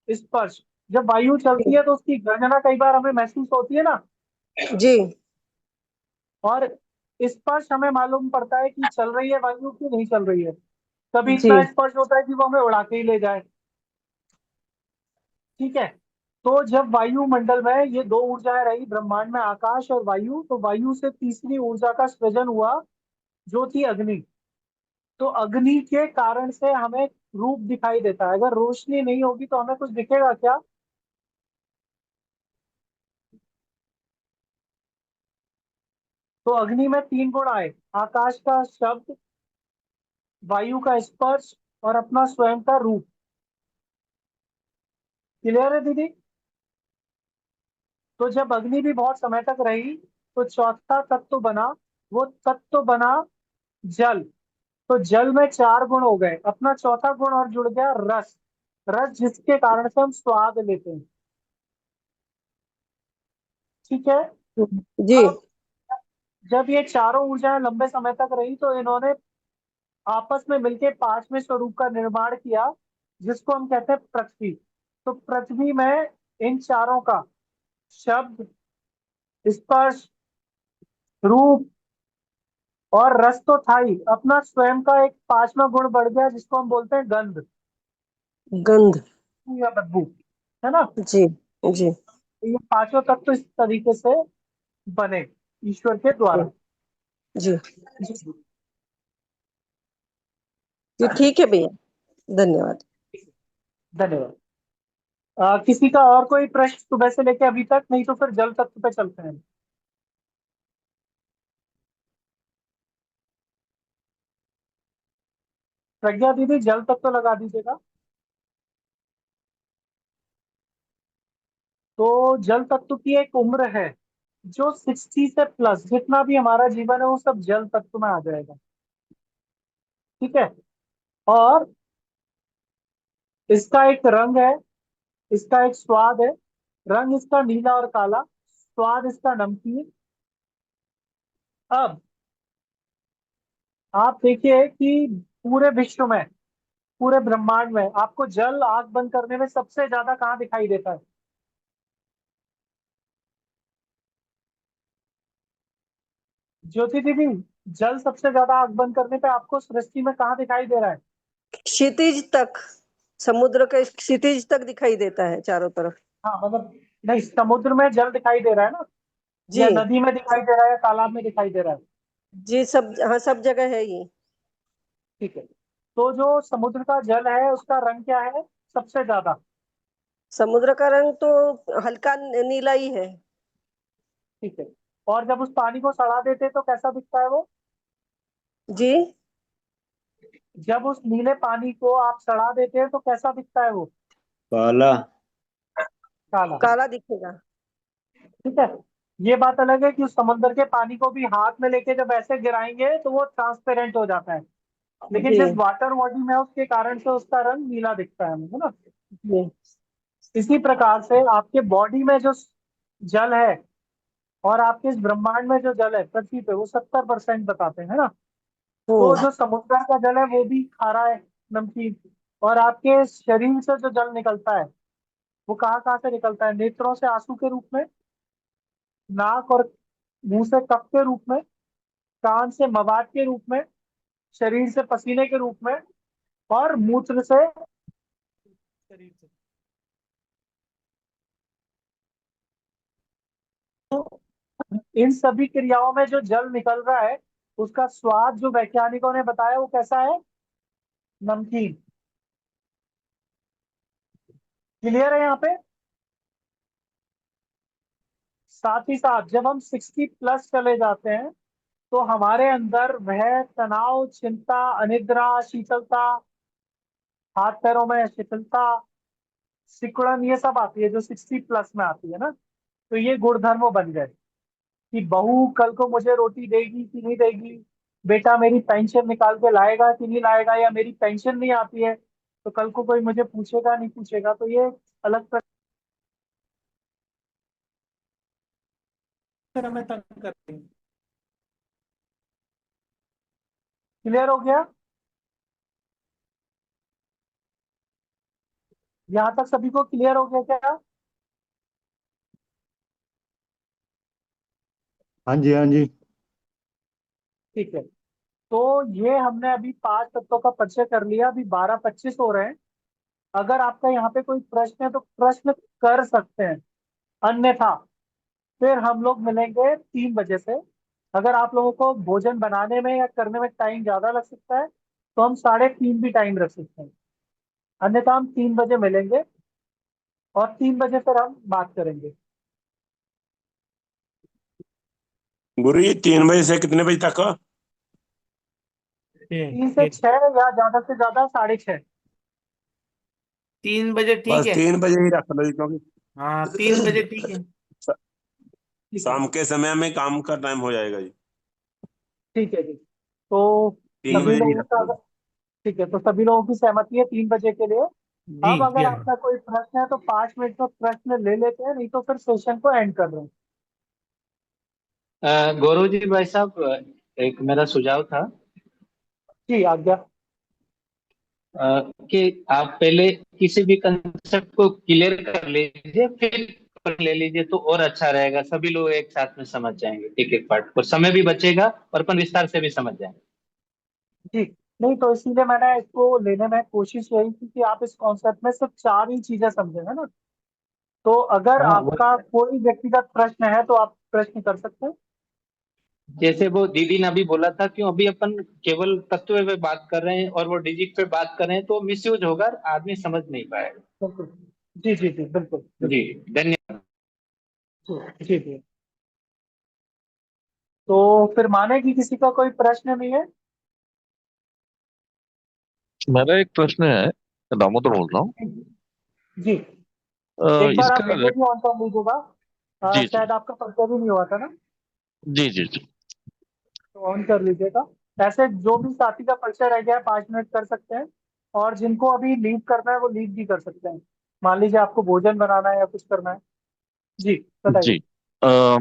स्पर्श। जब वायु चलती है तो उसकी गर्जना कई बार हमें महसूस होती है ना, जी और स्पर्श हमें मालूम पड़ता है कि चल रही है वायु की नहीं चल रही है। कभी जी इतना स्पर्श होता है कि वो हमें उड़ा के ही ले जाए। ठीक है। तो जब वायुमंडल में ये दो ऊर्जाएं रही ब्रह्मांड में, आकाश और वायु, तो वायु से तीसरी ऊर्जा का सृजन हुआ, जो थी अग्नि। तो अग्नि के कारण से हमें रूप दिखाई देता है। अगर रोशनी नहीं होगी तो हमें कुछ दिखेगा क्या? तो अग्नि में तीन गुण आए, आकाश का शब्द, वायु का स्पर्श, और अपना स्वयं का रूप। क्लियर है दीदी? तो जब अग्नि भी बहुत समय तक रही, तो चौथा तत्व बना, वो तत्व बना जल। तो जल में चार गुण हो गए, अपना चौथा गुण और जुड़ गया रस। रस जिसके कारण से हम स्वाद लेते हैं। ठीक है। जी अब जब ये चारों ऊर्जाएं लंबे समय तक रही, तो इन्होंने आपस में मिलकर पांचवें स्वरूप का निर्माण किया, जिसको हम कहते हैं पृथ्वी। तो पृथ्वी में इन चारों का शब्द, स्पर्श, रूप और रस तो था ही, अपना स्वयं का एक पांचवा गुण बढ़ गया, जिसको हम बोलते हैं गंध गंध। या बदबू, है ना। जी जी तो ये पांचों तत्व इस तरीके से बने ईश्वर के द्वारा। जी जी ठीक है भैया, धन्यवाद। धन्यवाद। किसी का और कोई प्रश्न सुबह से लेके अभी तक? नहीं तो फिर जल तत्व पे चलते हैं। प्रज्ञा दीदी, जल तत्व लगा दीजिएगा। तो जल तत्व की एक उम्र है, जो 60 से प्लस, जितना भी हमारा जीवन है वो सब जल तत्व में आ जाएगा। ठीक है। और इसका एक रंग है, इसका एक स्वाद है। रंग इसका नीला और काला, स्वाद इसका नमकीन। अब आप देखिए कि पूरे विश्व में, पूरे ब्रह्मांड में आपको जल आंख बंद करने में सबसे ज्यादा कहाँ दिखाई देता है? ज्योति दीदी, जल सबसे ज्यादा आंख बंद करने पे आपको सृष्टि में कहाँ दिखाई दे रहा है? क्षितिज तक, समुद्र के क्षितिज तक दिखाई देता है चारों तरफ। हाँ मतलब, नहीं, समुद्र में जल दिखाई दे रहा है ना, जी या नदी में दिखाई दे रहा है, या तालाब में दिखाई दे रहा है? जी, सब, हाँ, सब जगह है ये। ठीक है, तो जो समुद्र का जल है उसका रंग क्या है सबसे ज्यादा? समुद्र का रंग तो हल्का नीला ही है। ठीक है, और जब उस पानी को सड़ा देते तो कैसा दिखता है वो? जी, जब उस नीले पानी को आप सड़ा देते हैं तो कैसा दिखता है वो? काला। काला। काला दिखेगा। ठीक है, ये बात अलग है कि उस समंदर के पानी को भी हाथ में लेके जब ऐसे गिराएंगे तो वो ट्रांसपेरेंट हो जाता है, लेकिन जी जिस वाटर बॉडी में है उसके कारण से उसका रंग नीला दिखता है हमें, है ना? जी। इसी प्रकार से आपके बॉडी में जो जल है और आपके इस ब्रह्मांड में जो जल है पृथ्वी पे, वो 70% बताते हैं, है ना? तो जो समुद्र का जल है वो भी खारा है, नमकीन। और आपके शरीर से जो जल निकलता है वो कहाँ कहाँ से निकलता है? नेत्रों से आंसू के रूप में, नाक और मुंह से कफ के रूप में, कान से मवाद के रूप में, शरीर से पसीने के रूप में, और मूत्र से शरीर से। तो इन सभी क्रियाओं में जो जल निकल रहा है उसका स्वाद जो वैज्ञानिकों ने बताया वो कैसा है? नमकीन। क्लियर है यहाँ पे? साथ ही साथ जब हम 60+ चले जाते हैं तो हमारे अंदर वह तनाव, चिंता, अनिद्रा, शीतलता, हाथ पैरों में शिथिलता, सिकुड़न, ये सब आती है जो 60+ में आती है ना। तो ये गुणधर्म बन गए कि बहू कल को मुझे रोटी देगी कि नहीं देगी, बेटा मेरी पेंशन निकाल के लाएगा कि नहीं लाएगा, या मेरी पेंशन नहीं आती है तो कल को कोई मुझे पूछेगा नहीं पूछेगा। तो ये अलग तरह में तंग करते हैं। क्लियर हो गया? यहाँ तक सभी को क्लियर हो गया क्या? हाँ जी, हाँ जी। ठीक है, तो ये हमने अभी 5 तत्वों का परिचय कर लिया, अभी 12:25 हो रहे हैं। अगर आपका यहाँ पे कोई प्रश्न है तो प्रश्न कर सकते हैं, अन्यथा फिर हम लोग मिलेंगे 3 बजे से। अगर आप लोगों को भोजन बनाने में या करने में टाइम ज्यादा लग सकता है तो हम 3:30 भी टाइम रख सकते हैं, अन्यथा हम 3 बजे मिलेंगे और 3 बजे फिर हम बात करेंगे। गुरु जी 3 बजे से कितने बजे तक? 3 से 6 या ज्यादा से ज्यादा 6:30। 3 बजे ठीक बस है। 3 बजे ही रख लो जी, क्योंकि हाँ 3 बजे ठीक है। शाम के समय में काम का टाइम हो जाएगा जी। ठीक है जी, तो तीन सभी बजे ही लोगों रख का, लो। ठीक है, तो सभी लोगों की सहमति है 3 बजे के लिए। जी अब अगर जी। आपका कोई प्रश्न है तो 5 मिनट में प्रश्न ले लेते हैं, नहीं तो फिर सेशन को एंड कर रहे हैं। गौरव जी भाई साहब, एक मेरा सुझाव था जी, आज्ञा। कि आप पहले किसी भी कंसेप्ट को क्लियर कर लीजिए, फिर ले लीजिए तो और अच्छा रहेगा। सभी लोग एक साथ में समझ जाएंगे एक एक पार्ट, और समय भी बचेगा और अपन विस्तार से भी समझ जाएंगे। जी, नहीं तो इसीलिए मैंने इसको लेने में कोशिश यही की कि आप इस कॉन्सेप्ट में सिर्फ 4 ही चीजें समझे, है ना? तो अगर हाँ, वो आपका कोई व्यक्तिगत प्रश्न है तो आप प्रश्न कर सकते हैं। जैसे वो दीदी ने अभी बोला था, क्यों अभी अपन केवल तत्व पे बात कर रहे हैं और वो डिजिट पे बात कर रहे हैं, तो मिसयूज होगा, आदमी समझ नहीं पाएगा। बिल्कुल। जी जी जी, बिल्कुल जी, बिल्कुल। धन्यवाद। जी जी, तो फिर माने कि किसी का कोई प्रश्न नहीं है? मेरा एक प्रश्न है, दामोदर बोल रहा हूँ। जी, एक बार आप इसका वीडियो भी ऑन कर लीजिएगा। जी जी शायद आपका परिचय भी नहीं हुआ था ना, जी जी जी। तो ऑन कर लीजिएगा। ऐसे जो भी साथी का परिचय रह गया है 5 मिनट कर सकते हैं, और जिनको अभी लीव करना है वो लीव भी कर सकते हैं। मान लीजिए आपको भोजन बनाना है या कुछ करना है। जी, जी बताइए।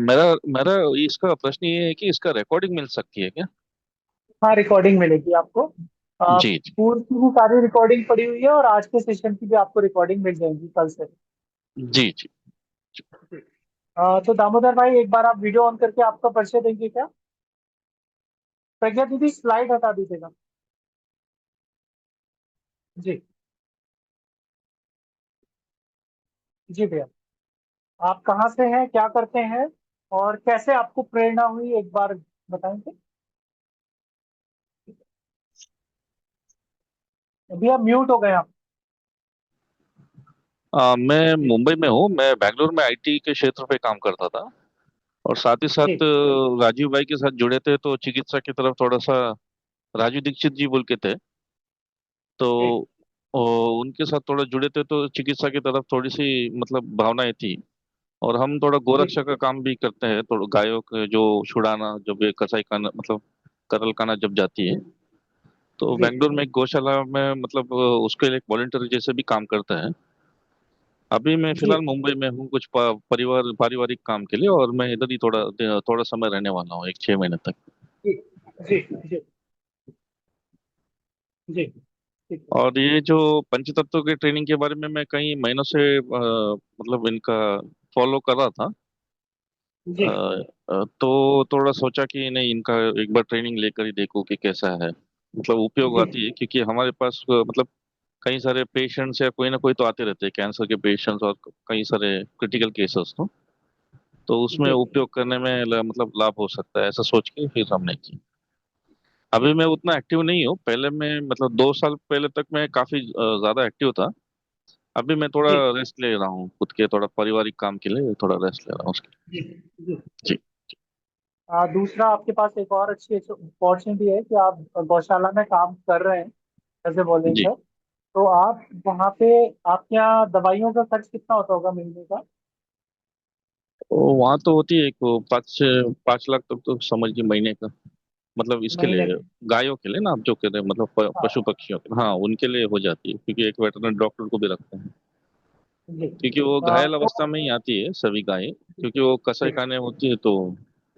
मेरा मेरा इसका प्रश्न ये है कि इसका रिकॉर्डिंग मिल सकती है क्या? हाँ, रिकॉर्डिंग मिलेगी आपको। जी जी पूर्व की भी सारी रिकॉर्डिंग पड़ी हुई है और आज के सेशन की भी आपको रिकॉर्डिंग मिल जाएगी कल से। जी जी। तो दामोदर भाई, एक बार आप वीडियो ऑन करके आपका परिचय देंगे क्या? प्रज्ञा दीदी स्लाइड हटा दीजिएगा। जी जी भैया, आप कहाँ से हैं, क्या करते हैं, और कैसे आपको प्रेरणा हुई, एक बार बताएंगे? भैया म्यूट हो गए आप। मैं मुंबई में हूँ। मैं बैंगलोर में आईटी के क्षेत्र पे काम करता था, और साथ ही साथ जी राजीव भाई के साथ जुड़े थे, तो चिकित्सा की तरफ थोड़ा सा। राजू दीक्षित जी बोल के थे, तो जी उनके साथ थोड़ा जुड़े थे, तो चिकित्सा की तरफ थोड़ी सी मतलब भावनाएं थी। और हम थोड़ा जी गोरक्षा का काम भी करते हैं, थोड़ा गायों के जो छुड़ाना, जब ये कसाई खाना मतलब करल खाना जब जाती है, तो जी बेंगलुरु में एक गौशाला में मतलब उसके लिए एक वॉलंटियर जैसे भी काम करते हैं। अभी मैं जी फिलहाल मुंबई में हूँ, कुछ परिवार पारिवारिक काम के लिए, और मैं इधर ही थोड़ा थोड़ा समय रहने वाला हूँ, एक 6 महीने तक। जी जी जी जी ठीक है। और ये जो पंचतत्व के ट्रेनिंग के बारे में मैं कई महीनों से मतलब इनका फॉलो कर रहा था। जी तो थोड़ा सोचा कि नहीं, इनका एक बार ट्रेनिंग लेकर ही देखूं कि कैसा है, मतलब उपयोग जी आती है, क्योंकि हमारे पास मतलब कई सारे पेशेंट्स या कोई ना कोई तो आते रहते हैं, कैंसर के पेशेंट्स और कई सारे क्रिटिकल केसेस। तो उसमें जी उपयोग करने में मतलब लाभ हो सकता है, ऐसा सोच के फिर हमने की। अभी मैं उतना एक्टिव नहीं हूँ, पहले मैं मतलब 2 साल पहले तक मैं काफी ज्यादा एक्टिव था। अभी मैं थोड़ा जी रेस्ट ले रहा हूँ, खुद के थोड़ा पारिवारिक काम के लिए थोड़ा रेस्ट ले रहा हूँ उसके जी जी जी। दूसरा, आपके पास एक और अच्छी अपॉर्चुनिटी है कि आप गौशाला में काम कर रहे हैं एज ए जी, वॉलेंटियर। तो आप वहाँ पे, आपके यहाँ दवाइयों का खर्च कितना होता होगा महीने का? तो वहाँ तो होती है एक वो 5 लाख तक तो समझ लीजिए महीने का, मतलब इसके महीने लिए, का? गायों के लिए ना, आप जो कह रहे हैं मतलब पशु हाँ पक्षियों के, हाँ उनके लिए हो जाती है, क्योंकि एक वेटरनरी डॉक्टर को भी रखते हैं, जी क्योंकि वो घायल तो अवस्था में ही आती है सभी गायें, क्योंकि वो कसाई जी खाने होती है, तो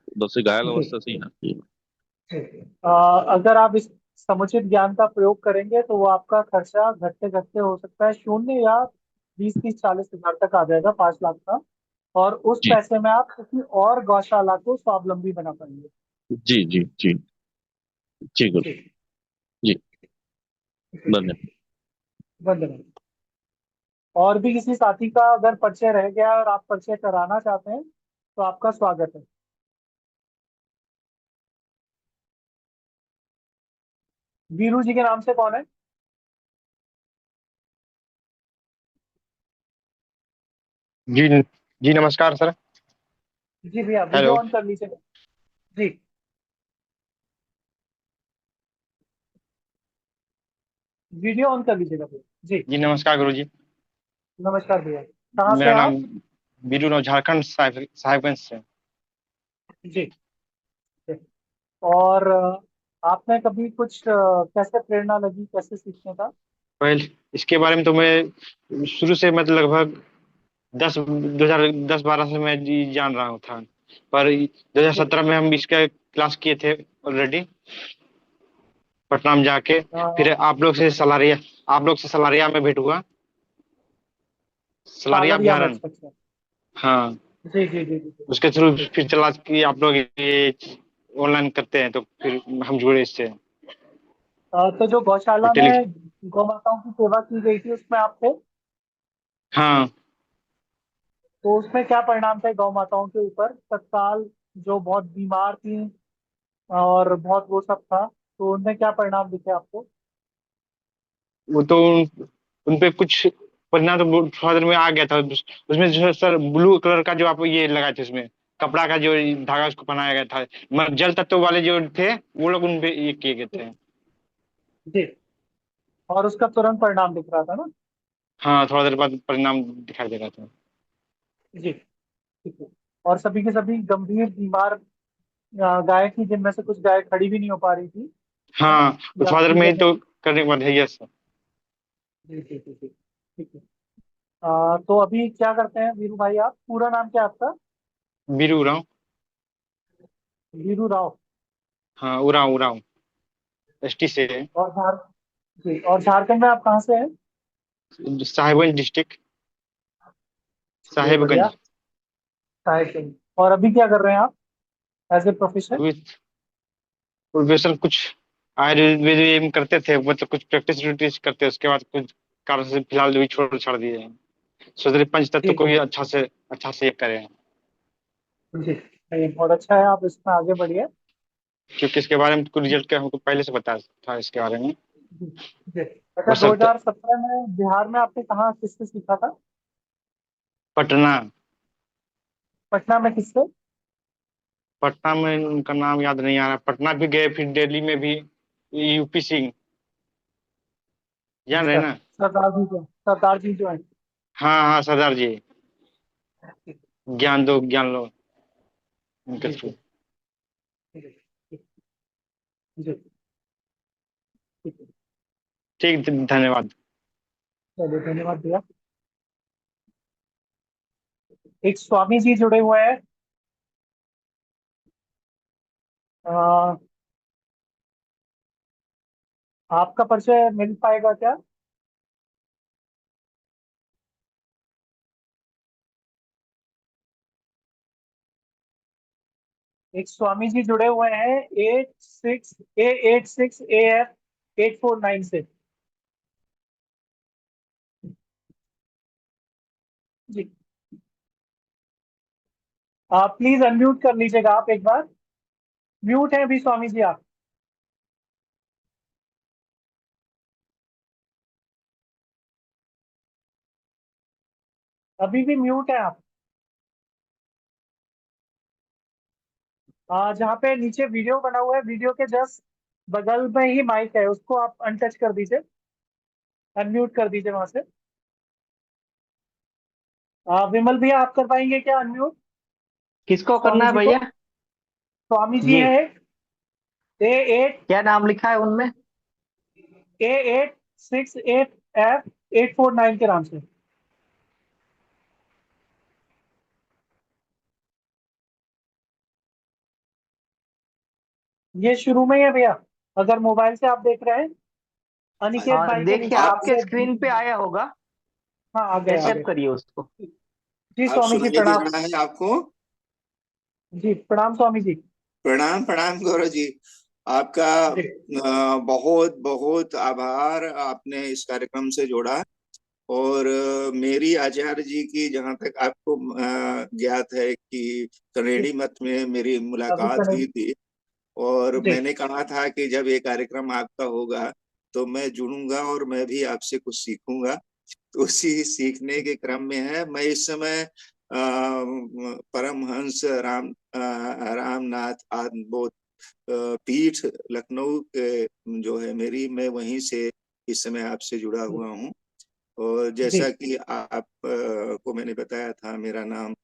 उधर से घायल जी अवस्था से ही आती है। जी अगर आप इस समुचित ज्ञान का प्रयोग करेंगे तो वो आपका खर्चा घटते घटते हो सकता है शून्य, या 20, 30, 40 हजार तक आ जाएगा, 5 लाख का। और उस जी पैसे में आप किसी और गौशाला को स्वावलंबी बना पाएंगे। जी जी जी जी गुरु जी जी, जी जी धन्यवाद। धन्यवाद। और भी किसी साथी का अगर परिचय रह गया और आप परिचय कराना चाहते हैं तो आपका स्वागत है। वीरू जी के नाम से कौन है? जी जी नमस्कार सर। जी भैया, वीडियो हेलो। ऑन कर लीजिए। जी वीडियो ऑन कर लीजिएगा भैया। जी जी नमस्कार गुरु जी। नमस्कार भैया, कहाँ से मेरा हैं नाम आप? बीरू राव, झारखंड साहिबगंज से। जी जी। और आपने कभी कुछ कैसे प्रेरणा लगी, कैसे सीखने का? वेल, इसके बारे में तो मैं शुरू से मतलब लगभग 2010-12 से मैं जी जान रहा हूँ था। पर जी 2017 में हम इसका क्लास किए थे ऑलरेडी, पटना में जाके। फिर आप लोग से सलारिया में भेंट हुआ, सलारिया सालरिया में, अभ्यारण्य। अच्छा अच्छा। हाँ, जी जी जी जी उसके थ्रू जी फिर चला कि आप लोग ये ऑनलाइन करते हैं, तो फिर हम जुड़े इससे। तो जो और गौशाला में गौ माताओं की सेवा की गई थी उसमें आप थे? हाँ, तो उसमें क्या परिणाम थे गौ माताओं के ऊपर तत्काल, जो बहुत बीमार थी और बहुत वो सब था, तो उनमें क्या परिणाम दिखे आपको? वो तो उनपे कुछ परिणाम तो थोड़ा देर में आ गया था। उसमें जो है सर, ब्लू कलर का जो आप ये लगाए थे, उसमें कपड़ा का जो धागा उसको पहनाया गया था, जल तत्व वाले जो थे वो लोग उनपे ये किए गए थे। जी, और उसका तुरंत परिणाम दिख रहा था ना? हाँ, थोड़ा देर बाद परिणाम दिखाई दे रहा था। जी ठीक है। और सभी के सभी गंभीर बीमार गाय थी, जिनमें से कुछ गाय खड़ी भी नहीं हो पा रही थी, है ना? हाँ, वो या थोड़ा देर में ही सीजन में? तो करने के बाद है। Yes sir. जी जी जी जी ठीक है। तो अभी क्या करते हैं वीरू भाई, आप पूरा नाम क्या है आपका? बीरू उरांव। वीरू राव। हाँ, उरांव उरांव, एसटी से है। और जी, और झारखंड में आप कहाँ से हैं? साहिबगंज डिस्ट्रिक्ट, चलिए बढ़िया। साहिबगंज। साहिब सिंह। और अभी क्या कर रहे हैं आप एज ए प्रोफेशन? अभी प्रोफेशन कुछ आयुर्वेद में करते थे, मतलब कुछ प्रैक्टिस करते, उसके बाद कुछ कारण से फिलहाल भी छोड़ दिए हैं। सोच रहे पंच तत्व को भी अच्छा से ये करें, जी ये बहुत अच्छा है, आप इसमें आगे बढ़िए। क्योंकि इसके बारे में कुछ रिजल्ट का हमको पहले से पता था इसके बारे में। जी जी। अच्छा, हो सकता 2017 में बिहार में आपने कहाँ किससे सीखा था? पटना किससे? पटना में उनका नाम याद नहीं आ रहा। पटना भी गए, फिर दिल्ली में भी यूपी सिंह, जान रहे अच्छा, ना? सरदार जी जो है। हाँ हाँ, सरदार जी, ज्ञान लो उनके जी थ्रू। जी जी जी, ठीक है। ठीक, धन्यवाद। चलिए, धन्यवाद भैया। एक स्वामी जी जुड़े हुए हैं। अ, आपका परिचय मिल पाएगा क्या? एक स्वामी जी जुड़े हुए हैं 86AF8496 से। जी, आप प्लीज अनम्यूट कर लीजिएगा आप एक बार। म्यूट है अभी स्वामी जी आप। अभी भी म्यूट है आप। जहाँ पे नीचे वीडियो बना हुआ है, वीडियो के जस्ट बगल में ही माइक है, उसको आप अनटच कर दीजिए, अनम्यूट कर दीजिए वहां से। विमल भैया, आप कर पाएंगे क्या अनम्यूट किसको स्वामी करना है जी को? भैया? स्वामी जी जी, है A8 क्या नाम लिखा है उनमें? A868F849 के नाम से। ये शुरू में ही है भैया, अगर मोबाइल से आप देख रहे हैं अनिकेत भाई के देखिए नीचे आपके आपसे। स्क्रीन पे आया होगा, हाँ, आ गए आ एक्सेप्ट गए। करिए उसको। जी आप स्वामी जी सुनाई दे प्रणाम। रहा है आपको? जी प्रणाम स्वामी जी। प्रणाम प्रणाम गौरव जी। आपका जी बहुत बहुत आभार, आपने इस कार्यक्रम से जोड़ा। और मेरी आचार्य जी की, जहाँ तक आपको ज्ञात है कि कनेडी मठ में मेरी अभी मुलाकात हुई थी, और जी मैंने कहा था कि जब ये कार्यक्रम आपका होगा तो मैं जुड़ूंगा और मैं भी आपसे कुछ सीखूंगा। तो उसी सीखने के क्रम में है। मैं इस समय परमहंस रामनाथ आत्मबोध पीठ लखनऊ के जो है मेरी, मैं वहीं से इस समय आपसे जुड़ा हुआ हूँ। और जी जैसा कि आप को मैंने बताया था, मेरा नाम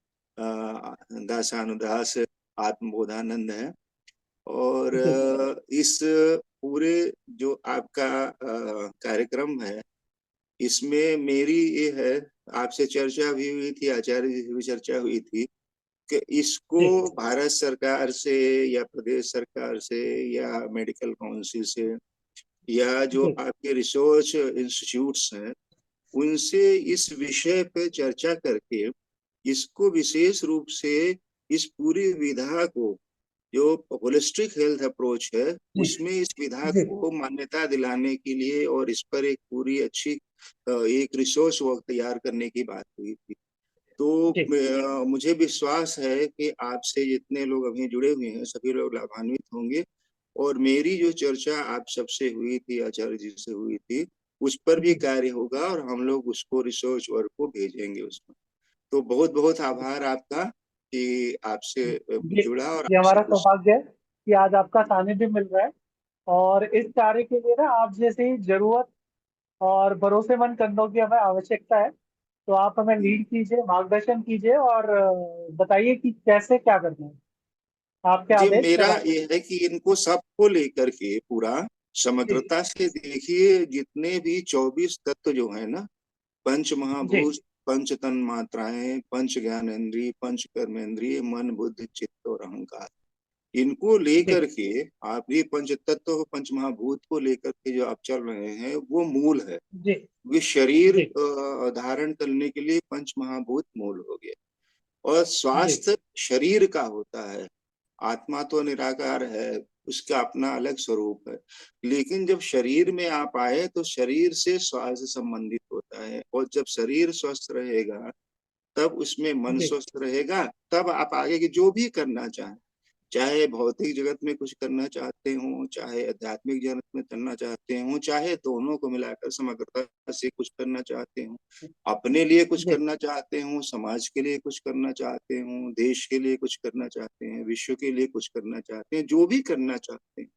दासानुदास आत्मबोधानंद है। और जी इस पूरे जो आपका कार्यक्रम है, इसमें मेरी ये है, आपसे चर्चा भी हुई थी, आचार्य जी से भी चर्चा हुई थी कि इसको जी भारत सरकार से या प्रदेश सरकार से या मेडिकल काउंसिल से या जो जी आपके रिसर्च इंस्टीट्यूट्स हैं, उनसे इस विषय पे चर्चा करके इसको विशेष रूप से इस पूरी विधा को, जो होलिस्टिक हेल्थ अप्रोच है, जी उसमें इस विधा जी को मान्यता दिलाने के लिए और इस पर एक पूरी अच्छी एक रिसोर्स वर्क तैयार करने की बात हुई थी। तो जी मुझे विश्वास है कि आपसे जितने लोग अभी जुड़े हुए हैं सभी लोग लाभान्वित होंगे। और मेरी जो चर्चा आप सबसे हुई थी, आचार्य जी से हुई थी, उस पर भी कार्य होगा और हम लोग उसको रिसर्च वर्क को भेजेंगे उसमें। तो बहुत बहुत आभार आपका कि आपसे ये जुड़ा और ये आपसे हमारा कुछ। सौभाग्य है कि आज आपका सानिध्य मिल रहा है। और इस कार्य के लिए ना आप जैसी जरूरत और भरोसेमंद कंधों की हमें आवश्यकता है। तो आप हमें लीड कीजिए, मार्गदर्शन कीजिए और बताइए कि कैसे क्या करना है। आपके जी, आदेश मेरा लगातार। ये है कि इनको सबको लेकर के पूरा जी समग्रता से देखिए। जितने भी 24 तत्व जो है ना, पंच जी महाभूत, पंच तन मात्राएं, पंच ज्ञानेंद्रिय, पंच कर्मेंद्रिय, मन बुद्धि चित्त और अहंकार, इनको जी लेकर के आप ये पंच तत्व पंच महाभूत को लेकर के जो आप चल रहे हैं, वो मूल है। जी वे शरीर जी धारण करने के लिए पंच महाभूत मूल हो गए। और जी स्वास्थ्य शरीर का होता है, आत्मा तो निराकार है, उसका अपना अलग स्वरूप है। लेकिन जब शरीर में आप आए तो शरीर से श्वास से संबंधित होता है, और जब शरीर स्वस्थ रहेगा तब उसमें मन जी स्वस्थ रहेगा, तब आप आगे की जो भी करना चाहें, चाहे भौतिक जगत में कुछ करना चाहते हो, चाहे आध्यात्मिक जगत में करना चाहते हो, चाहे दोनों को मिलाकर समग्रता से कुछ करना चाहते हो, अपने लिए कुछ जी करना चाहते हो, समाज के लिए कुछ करना चाहते हो, देश के लिए कुछ करना चाहते हैं, विश्व के लिए कुछ करना चाहते हैं, जो भी करना चाहते हैं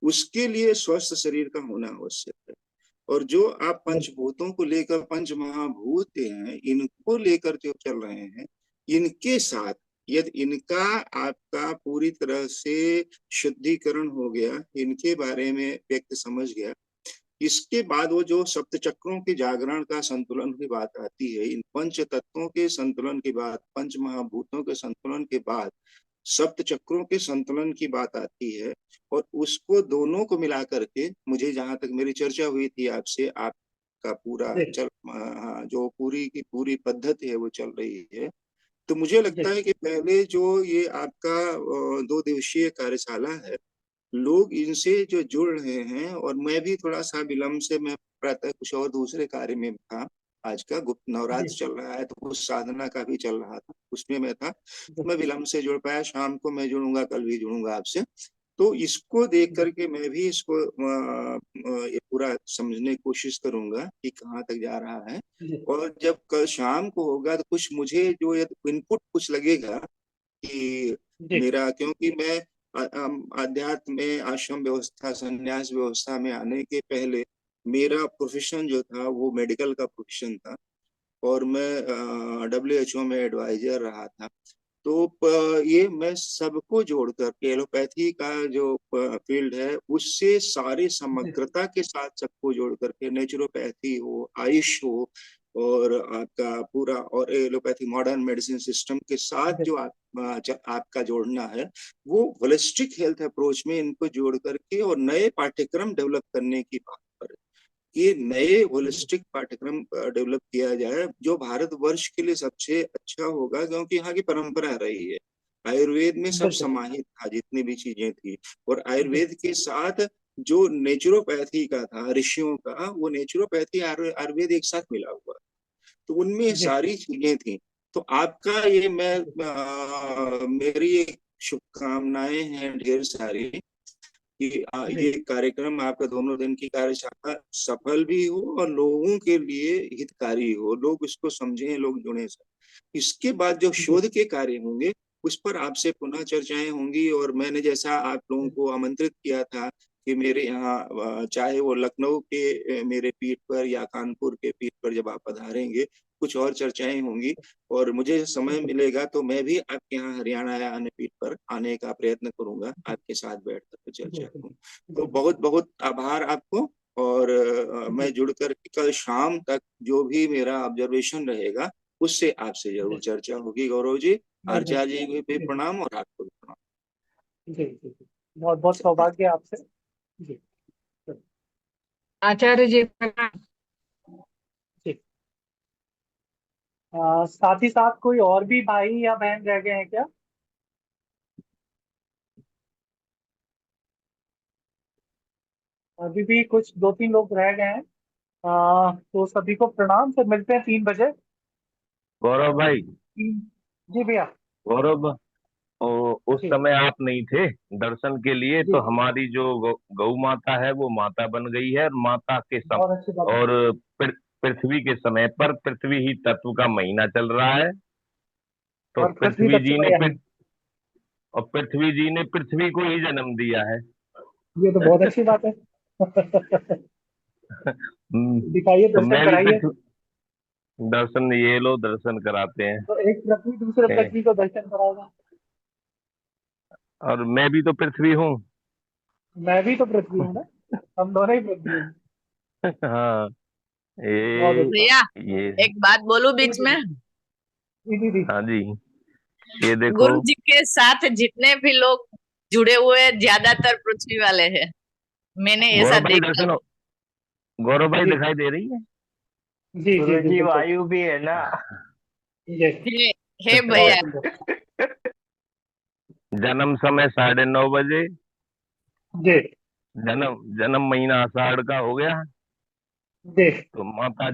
उसके लिए स्वस्थ शरीर का होना आवश्यक है। और जो आप पंचभूतों को लेकर, पंच महाभूत हैं, इनको लेकर जो चल रहे हैं, इनके साथ यदि इनका आपका पूरी तरह से शुद्धिकरण हो गया, इनके बारे में व्यक्ति समझ गया, इसके बाद वो जो सप्त चक्रों के जागरण का संतुलन की बात आती है, इन पंच तत्वों के संतुलन के बाद, पंच महाभूतों के संतुलन के बाद सप्त चक्रों के संतुलन की बात आती है, और उसको दोनों को मिला करके, मुझे जहां तक मेरी चर्चा हुई थी आपसे, आपका पूरा जो पूरी की पूरी पद्धति है वो चल रही है, तो मुझे लगता है कि पहले जो ये आपका 2 दिवसीय कार्यशाला है, लोग इनसे जो जुड़ रहे हैं, और मैं भी थोड़ा सा विलम्ब से, मैं प्रातः कुछ और दूसरे कार्य में था, आज का गुप्त नवरात्र चल रहा है तो कुछ साधना का भी चल रहा था, उसमें मैं था, मैं विलम्ब से जुड़ पाया, शाम को मैं जुड़ूंगा, कल भी जुड़ूंगा आपसे। तो इसको देख करके मैं भी इसको ये पूरा समझने की कोशिश करूंगा कि कहाँ तक जा रहा है, और जब कल शाम को होगा तो कुछ मुझे जो इनपुट कुछ लगेगा कि मेरा, क्योंकि मैं अध्यात्म में, आश्रम व्यवस्था, संन्यास व्यवस्था में आने के पहले मेरा प्रोफेशन जो था वो मेडिकल का प्रोफेशन था, और मैं WHO में एडवाइजर रहा था। तो ये मैं सबको जोड़कर, एलोपैथी का जो फील्ड है उससे सारे समग्रता के साथ सबको जोड़ करके, नेचुरोपैथी हो, आयुष हो, और आपका पूरा, और एलोपैथी मॉडर्न मेडिसिन सिस्टम के साथ जो आपका जोड़ना है, वो होलिस्टिक हेल्थ अप्रोच में इनको जोड़ करके और नए पाठ्यक्रम डेवलप करने की बात पर, ये नए होलिस्टिक पाठ्यक्रम डेवलप किया जाए जो भारतवर्ष के लिए सबसे अच्छा होगा, क्योंकि यहाँ की परंपरा रही है, आयुर्वेद में सब समाहित था जितनी भी चीजें थी, और आयुर्वेद के साथ जो नेचुरोपैथी का था, ऋषियों का, वो नेचुरोपैथी आयुर्वेद एक साथ मिला हुआ, तो उनमें सारी चीजें थी। तो आपका ये मेरी एक शुभकामनाएं हैं ढेर सारी कि ये कार्यक्रम, आपका दोनों दिन की कार्यशाला सफल भी हो और लोगों के लिए हितकारी हो, लोग इसको समझें, लोग जुड़े। इसके बाद जो शोध के कार्य होंगे उस पर आपसे पुनः चर्चाएं होंगी, और मैंने जैसा आप लोगों को आमंत्रित किया था कि मेरे यहाँ, चाहे वो लखनऊ के मेरे पीठ पर या कानपुर के पीठ पर जब आप पधारेंगे, कुछ और चर्चाएं होंगी, और मुझे समय मिलेगा तो मैं भी आपके यहाँ हरियाणा या अन्य पीठ पर आने का प्रयत्न करूंगा, आपके साथ बैठकर चर्चा करूँ। तो बहुत बहुत आभार आपको, और मैं जुड़कर कल शाम तक जो भी मेरा ऑब्जर्वेशन रहेगा उससे आपसे जरूर चर्चा होगी। गौरव जी, आचार्य जी को भी प्रणाम और आपको भी प्रणाम। जी जी, बहुत बहुत सौभाग्य आपसे जी। आचार्य जी प्रणाम। जी, साथ ही साथ कोई और भी भाई या बहन रह गए हैं क्या? अभी भी कुछ 2-3 लोग रह गए हैं, तो सभी को प्रणाम, फिर मिलते हैं 3 बजे। गौरव भाई, जी भैया। गौरव, उस समय आप नहीं थे दर्शन के लिए, तो हमारी जो गौ माता है वो माता बन गई है, और माता के और पृथ्वी के समय पर पृथ्वी ही तत्व का महीना चल रहा है, तो पृथ्वी जी ने पृथ्वी जी ने पृथ्वी को ही जन्म दिया है। ये तो बहुत अच्छी बात है। दिखाइए, तो दर्शन कराइए। दर्शन, ये लो दर्शन कराते हैं। तो एक पृथ्वी दूसरे पृथ्वी को दर्शन कराएगा। और मैं भी तो पृथ्वी हूँ। मैं भी तो पृथ्वी हूँ ना, हम दोनों ही पृथ्वी हैं। हाँ, भैया एक बात बोलूं बीच में? हाँ जी, ये देखो, गुरु जी के साथ जितने भी लोग जुड़े हुए हैं ज्यादातर पृथ्वी वाले हैं, मैंने ऐसा देखा। गौरव भाई दिखाई दे रही है? जी गुरु जी वायु भी है ना? हे भैया, जन्म समय 9:30 बजे, जी जन्म जन्म महीना आषाढ़ का हो गया। जी तो माता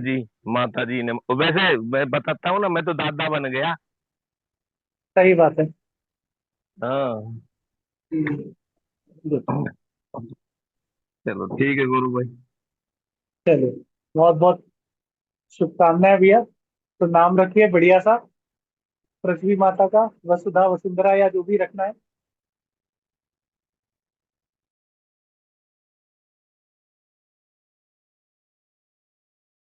जी ने, वैसे मैं बताता हूँ ना, मैं तो दादा बन गया। सही बात है। हाँ। जी, चलो ठीक है गुरु भाई। चलिए, बहुत बहुत शुभकामनाएं भैया। तो नाम रखिए बढ़िया सा, पृथ्वी माता का, वसुधा वसुंधरा या जो भी रखना है।